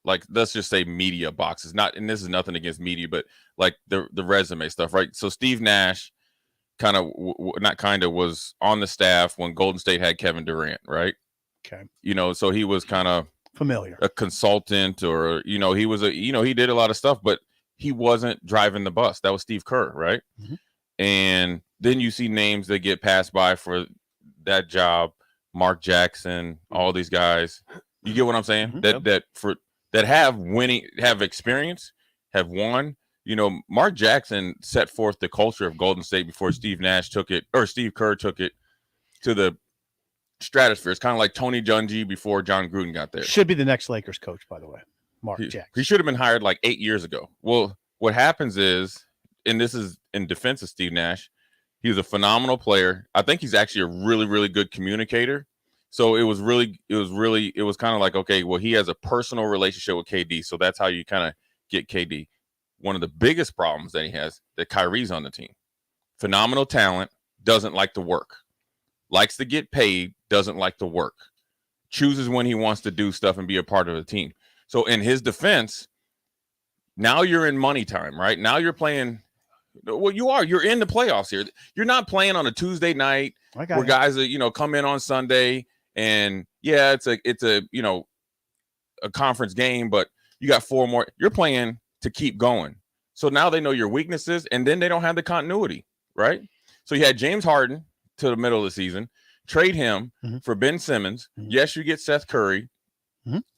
like let's just say media boxes. Not, and this is nothing against media, but like the resume stuff, right? So Steve Nash was on the staff when Golden State had Kevin Durant, right? Okay. So he was kind of familiar, a consultant, or he was he did a lot of stuff, but he wasn't driving the bus. That was Steve Kerr, right? Mm-hmm. And then you see names that get passed by for that job, Mark Jackson, all these guys. You get what I'm saying? Mm-hmm. That have experience, have won. Mark Jackson set forth the culture of Golden State before Steve Kerr took it to the stratosphere. It's kind of like Tony Dungy before John Gruden got there. Should be the next Lakers coach, by the way, Mark Jackson. He should have been hired like 8 years ago. Well, what happens is, and this is in defense of Steve Nash, he was a phenomenal player. I think he's actually a really, really good communicator. So it was kind of like, okay, well, he has a personal relationship with KD. So that's how you kind of get KD. One of the biggest problems that he has, that Kyrie's on the team. Phenomenal talent, doesn't like to work. Likes to get paid, doesn't like to work. Chooses when he wants to do stuff and be a part of the team. So in his defense, now you're in money time, right? Now you're playing. Well, you're in the playoffs here. You're not playing on a Tuesday night where guys are, come in on Sunday and yeah, it's a conference game, but you got 4 more. You're playing to keep going. So now they know your weaknesses, and then they don't have the continuity, right? So you had James Harden to the middle of the season, trade him for Ben Simmons. Yes, you get Seth Curry,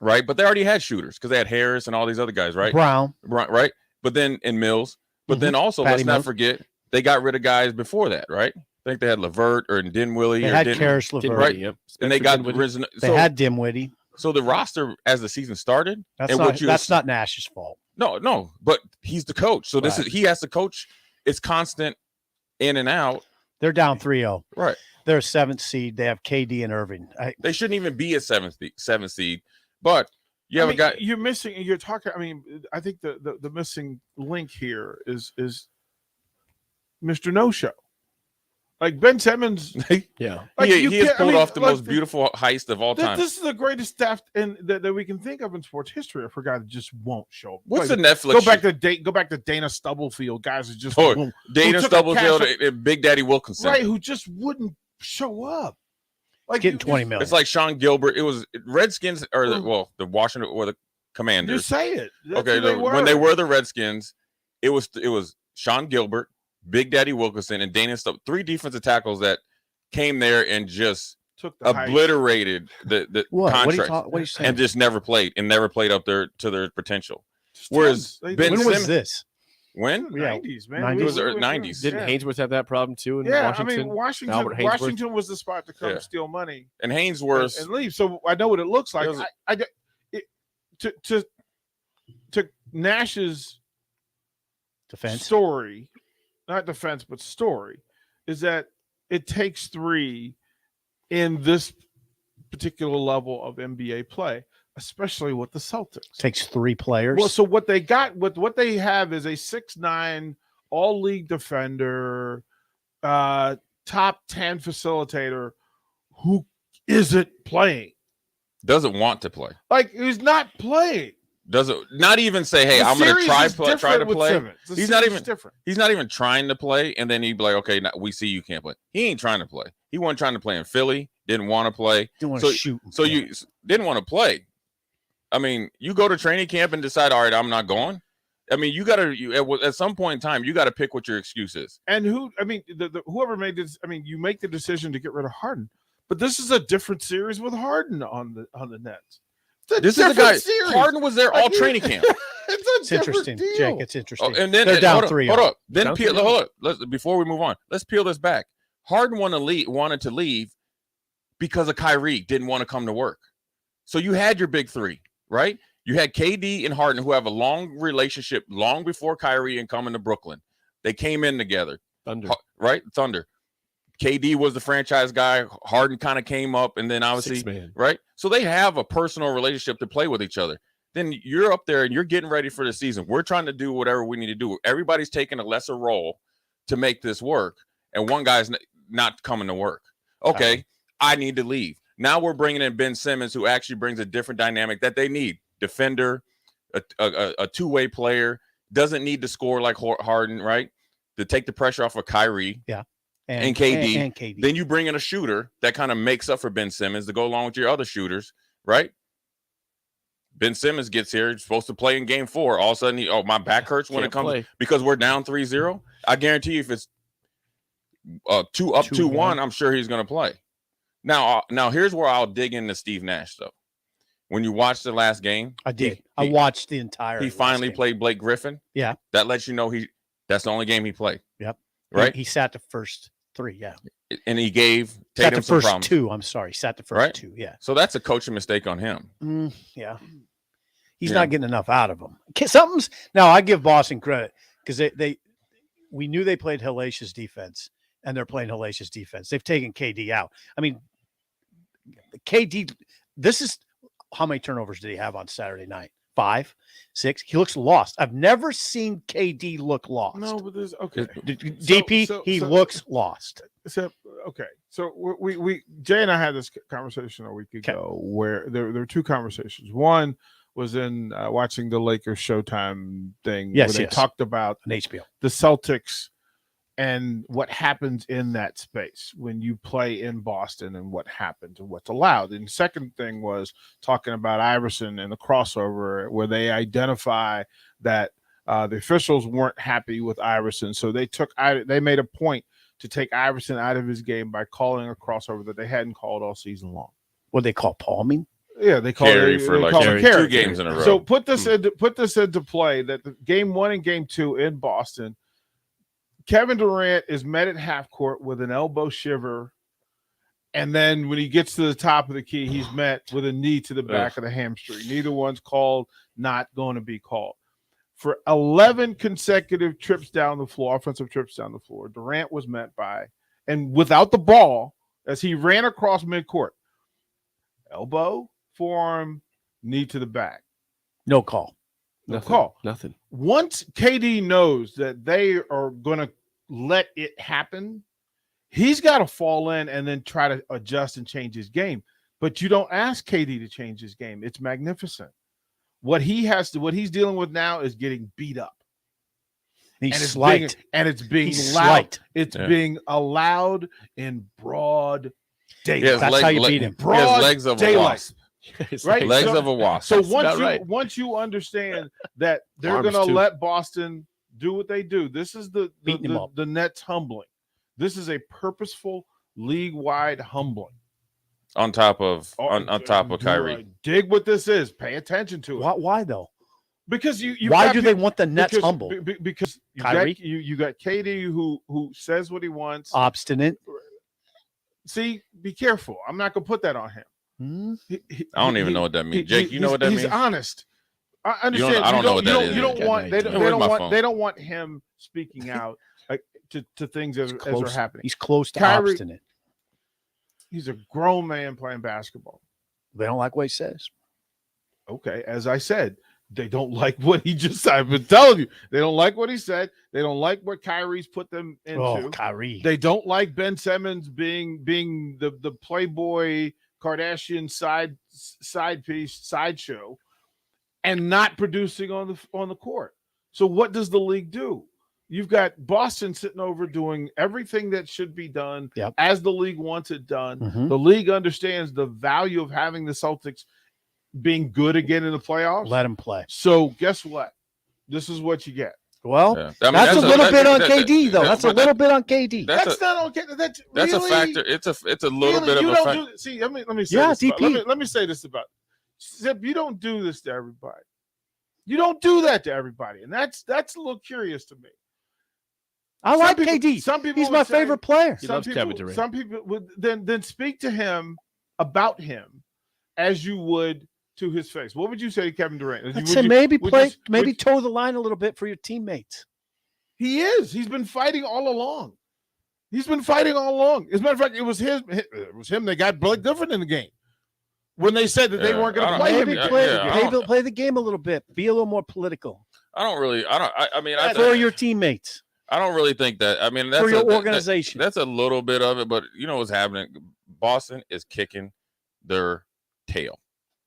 right? But they already had shooters because they had Harris and all these other guys, right? Brown. Right. But then in Mills, but then also let's not forget they got rid of guys before that, right? I think they had LeVert or Dinwiddie. They had Karis LeVert, right? Yep. And they got Dinwiddie. They had Dinwiddie. So the roster as the season started, that's not Nash's fault. No, but he's the coach. So he has to coach. It's constant in and out. They're down 3-0. Right. They're a 7th seed. They have KD and Irving. They shouldn't even be a 7th seed. But you have a guy you're missing. You're talking. I mean, I think the missing link here is Mr. No Show. Like Ben Simmons, yeah, like he has pulled off the most beautiful heist of all time. This is the greatest theft that we can think of in sports history. A guy that just won't show up. What's like, the Netflix? Go back to Dana Stubblefield, guys who just Dana Stubblefield and Big Daddy Wilkinson, right? Who just wouldn't show up. Like getting $20 million. It's like Sean Gilbert. It was Redskins or the Washington or the Commanders. You say it. That's okay, when they were the Redskins, it was Sean Gilbert, Big Daddy Wilkinson, and Dana Stubb, 3 defensive tackles that came there and just obliterated the contract what are you saying? and just never played up there to their potential. Whereas Ben Simmons, was this? When? 90s, man. It was 90s. Didn't Haynesworth have that problem too in Washington? I mean, Washington was the spot to come steal money. And Haynesworth and leave. So I know what it looks like. To Nash's defense story, not defense, but story, is that it takes 3 in this particular level of NBA play, especially with the Celtics. Takes 3 players. Well, so what they got, what they have is a 6'9" all-league defender, top 10 facilitator who isn't playing. Doesn't want to play. Like, he's not playing. Doesn't not even say, "Hey, I'm going to try to play." He's not even different. He's not even trying to play, and then he'd be like, "Okay, now we see you can't play." He ain't trying to play. He wasn't trying to play in Philly. Didn't want to play. Didn't want to shoot. So you didn't want to play. I mean, you go to training camp and decide, all right, I'm not going. I mean, you got to at some point in time, you got to pick what your excuse is. And whoever made this, I mean, you make the decision to get rid of Harden, but this is a different series with Harden on the Nets. This is the guy. Series. Harden was there all training camp. It's interesting, deal. Jake. It's interesting. And then they're down 3. Hold up. Then hold up. Before we move on, let's peel this back. Harden wanted to leave because of Kyrie. Didn't want to come to work. So you had your big 3, right? You had KD and Harden, who have a long relationship long before Kyrie and coming to Brooklyn. They came in together. Thunder. Right? Thunder. KD was the franchise guy. Harden kind of came up, and then obviously, right? So they have a personal relationship to play with each other. Then you're up there and you're getting ready for the season. We're trying to do whatever we need to do. Everybody's taking a lesser role to make this work, and one guy's not coming to work. Okay, I need to leave. Now we're bringing in Ben Simmons, who actually brings a different dynamic that they need. Defender, a two-way player, doesn't need to score like Harden, right? To take the pressure off of Kyrie. Yeah. And KD. And KD. Then you bring in a shooter that kind of makes up for Ben Simmons to go along with your other shooters, right? Ben Simmons gets here, supposed to play in game 4. All of a sudden, my back hurts when it comes because we're down 3-0. I guarantee you if it's 2-1, I'm sure he's going to play. Now, here's where I'll dig into Steve Nash, though. When you watch the last game, I did. I watched the entire. He finally played Blake Griffin. Yeah. That lets you know that's the only game he played. Yep. Right. He sat the first 3. Yeah. And he gave Sat Tatum the some first problems. 2. I'm sorry. Sat the first 2. Yeah. So that's a coaching mistake on him. Yeah. He's not getting enough out of them. Now I give Boston credit because we knew they played hellacious defense, and they're playing hellacious defense. They've taken KD out. I mean, KD. This is how many turnovers did he have on Saturday night? 5, 6. He looks lost. I've never seen KD look lost. No, but there's okay. DP, he looks lost. So we Jay and I had this conversation a week ago where there were 2 conversations. One was in watching the Lakers Showtime thing where they talked about on HBO the Celtics and what happens in that space when you play in Boston and what happens and what's allowed. And the second thing was talking about Iverson and the crossover where they identify that the officials weren't happy with Iverson. So they made a point to take Iverson out of his game by calling a crossover that they hadn't called all season long. What they call palming? Yeah, they call Carry it for like carry. 2 games in a row. So put this into play that the game 1 and game 2 in Boston, Kevin Durant is met at half court with an elbow shiver, and then when he gets to the top of the key, he's met with a knee to the back of the hamstring. Neither one's called, not going to be called. For 11 consecutive trips down the floor, offensive trips down the floor, Durant was met by, and without the ball, as he ran across midcourt, elbow, forearm, knee to the back. No call. No call. Nothing. Once KD knows that they are going to let it happen, he's got to fall in and then try to adjust and change his game. But you don't ask KD to change his game. It's magnificent. What he's dealing with now is getting beat up. He's slight. It's being He's loud. slight. It's being allowed in broad daylight. That's how you beat him. He has legs of a wasp. Right? Legs of a wasp. So That's once you understand that they're Arms going to too. let Boston do what they do, this is the Nets humbling. This is a purposeful league-wide humbling. On top of Kyrie. Dig what this is. Pay attention to it. Why though? Because you why do they want the Nets humble? Because Kyrie? you got KD who says what he wants. Obstinate. See, be careful. I'm not going to put that on him. I don't even know what that means. Jake, you know what that means? He's honest. I understand. I don't know what that is. You don't want. They Where's my phone? don't want him speaking out to things as are happening. He's close to Kyrie, obstinate. He's a grown man playing basketball. They don't like what he says. Okay, as I said, they don't like what he just. I've been telling you, they don't like what he said. They don't like what Kyrie's put them into. Oh, Kyrie. They don't like Ben Simmons being the Playboy Kardashian side piece, sideshow, and not producing on the court. So what does the league do? You've got Boston sitting over doing everything that should be done as the league wants it done. Mm-hmm. The league understands the value of having the Celtics being good again in the playoffs. Let him play. So guess what? This is what you get. Well, Yeah. I mean, that's a little bit on KD, though. that's- That's a little bit on KD. That's not on KD. That's That's really, a factor. It's a little really, bit of you a don't factor. do. See, let me say Yeah, this. DP. Let me say this about Zip. You don't do this to everybody. You don't do that to everybody, and that's a little curious to me. I like KD. Some people. He's would my say- favorite player. Some people would then speak to him about him as you would to his face. What would you say to Kevin Durant? I'd Would say you- maybe would play, you- maybe would- toe the line a little bit for your teammates. He is. He's been fighting all along. He's been fighting all along. As a matter of fact, it was him that got Blake Griffin in the game when they said that they weren't going to play him. Maybe play the game a little bit. Be a little more political I mean, I for your teammates. I don't really think that. I mean, that's For your a- that- organization. that's a little bit of it, but you know what's happening? Boston is kicking their tail.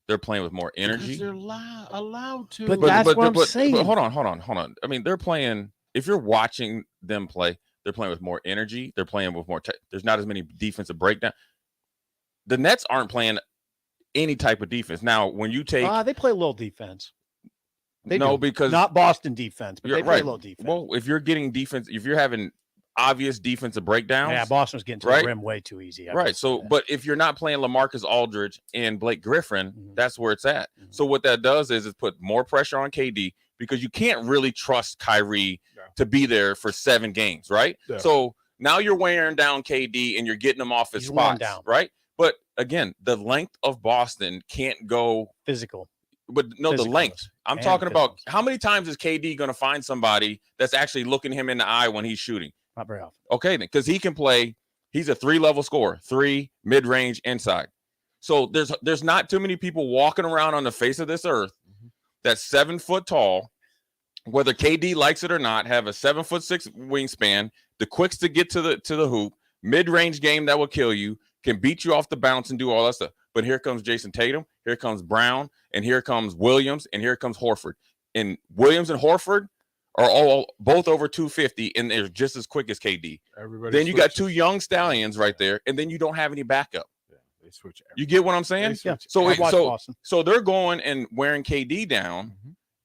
They're playing with more energy. Because they're allowed to. But that's what I'm saying. But hold on. I mean, they're playing. If you're watching them play, they're playing with more energy. They're playing with more. There's not as many defensive breakdown. The Nets aren't playing any type of defense now. When you take, they play a little defense. Because not Boston defense, but you're they play right. a little defense. Well, if you're getting defense, if you're having obvious defensive breakdowns, Yeah, Boston was getting to the rim way too easy. Right. So, but if you're not playing LaMarcus Aldridge and Blake Griffin, that's where it's at. So what that does is it put more pressure on KD because you can't really trust Kyrie to be there for 7 games, right? Yeah. So now you're wearing down KD and you're getting him off his He's worn spots, down. right? But again, the length of Boston can't go physical. But no, the Physical. length. I'm And talking about how many times is KD going to find somebody that's actually looking him in the eye when he's shooting? Not very often. Okay, then, because he can play. He's a 3-level scorer, 3 mid-range inside. So there's not too many people walking around on the face of this earth that's 7 foot tall, whether KD likes it or not, have a 7'6" wingspan, the quicks to get to the hoop, mid-range game that will kill you, can beat you off the bounce and do all that stuff. But here comes Jason Tatum, here comes Brown, and here comes Williams, and here comes Horford. And Williams and Horford are both over 250, and they're just as quick as KD. Everybody Then you got switches. 2 young stallions right there, and then you don't have any backup. They switch. You get what I'm saying? They switch. So I watch Boston. so they're going and wearing KD down,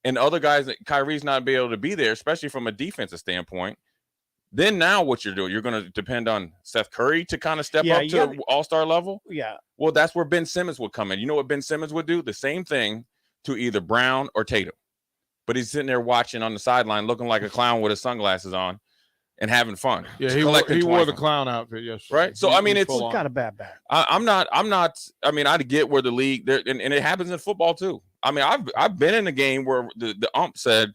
and other guys that Kyrie's not be able to be there, especially from a defensive standpoint. Then now what you're doing, you're going to depend on Seth Curry to kind of step up to the all-star level. Yeah. Well, that's where Ben Simmons would come in. You know what Ben Simmons would do? The same thing to either Brown or Tatum. But he's sitting there watching on the sideline, looking like a clown with his sunglasses on and having fun. Yeah, Just he collecting wore the 20. clown outfit yesterday. Right. So I mean, it's He's got a bad back. I'm not. I mean, I get where the league there, and it happens in football too. I mean, I've been in a game where the ump said,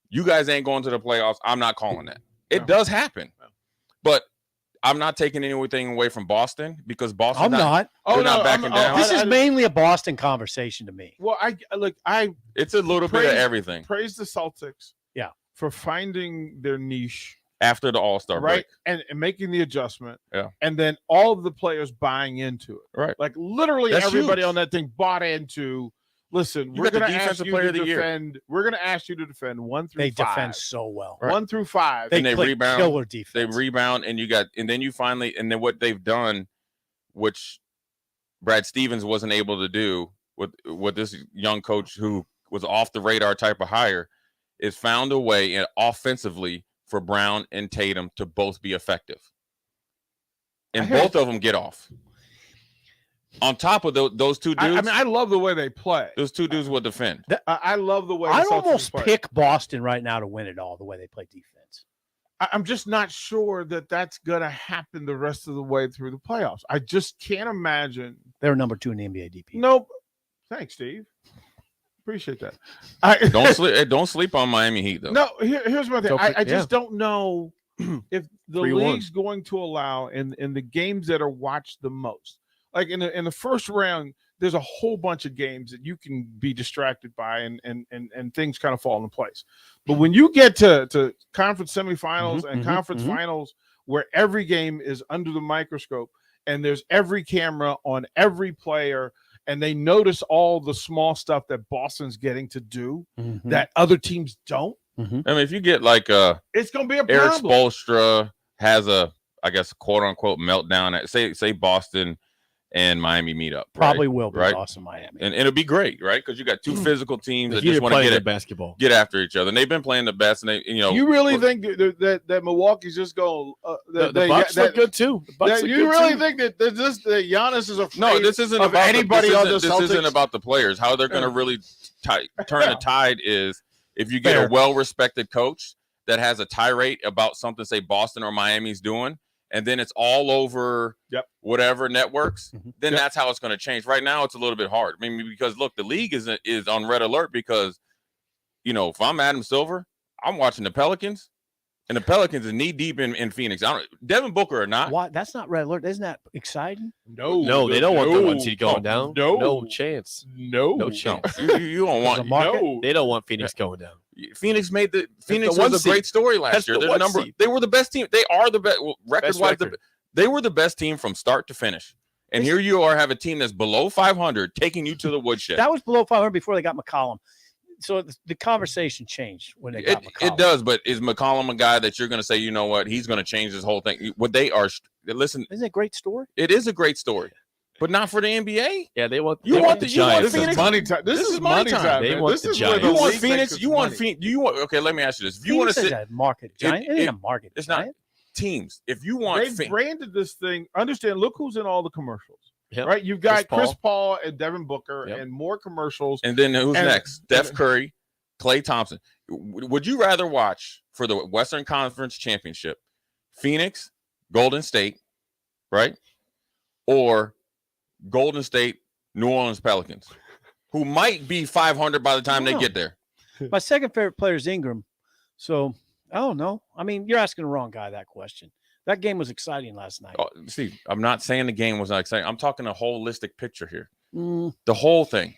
"You guys ain't going to the playoffs. I'm not calling that." It does happen, but I'm not taking anything away from Boston because Boston. I'm not. They're not backing down. This is mainly a Boston conversation to me. Well, It's a little bit of everything Praise the Celtics. Yeah. For finding their niche. after the All-Star Right. break. And making the adjustment. Yeah. And then all of the players buying into it. Right. Like literally That's everybody huge. on that thing bought into. Listen, You we're got the going to ask defensive you player to of the year. defend. We're going to ask you to defend 1 through 5. They defend so well. 1 through 5. And they play rebound. killer defense. They rebound, and then you finally, and then what they've done, which Brad Stevens wasn't able to do with this young coach who was off the radar type of hire, is found a way offensively for Brown and Tatum to both be effective, and both of them get off. On top of those two dudes, I mean, I love the way they play. those two dudes will defend. I love the way I'd the Celtics almost play. pick Boston right now to win it all, the way they play defense. I'm just not sure that that's going to happen the rest of the way through the playoffs. I just can't imagine. They're number 2 in the NBA DP. Nope. Thanks, Steve. Appreciate that. Don't sleep on Miami Heat though. No, here's my thing. So, I just don't know if the 3-1. league's going to allow in the games that are watched the most. Like in the first round, there's a whole bunch of games that you can be distracted by and things kind of fall into place. But when you get to conference semifinals and conference finals, where every game is under the microscope and there's every camera on every player, and they notice all the small stuff that Boston's getting to do that other teams don't. I mean, if you get like It's going to be a Eric problem. Spoelstra has a, I guess, quote unquote meltdown at say Boston and Miami meet up. Probably right? will be right? Boston, Miami. And it'll be great, right? Because you got two physical teams The that Heat just are want to playing get good it, basketball. get after each other. And they've been playing the best. And they, You really think that Milwaukee's just going? The Bucks look good too. The Bucks look You good really too. think that Giannis is afraid? no, this isn't of about anybody this on the isn't, Celtics. This isn't about the players. How they're going to really turn the tide is if you get Fair. a well-respected coach that has a tirade about something, say Boston or Miami's doing, and then it's all over whatever networks, then that's how it's going to change. Right now, it's a little bit hard. I mean, because look, the league is on red alert because, if I'm Adam Silver, I'm watching the Pelicans, and the Pelicans is knee deep in Phoenix. Devin Booker or not. What? That's not red alert. Isn't that exciting? No, they don't want the 1 seed going down. No. No chance. No. No chance. You don't want No. They don't want Phoenix going down. Phoenix made the Phoenix the 1 was a seed. great story last That's year. the They're 1 number. seed. They were the best team. They are the best record wise. record. They were the best team from start to finish, And here you are, have a team that's below 500 taking you to the woodshed. That was below 500 before they got McCollum. So the conversation changed when they got McCollum. It does, but is McCollum a guy that you're going to say, you know what, he's going to change this whole thing? What they are, listen. Isn't it a great story? It is a great story, but not for the NBA. Yeah, they want. You want the Giants. This is money time. This is money time. They man. want This the is where Giants. You want league Phoenix? makes You its want money. Phoenix? You want? Okay, let me ask you this: if you want to Phoenix sit, is a market giant. It ain't a market. It's giant. not teams. If you want, They branded this thing. Understand? Look who's in all the commercials. Yep. Right? You've got Chris Paul and Devin Booker Yep. and more commercials. and then who's And- next? Steph Curry, Klay Thompson. Would you rather watch for the Western Conference Championship, Phoenix, Golden State, right, or Golden State, New Orleans Pelicans, who might be 500 by the time they No. get there? My second favorite player is Ingram. So I don't know. I mean, you're asking the wrong guy that question. That game was exciting last night. Oh, Steve, I'm not saying the game was not exciting. I'm talking a holistic picture here. Mm, The whole thing.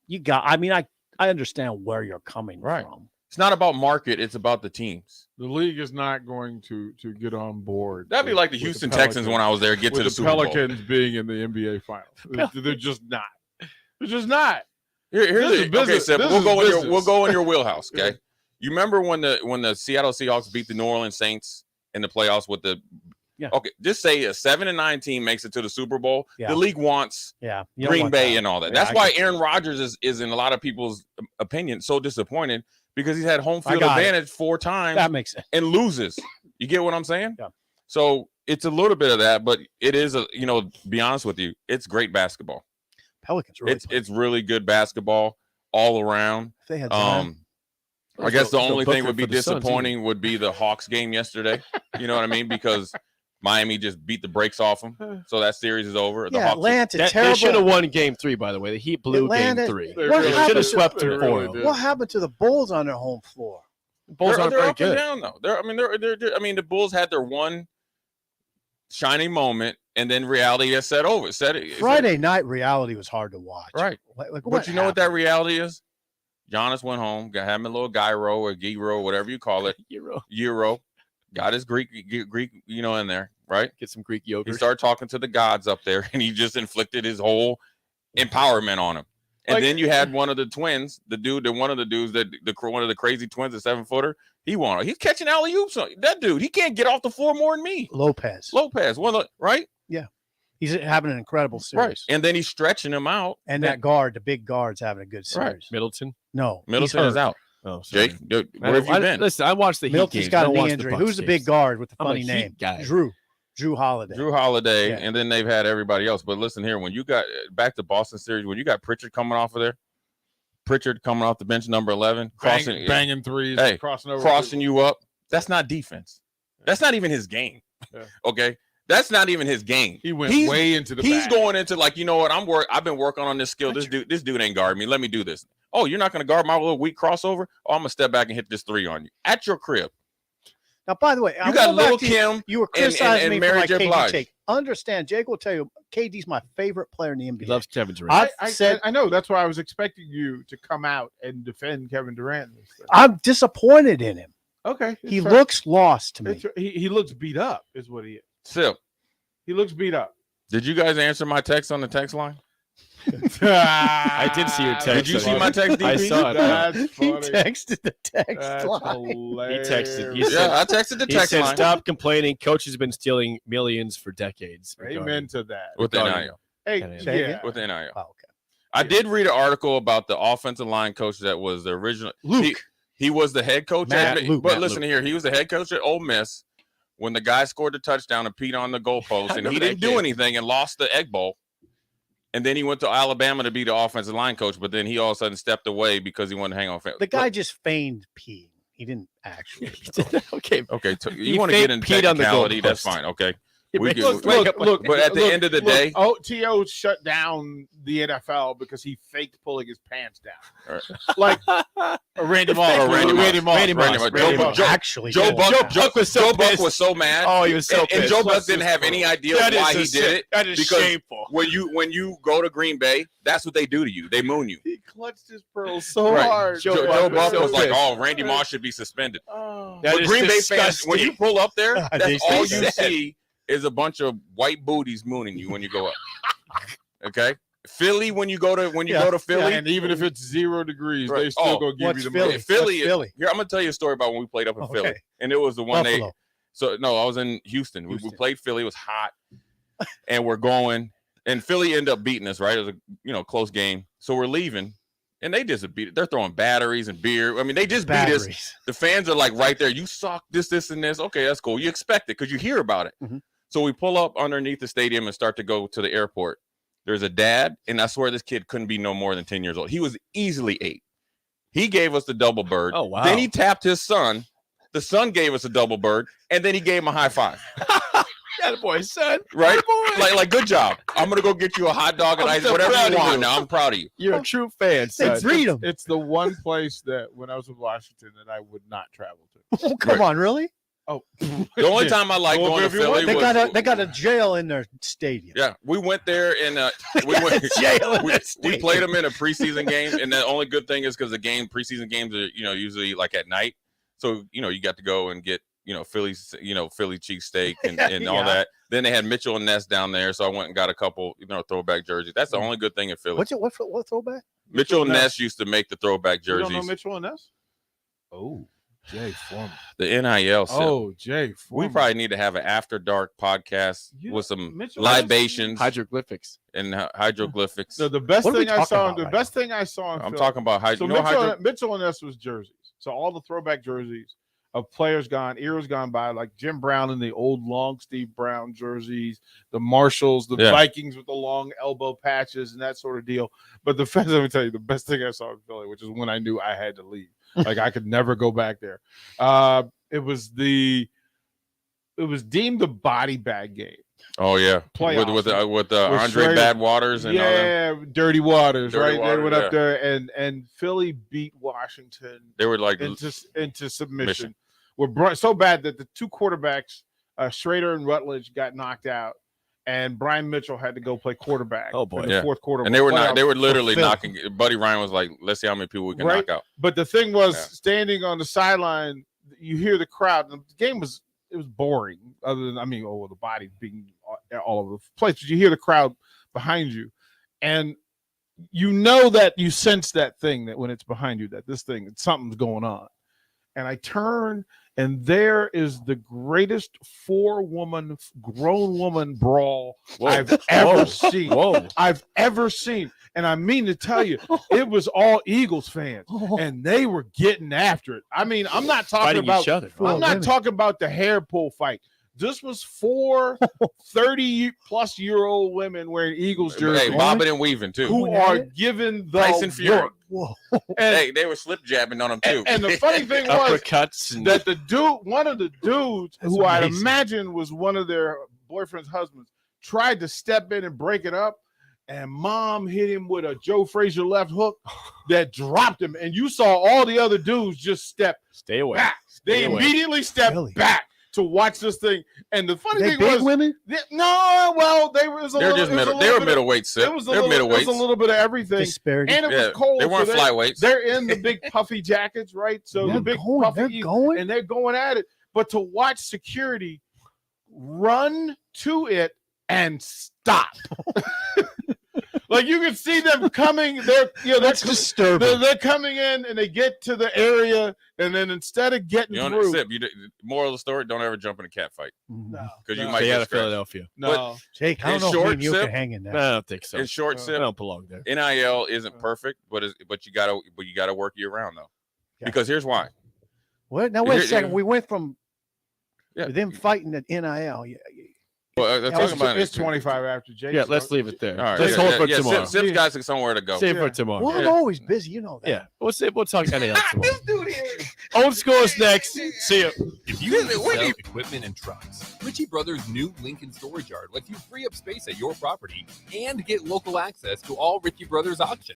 I understand where you're coming from. It's not about market. It's about the teams. The league is not going to get on board. That'd be like the Houston Texans when I was there, get to with the Super Bowl. Pelicans being in the NBA Finals. They're just not. They're just not. Here's This is okay, business. Seth, This we'll is go in your business. we'll go in your wheelhouse. Okay. You remember when the Seattle Seahawks beat the New Orleans Saints in the playoffs with the okay, just say a 7-9 team makes it to the Super Bowl. Yeah. The league wants Yeah. you don't Green want Bay that. and all that. Yeah, That's I why get Aaron Rodgers is in a lot of people's opinion so disappointed because he's had home field got it. advantage 4 times That makes sense. and loses. You get what I'm saying? Yeah. So it's a little bit of that, but it is be honest with you, it's great basketball. Pelicans really It's really good basketball all around. If they had Zion. I guess the Go only thing Booker would be for the Suns, disappointing would be the Hawks game yesterday. You know what I mean? Because Miami just beat the brakes off them, so that series is over. The Yeah, Hawks Atlanta, They terrible. should have won Game 3. By the way, the Heat blew Atlanta- Game 3. What They happened should have to- swept they them really 4. did. What happened to the Bulls on their home floor? Bulls aren't they're very up and good. down though. The Bulls had their one shining moment, and then reality has set over. Friday night reality was hard to watch. Right. Like, But you know what that reality is? Giannis went home, got him a little gyro or gyro, whatever you call it. Euro. Got his Greek, in there, right? Get some Greek yogurt. He started talking to the gods up there, and he just inflicted his whole empowerment on him. And then you had one of the twins, one of the dudes one of the crazy twins, the 7-footer. He won. He's catching alley oops. That dude, he can't get off the floor more than me. Lopez, right? Yeah. He's having an incredible series. Right. And then he's stretching him out. And that guard, the big guard's having a good series. Right. Middleton? No. Middleton he's is hurt. out. Oh, sorry. Jake, where have you been? Listen, I watched the Heat Middleton's games. got I a don't knee watch the injury. Bucks Who's the games. big guard with the I'm a funny Heat name? guy. Drew Holiday. Drew Holiday, Yeah. and then they've had everybody else. But listen here, when you got back to Boston series, when you got Pritchard coming off of there, Pritchard coming off the bench, number 11, banging threes, hey, crossing you up. That's not defense. That's not even his game. Yeah. Okay, that's not even his game. He went He's way into the He's bag. going into like, you know what? I've been working on this skill. This dude ain't guarding me. Let me do this. Oh, you're not going to guard my little weak crossover? Oh, I'm gonna step back and hit this 3 on you at your crib. Now, by the way, You got Lil Kim You were and criticizing me Mary for J. my KD Blige. take. Understand, Jake will tell you, KD's my favorite player in the NBA. He loves Kevin Durant. I know. That's why I was expecting you to come out and defend Kevin Durant. I'm disappointed in him. Okay. He looks lost to me. He looks beat up, is what he is. Sip. He looks beat up. Did you guys answer my text on the text line? I did see your text. Did you see my text, DP? I saw it. That's He funny. texted the text That's line. He hilarious. texted. He Yeah, said, I texted the he text said, line. "Stop complaining. Coach has been stealing millions for decades." Amen to that. With the regarding- NIL. Hey, Say yeah. With the NIL. Oh, okay. I did read an article about the offensive line coach that was the original. Luke. He was the head coach. Matt Luke. But Matt listen Luke. here, he was the head coach at Ole Miss when the guy scored the touchdown and peed on the goalpost, and he didn't do anything and lost the Egg Bowl. And then he went to Alabama to be the offensive line coach, but then he all of a sudden stepped away because he wanted to hang on. The guy just feigned peeing. He didn't actually. Okay. Okay, He you want to get in peed on the technicality, that's goalpost. fine. Okay. He We makes- can- Look, but at the end of the day, T.O. shut down the NFL because he faked pulling his pants down. Right. Like Randy Moss. Oh, Randy Moss. Randy Moss. Joe Buck. Actually, Joe did. Buck was so Buck was so mad. Oh, he was so and pissed. Joe Buck didn't have any idea That why is he a did shame- it. that is because shameful. When you go to Green Bay, that's what they do to you. They moon you. He clutched his pearls so Right. hard. Joe Buck so was like, pissed. "Oh, Randy Moss should be suspended." Oh. That But is Green Bay fans, when disgusting. you pull up there, They that's all you said. see is a bunch of white booties mooning you when you go up. Okay. Philly, when you go to Philly, and even if it's 0 degrees, Right. they still gonna give you the money. Philly. Philly? Here, I'm gonna tell you a story about when we played up in Philly, and it was the one Buffalo. So no, I was in Houston. We played Philly. It was hot, and we're going, and Philly ended up beating us. Right, it was a close game. So we're leaving, and they just beat it. They're throwing batteries and beer. I mean, they just beat us. The fans are like right there. You suck. This, and this. Okay, that's cool. You expect it because you hear about it. Mm-hmm. So we pull up underneath the stadium and start to go to the airport. There's a dad, and I swear this kid couldn't be no more than 10 years old. He was easily 8. He gave us the double bird. Oh, wow. Then he tapped his son. The son gave us a double bird, and then he gave him a high five. That boy, son. Right? Like, good job. I'm gonna go get you a hot dog and I'm ice, so whatever proud you of want. you. Now I'm proud of you. You're a true fan, son. It's the one place that when I was in Washington that I would not travel to. Oh, come on, really? Oh, The only time I like going to Philly They was got a jail in their stadium. yeah. We went there and we played them in a preseason game, and the only good thing is because the preseason games are usually like at night, so you got to go and get Philly's Philly cheesesteak and all that. Then they had Mitchell and Ness down there, so I went and got a couple throwback jerseys. That's the only good thing in Philly. What throwback? Mitchell and Ness used to make the throwback You jerseys. don't know Mitchell and Ness? Oh, Jay Foreman. The NIL stuff. Oh, Jay We Foreman. probably need to have an after dark podcast with some Mitchell libations, hieroglyphics, and hieroglyphics. No, the best thing I saw. The best thing I saw. In I'm Philly- talking about So Mitchell and Ness was jerseys. So all the throwback jerseys of players gone, eras gone by, like Jim Brown in the old long Steve Brown jerseys, the Marshalls, the Yeah. Vikings with the long elbow patches and that sort of deal. But let me tell you, the best thing I saw in Philly, which is when I knew I had to leave. Like I could never go back there. It was deemed the body bag game. Oh yeah, Playoffs. with Andre Schrader. Badwaters and all them. Yeah, Dirty Waters, Dirty right? They Waters, went up yeah. there and Philly beat Washington. They were like into submission. We're so bad that the two quarterbacks, Schrader and Rutledge, got knocked out, and Brian Mitchell had to go play quarterback. Oh boy, in the fourth quarter, and they were playoff they were for literally Philly. knocking. Buddy Ryan was like, "Let's see how many people we can knock out." But the thing was, Yeah. standing on the sideline, you hear the crowd. The game was boring. Other than the body being all over the place, but you hear the crowd behind you, and you know that you sense that thing that when it's behind you, that something's going on. And I turn, and there is the greatest grown woman brawl I've ever seen. I've ever seen. And I mean to tell you, it was all Eagles fans, and they were getting after it. I mean, I'm not talking Fighting about each other. I'm not talking about the hair pull fight. This was 4 30-plus-year-old women wearing Eagles jerseys. Hey, bobbing and weaving too. Who are giving the Tyson Fury. work. Whoa. Hey, they were slip jabbing on them too. And the funny thing was uppercuts and- that one of the dudes That's who I'd amazing. imagine was one of their boyfriend's husbands tried to step in and break it up, and mom hit him with a Joe Frazier left hook that dropped him. And you saw all the other dudes just stay away. back. They Stay away. immediately stepped back to watch this thing. And the funny They thing big was, women? no, well, they were. They're just middle. They were middleweight. It was a little bit of everything. Disparity. And it was Yeah, cold. they weren't so flyweights. They're in the big puffy jackets, right? So They're the big going, puffy, they're going. and they're going at it. But to watch security run to it and stop. Like you can see them coming. That's disturbing. They're coming in and they get to the area, and then instead of getting You through, moral of the story: don't ever jump in a cat fight No. because you No. might Stay get out of scratched. Philadelphia. no. Jake, I In don't know short if you sip- can hang in there. I don't think so. In short I sip, don't belong there. NIL isn't perfect, but you gotta work year round though, Yeah. because here's why. What? Now wait a Here- second. We went from Yeah. them fighting at NIL. Well, they're talking about It's 25 after Jake. Yeah, let's leave it there. All right, Let's hold it for tomorrow. Sip's got somewhere to go. Save it for tomorrow. Well, I'm always busy. You know that. Yeah, we'll talk NIL tomorrow. Old school is next. See you. If you need to sell equipment and trucks, Ritchie Brothers' new Lincoln Storage Yard lets you free up space at your property and get local access to all Ritchie Brothers auctions.